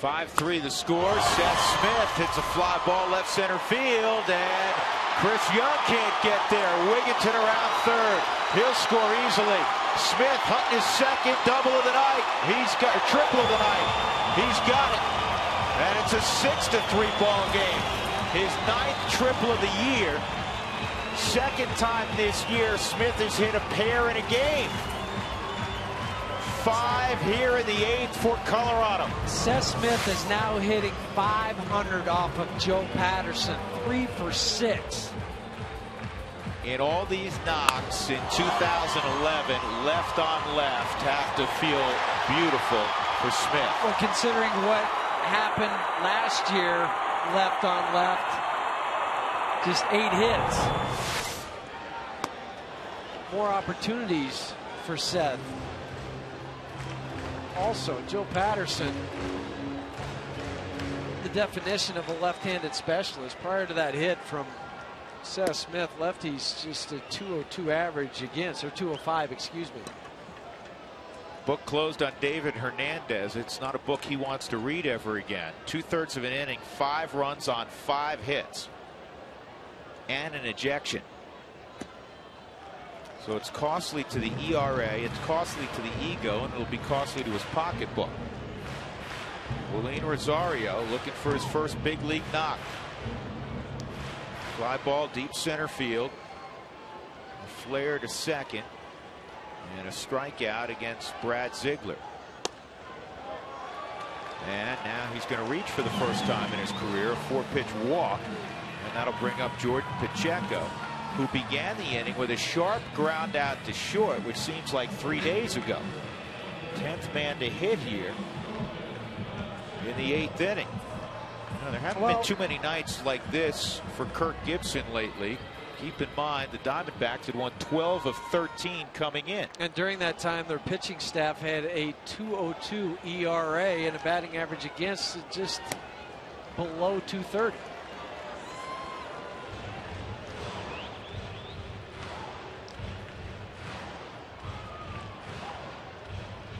5-3 the score. Seth Smith hits a fly ball left center field, and Chris Young can't get there. Wigginton around third. He'll score easily. Smith hunting his second double of the night. He's got a triple of the night. He's got it. And it's a 6-3 ball game. His 9th triple of the year. Second time this year Smith has hit a pair in a game. 5 here in the 8th for Colorado. Seth Smith is now hitting .500 off of Joe Patterson. 3 for 6. In all these knocks in 2011, left on left have to feel beautiful for Smith. Well, considering what happened last year, left on left, just 8 hits. More opportunities for Seth. Also, Joe Patterson, the definition of a left-handed specialist. Prior to that hit from Seth Smith, lefties just a .202 average against, or .205, excuse me. Book closed on David Hernandez. It's not a book he wants to read ever again. 2/3 of an inning, 5 runs on 5 hits, and an ejection. So it's costly to the ERA, it's costly to the ego, and it'll be costly to his pocketbook. Willeen Rosario looking for his first big league knock. Fly ball deep center field. A flare to second. And a strikeout against Brad Ziegler. And now he's going to reach for the first time in his career, a 4-pitch walk. And that'll bring up Jordan Pacheco, who began the inning with a sharp ground out to short, which seems like 3 days ago. 10th man to hit here in the 8th inning. There haven't been too many nights like this for Kirk Gibson lately. Keep in mind the Diamondbacks had won 12 of 13 coming in. And during that time, their pitching staff had a .202 ERA and a batting average against just below .230.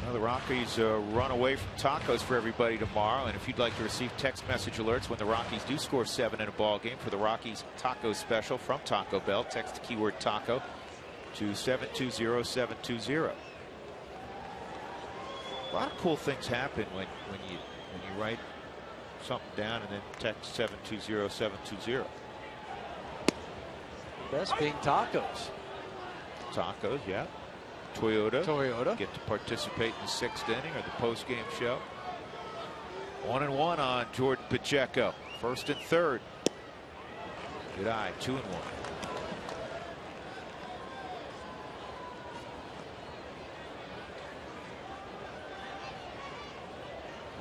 Well, the Rockies run away from tacos for everybody tomorrow, and if you'd like to receive text message alerts when the Rockies do score 7 in a ball game for the Rockies taco special from Taco Bell, text the keyword taco to 720-720. A lot of cool things happen when you write something down and then text 720-720. Best being tacos. Tacos, yeah. Toyota get to participate in the 6th inning or the post-game show. 1-1 on Jordan Pacheco. 1st and 3rd. Good eye. 2-1.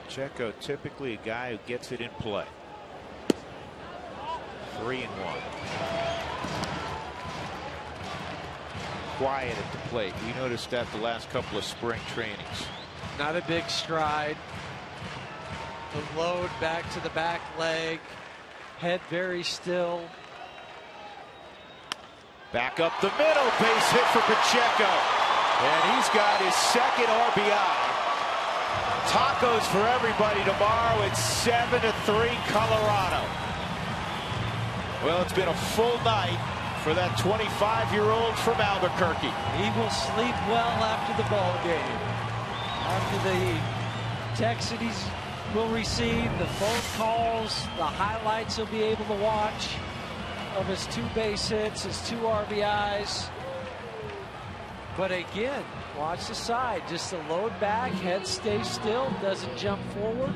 Pacheco typically a guy who gets it in play. 3-1. Quiet at the plate. We noticed that the last couple of spring trainings. Not a big stride. The load back to the back leg. Head very still. Back up the middle. Base hit for Pacheco. And he's got his 2nd RBI. Tacos for everybody tomorrow. It's 7-3 Colorado. Well, it's been a full night for that 25-year-old from Albuquerque. He will sleep well after the ball game. After the text that he will receive, the phone calls, the highlights he'll be able to watch of his 2 base hits, his 2 RBIs. But again, watch the side. Just a load back, head stays still, doesn't jump forward.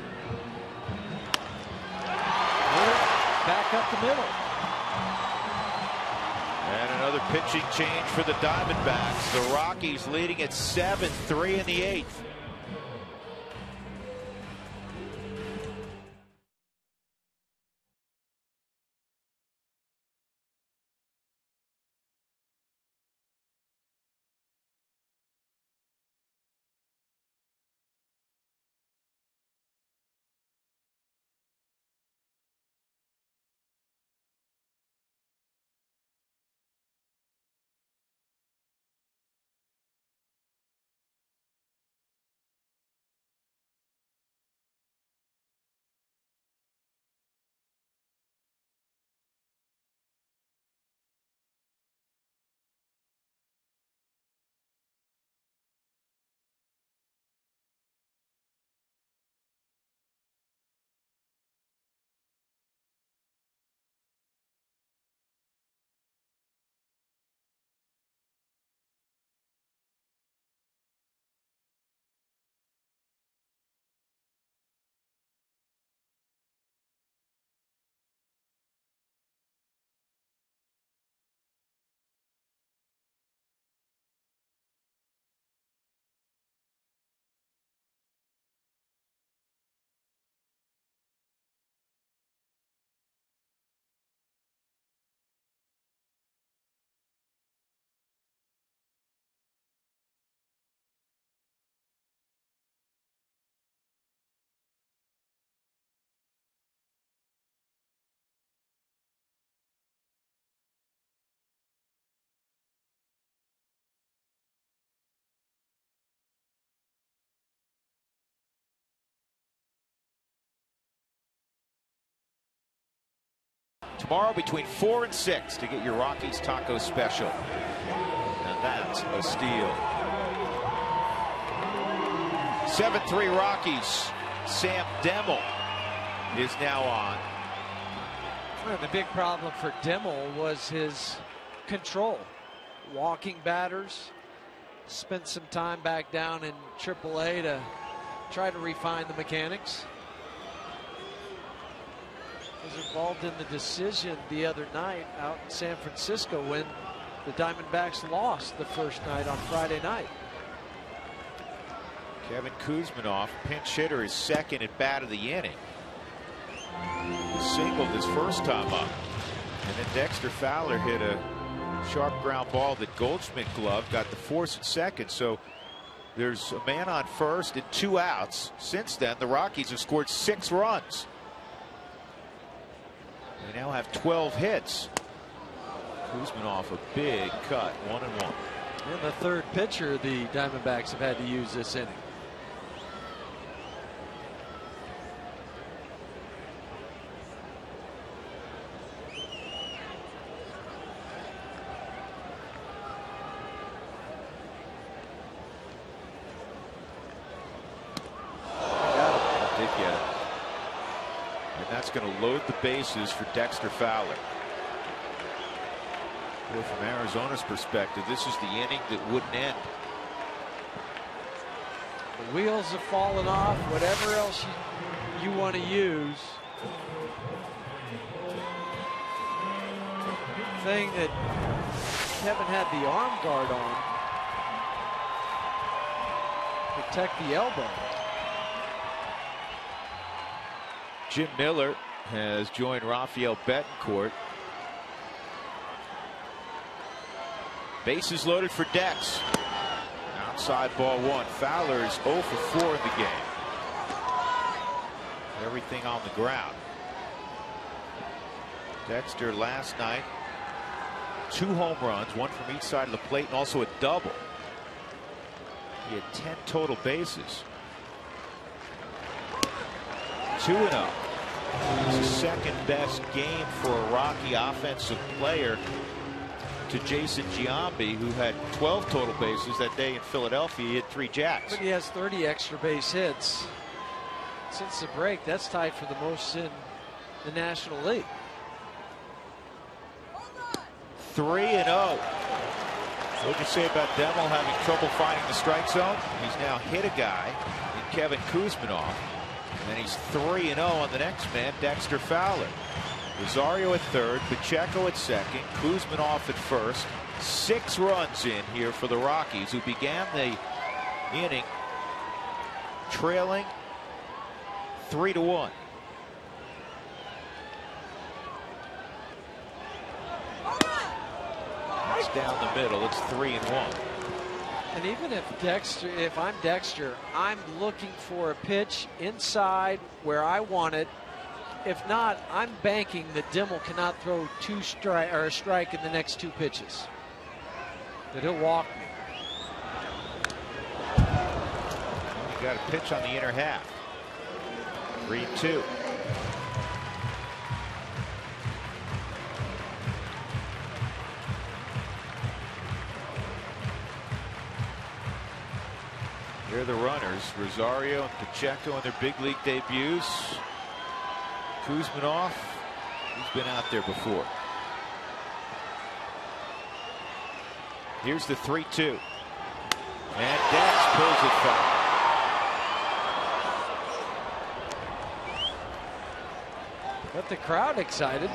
Back up the middle. And another pitching change for the Diamondbacks. The Rockies leading at 7-3 in the 8th. Tomorrow between 4 and 6 to get your Rockies Taco Special. And that's a steal. 7-3 Rockies. Sam Demmel is now on. Well, the big problem for Demmel was his control. Walking batters. Spent some time back down in AAA to try to refine the mechanics. Was involved in the decision the other night out in San Francisco when the Diamondbacks lost the first night on Friday night. Kevin Kuzminoff, pinch hitter, is second at bat of the inning. He singled his first time up. And then Dexter Fowler hit a sharp ground ball that Goldschmidt gloved, got the force at second. So there's a man on first and 2 outs. Since then, the Rockies have scored 6 runs. They now have 12 hits. Kuzminoff a big cut, 1-1. And the third pitcher the Diamondbacks have had to use this inning. Going to load the bases for Dexter Fowler. Well, from Arizona's perspective, this is the inning that wouldn't end. The wheels have fallen off. Whatever else you want to use. Thing that Kevin had the arm guard on. Protect the elbow. Jim Miller has joined Rafael Betancourt. Bases loaded for Dex. Outside ball 1. Fowler is 0 for 4 in the game. Everything on the ground. Dexter last night, 2 home runs, 1 from each side of the plate, and also a double. He had 10 total bases. 2-0. It's the second best game for a Rocky offensive player to Jason Giambi, who had 12 total bases that day in Philadelphia. He had 3 jacks. But he has 30 extra base hits since the break. That's tied for the most in the National League. 3-0. What do you say about Demmel having trouble finding the strike zone? He's now hit a guy in Kevin Kuzminoff. And he's 3-0 on the next man, Dexter Fowler. Rosario at third, Pacheco at second, Kuzminoff at first. 6 runs in here for the Rockies, who began the inning trailing 3-1. It's down the middle. It's 3-1. And even if I'm Dexter, I'm looking for a pitch inside where I want it. If not, I'm banking that Demmel cannot throw a strike in the next 2 pitches. That he'll walk me. You got a pitch on the inner half. 3-2. They're the runners. Rosario and Pacheco in their big league debuts. Kuzminoff, he's been out there before. Here's the 3-2. And Dex pulls it foul. Got the crowd excited.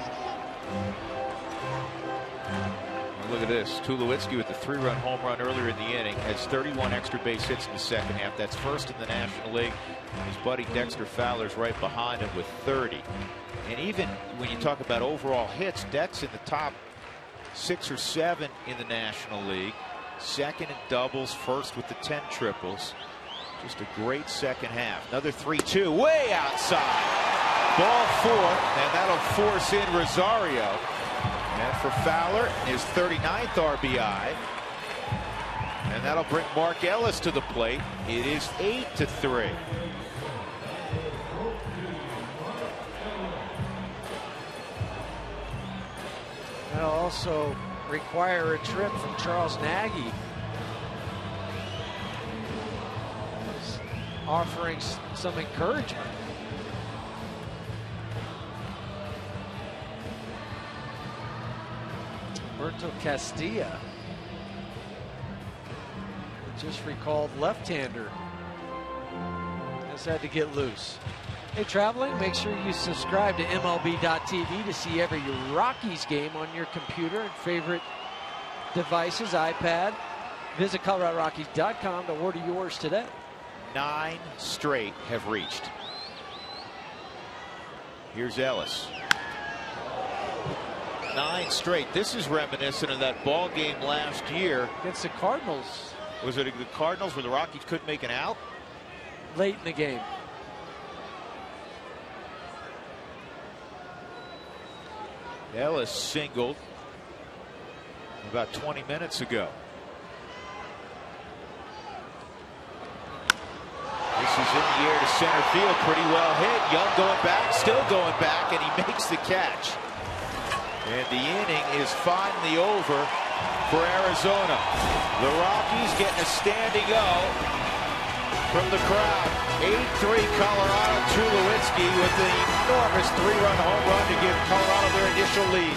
Look at this. Tulowitzki with the 3-run home run earlier in the inning has 31 extra base hits in the second half. That's first in the National League. His buddy Dexter Fowler's right behind him with 30. And even when you talk about overall hits, Dex in the top 6 or 7 in the National League. Second in doubles, first with the 10 triples. Just a great second half. Another 3-2 way outside. Ball 4, and that'll force in Rosario. And for Fowler, his 39th RBI. And that'll bring Mark Ellis to the plate. It is 8-3. also require a trip from Charles Nagy, offering some encouragement. Berto Castilla, just recalled left-hander, has had to get loose. Hey, traveling, make sure you subscribe to MLB.tv to see every Rockies game on your computer and favorite devices, iPad. Visit ColoradoRockies.com to order yours today. 9 straight have reached. Here's Ellis. 9 straight. This is reminiscent of that ball game last year against the Cardinals. Was it the Cardinals where the Rockies couldn't make an out? Late in the game. Ellis singled about 20 minutes ago. This is in the air to center field, pretty well hit. Young going back, still going back, and he makes the catch. And the inning is finally over for Arizona. The Rockies getting a standing O from the crowd. 8-3 Colorado. Tulowitzki with the enormous 3-run home run to give Colorado their initial lead.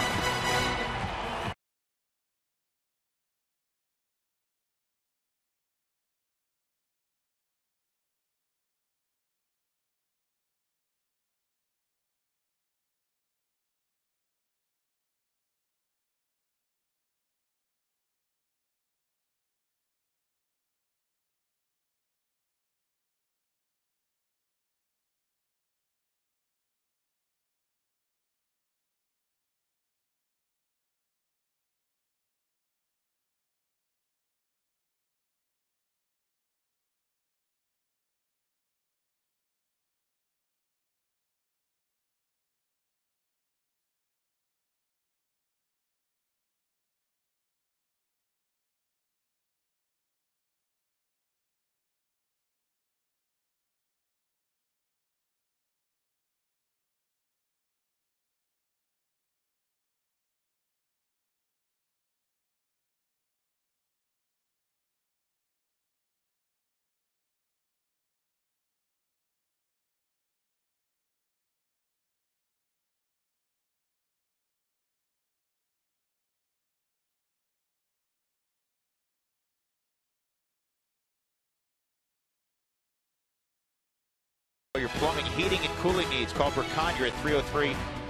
Your plumbing, heating, and cooling needs, call Braconier at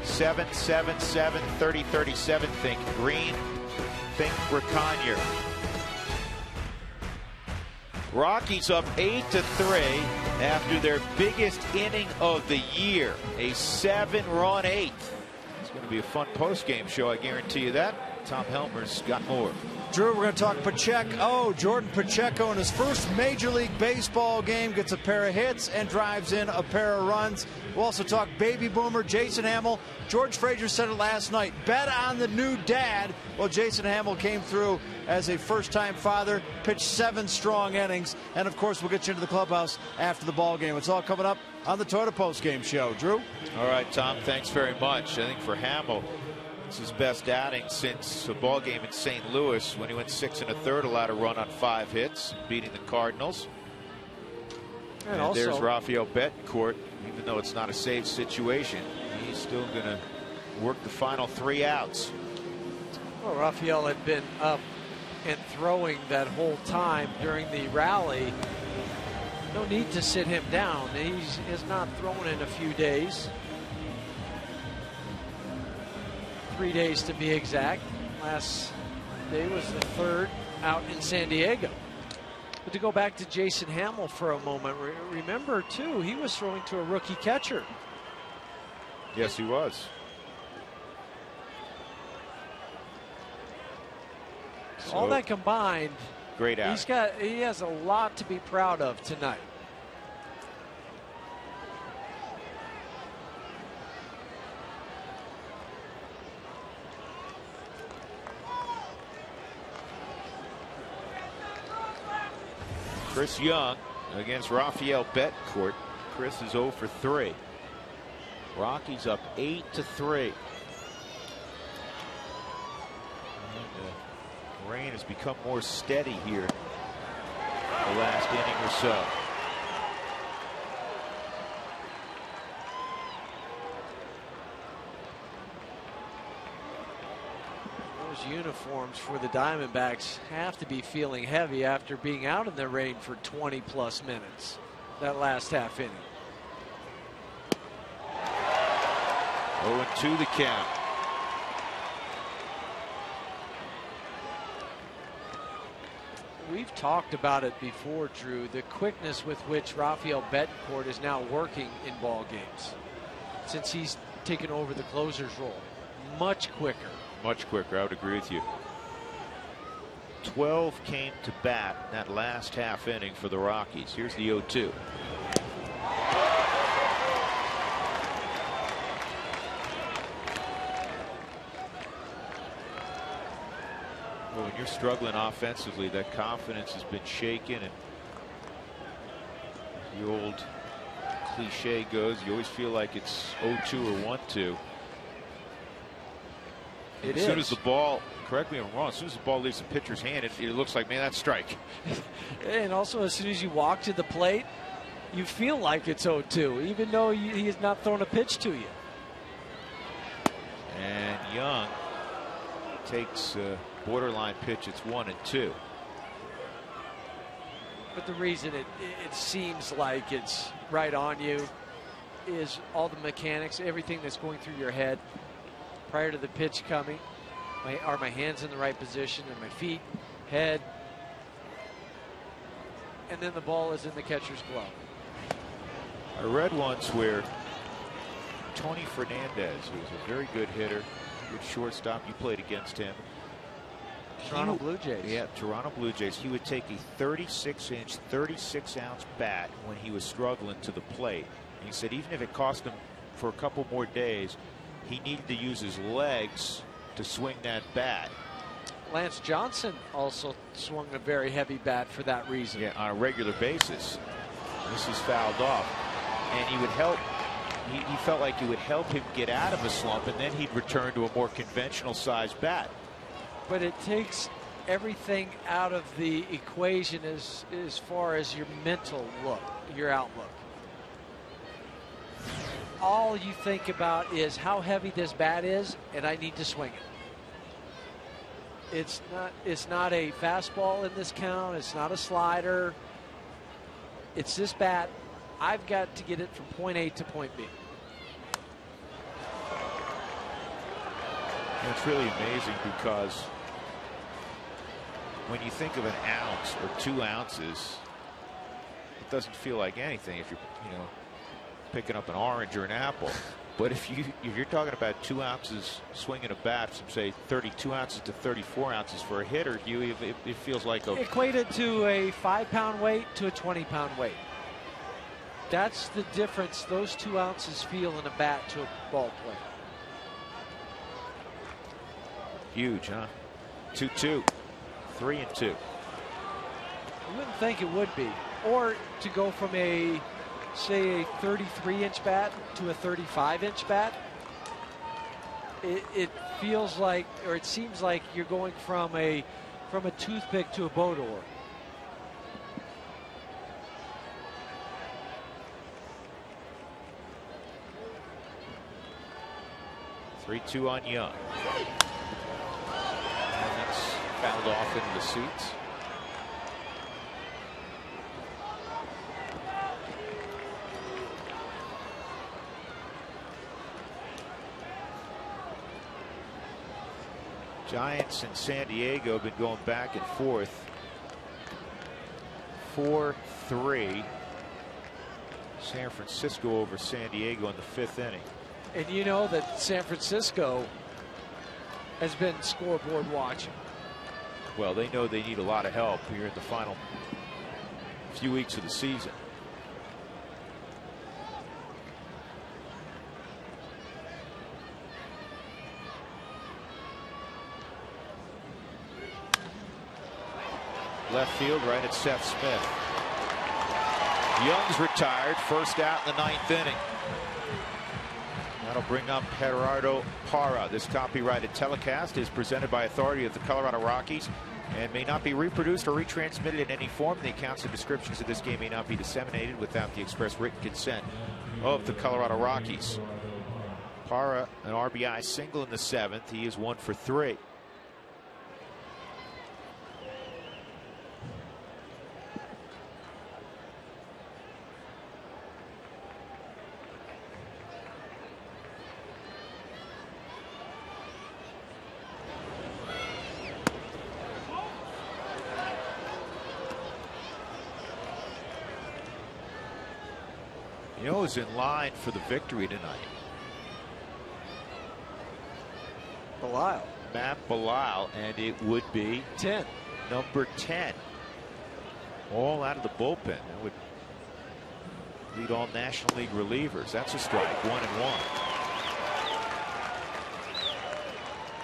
303-777-3037. Think green, think Braconier. Rockies up 8-3 after their biggest inning of the year, a 7-run eighth. It's going to be a fun post-game show, I guarantee you that. Tom Helmer's got more. Drew, we're going to talk Pacheco. Jordan Pacheco in his first Major League Baseball game gets a pair of hits and drives in a pair of runs. We'll also talk baby boomer Jason Hamill. George Frazier said it last night. Bet on the new dad. Well, Jason Hamill came through as a first-time father, pitched 7 strong innings, and of course we'll get you into the clubhouse after the ball game. It's all coming up on the Toyota Post Game Show. Drew? All right, Tom, thanks very much. I think for Hamill, it's his best outing since a ball game in St. Louis when he went 6 1/3, allowed a run on 5 hits, beating the Cardinals. And also, there's Rafael Betancourt. Even though it's not a safe situation, he's still going to work the final 3 outs. Well, Rafael had been up and throwing that whole time during the rally. No need to sit him down. He has not thrown in a few days. 3 days to be exact. Last day was the 3rd out in San Diego. But to go back to Jason Hamill for a moment, remember too, he was throwing to a rookie catcher. Yes, he was. So all that combined, great out. He has a lot to be proud of tonight. Chris Young against Rafael Betancourt. Chris is 0 for 3. Rockies up 8-3. And, rain has become more steady here the last inning or so. Those uniforms for the Diamondbacks have to be feeling heavy after being out in the rain for 20+ minutes that last half inning. 0-2 the count. We've talked about it before, Drew, the quickness with which Rafael Betancourt is now working in ball games since he's taken over the closer's role. Much quicker. Much quicker, I would agree with you. 12 came to bat in that last half inning for the Rockies. Here's the 0-2. Well, when you're struggling offensively, that confidence has been shaken, and the old cliche goes, you always feel like it's 0-2 or 1-2. As soon as the ball, correct me if I'm wrong, as soon as the ball leaves the pitcher's hand, it looks like, man, that's strike. And also, as soon as you walk to the plate, you feel like it's 0-2, even though he has not thrown a pitch to you. And Young takes a borderline pitch. It's 1-2. But the reason it seems like it's right on you is all the mechanics, everything that's going through your head prior to the pitch coming. Are my hands in the right position? Are my feet, head? And then the ball is in the catcher's glove. I read once where Tony Fernandez, who was a very good hitter, good shortstop, you played against him. Toronto Blue Jays. Yeah, Toronto Blue Jays. He would take a 36-inch, 36-ounce bat when he was struggling to the plate. And he said even if it cost him for a couple more days, he needed to use his legs to swing that bat. Lance Johnson also swung a very heavy bat for that reason. Yeah, on a regular basis. This is fouled off. And he would help. He felt like it would help him get out of a slump, and then he'd return to a more conventional sized bat. But it takes everything out of the equation as far as your mental look, your outlook. All you think about is how heavy this bat is, and I need to swing it. It's not a fastball in this count. It's not a slider. It's this bat. I've got to get it from point A to point B. And it's really amazing because when you think of an ounce or 2 ounces, it doesn't feel like anything if you're, picking up an orange or an apple. But if you're talking about 2 ounces swinging a bat from, say, 32 ounces to 34 ounces for a hitter, it feels like a... Equated to a 5-pound weight to a 20-pound weight. That's the difference those 2 ounces feel in a bat to a ball player. Huge, huh? 2-2. 3-2. You wouldn't think it would be. Or to go from a, say, a 33-inch bat to a 35-inch bat, it feels like, or it seems like you're going from a toothpick to a boat oar. Three-two on Young. And that's fouled off into the seats. Giants and San Diego have been going back and forth. 4-3. San Francisco over San Diego in the 5th inning. And you know that San Francisco has been scoreboard watching. Well, they know they need a lot of help here in the final few weeks of the season. Left field, right at Seth Smith. Young's retired, first out in the 9th inning. That'll bring up Gerardo Parra. This copyrighted telecast is presented by authority of the Colorado Rockies and may not be reproduced or retransmitted in any form. The accounts and descriptions of this game may not be disseminated without the express written consent of the Colorado Rockies. Parra, an RBI single in the 7th. He is 1 for 3. You know who's in line for the victory tonight? Belisle. Matt Belisle, and it would be 10. Number 10. All out of the bullpen. That would lead all National League relievers. That's a strike. 1-1.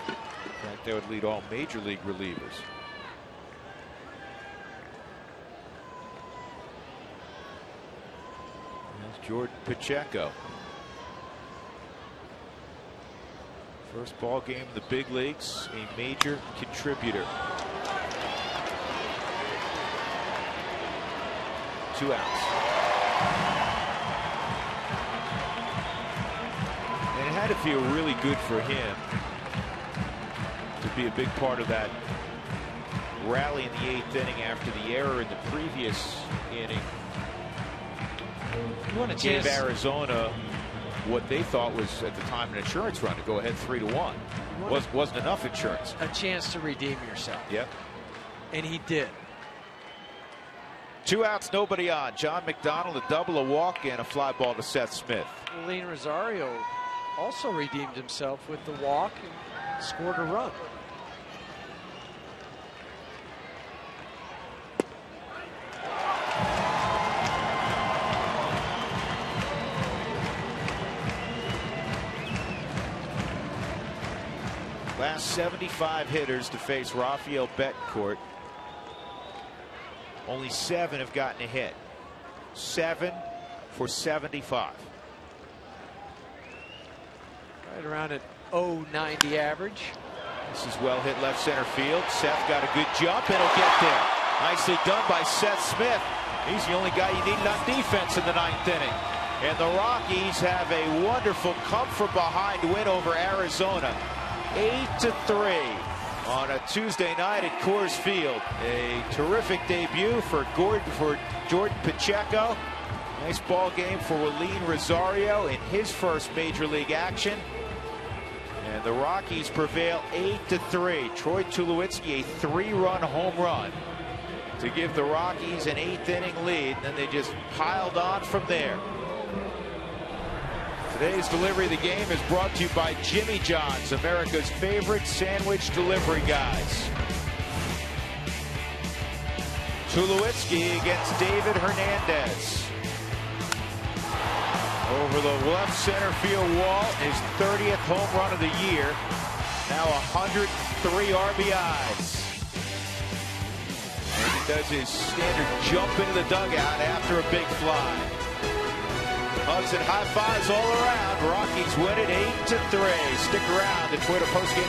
In fact, that would lead all Major League relievers. Jordan Pacheco. First ball game in the big leagues, a major contributor. 2 outs. And it had to feel really good for him to be a big part of that rally in the 8th inning after the error in the previous inning. Gave Arizona what they thought was at the time an insurance run to go ahead 3-1. Wasn't enough insurance. A chance to redeem yourself. Yep. And he did. 2 outs, nobody on. John McDonald, a double, a walk, and a fly ball to Seth Smith. Lean Rosario also redeemed himself with the walk and scored a run. Last 75 hitters to face Rafael Betancourt. Only 7 have gotten a hit. 7 for 75. Right around an .090 average. This is well hit left center field. Seth got a good jump and he'll get there. Nicely done by Seth Smith. He's the only guy you needed on defense in the 9th inning. And the Rockies have a wonderful come from behind win over Arizona. 8-3 on a Tuesday night at Coors Field. A terrific debut for Jordan Pacheco. Nice ball game for Lean Rosario in his first major league action. And the Rockies prevail 8-3. Troy Tulowitzki, a 3-run home run to give the Rockies an 8th inning lead. And then they just piled on from there. Today's delivery of the game is brought to you by Jimmy John's, America's favorite sandwich delivery guys. Tulowitzki against David Hernandez. Over the left center field wall, his 30th home run of the year. Now 103 RBIs. And he does his standard jump into the dugout after a big fly. Hugs and high fives all around. Rockies win it 8-3. Stick around. The Twitter postgame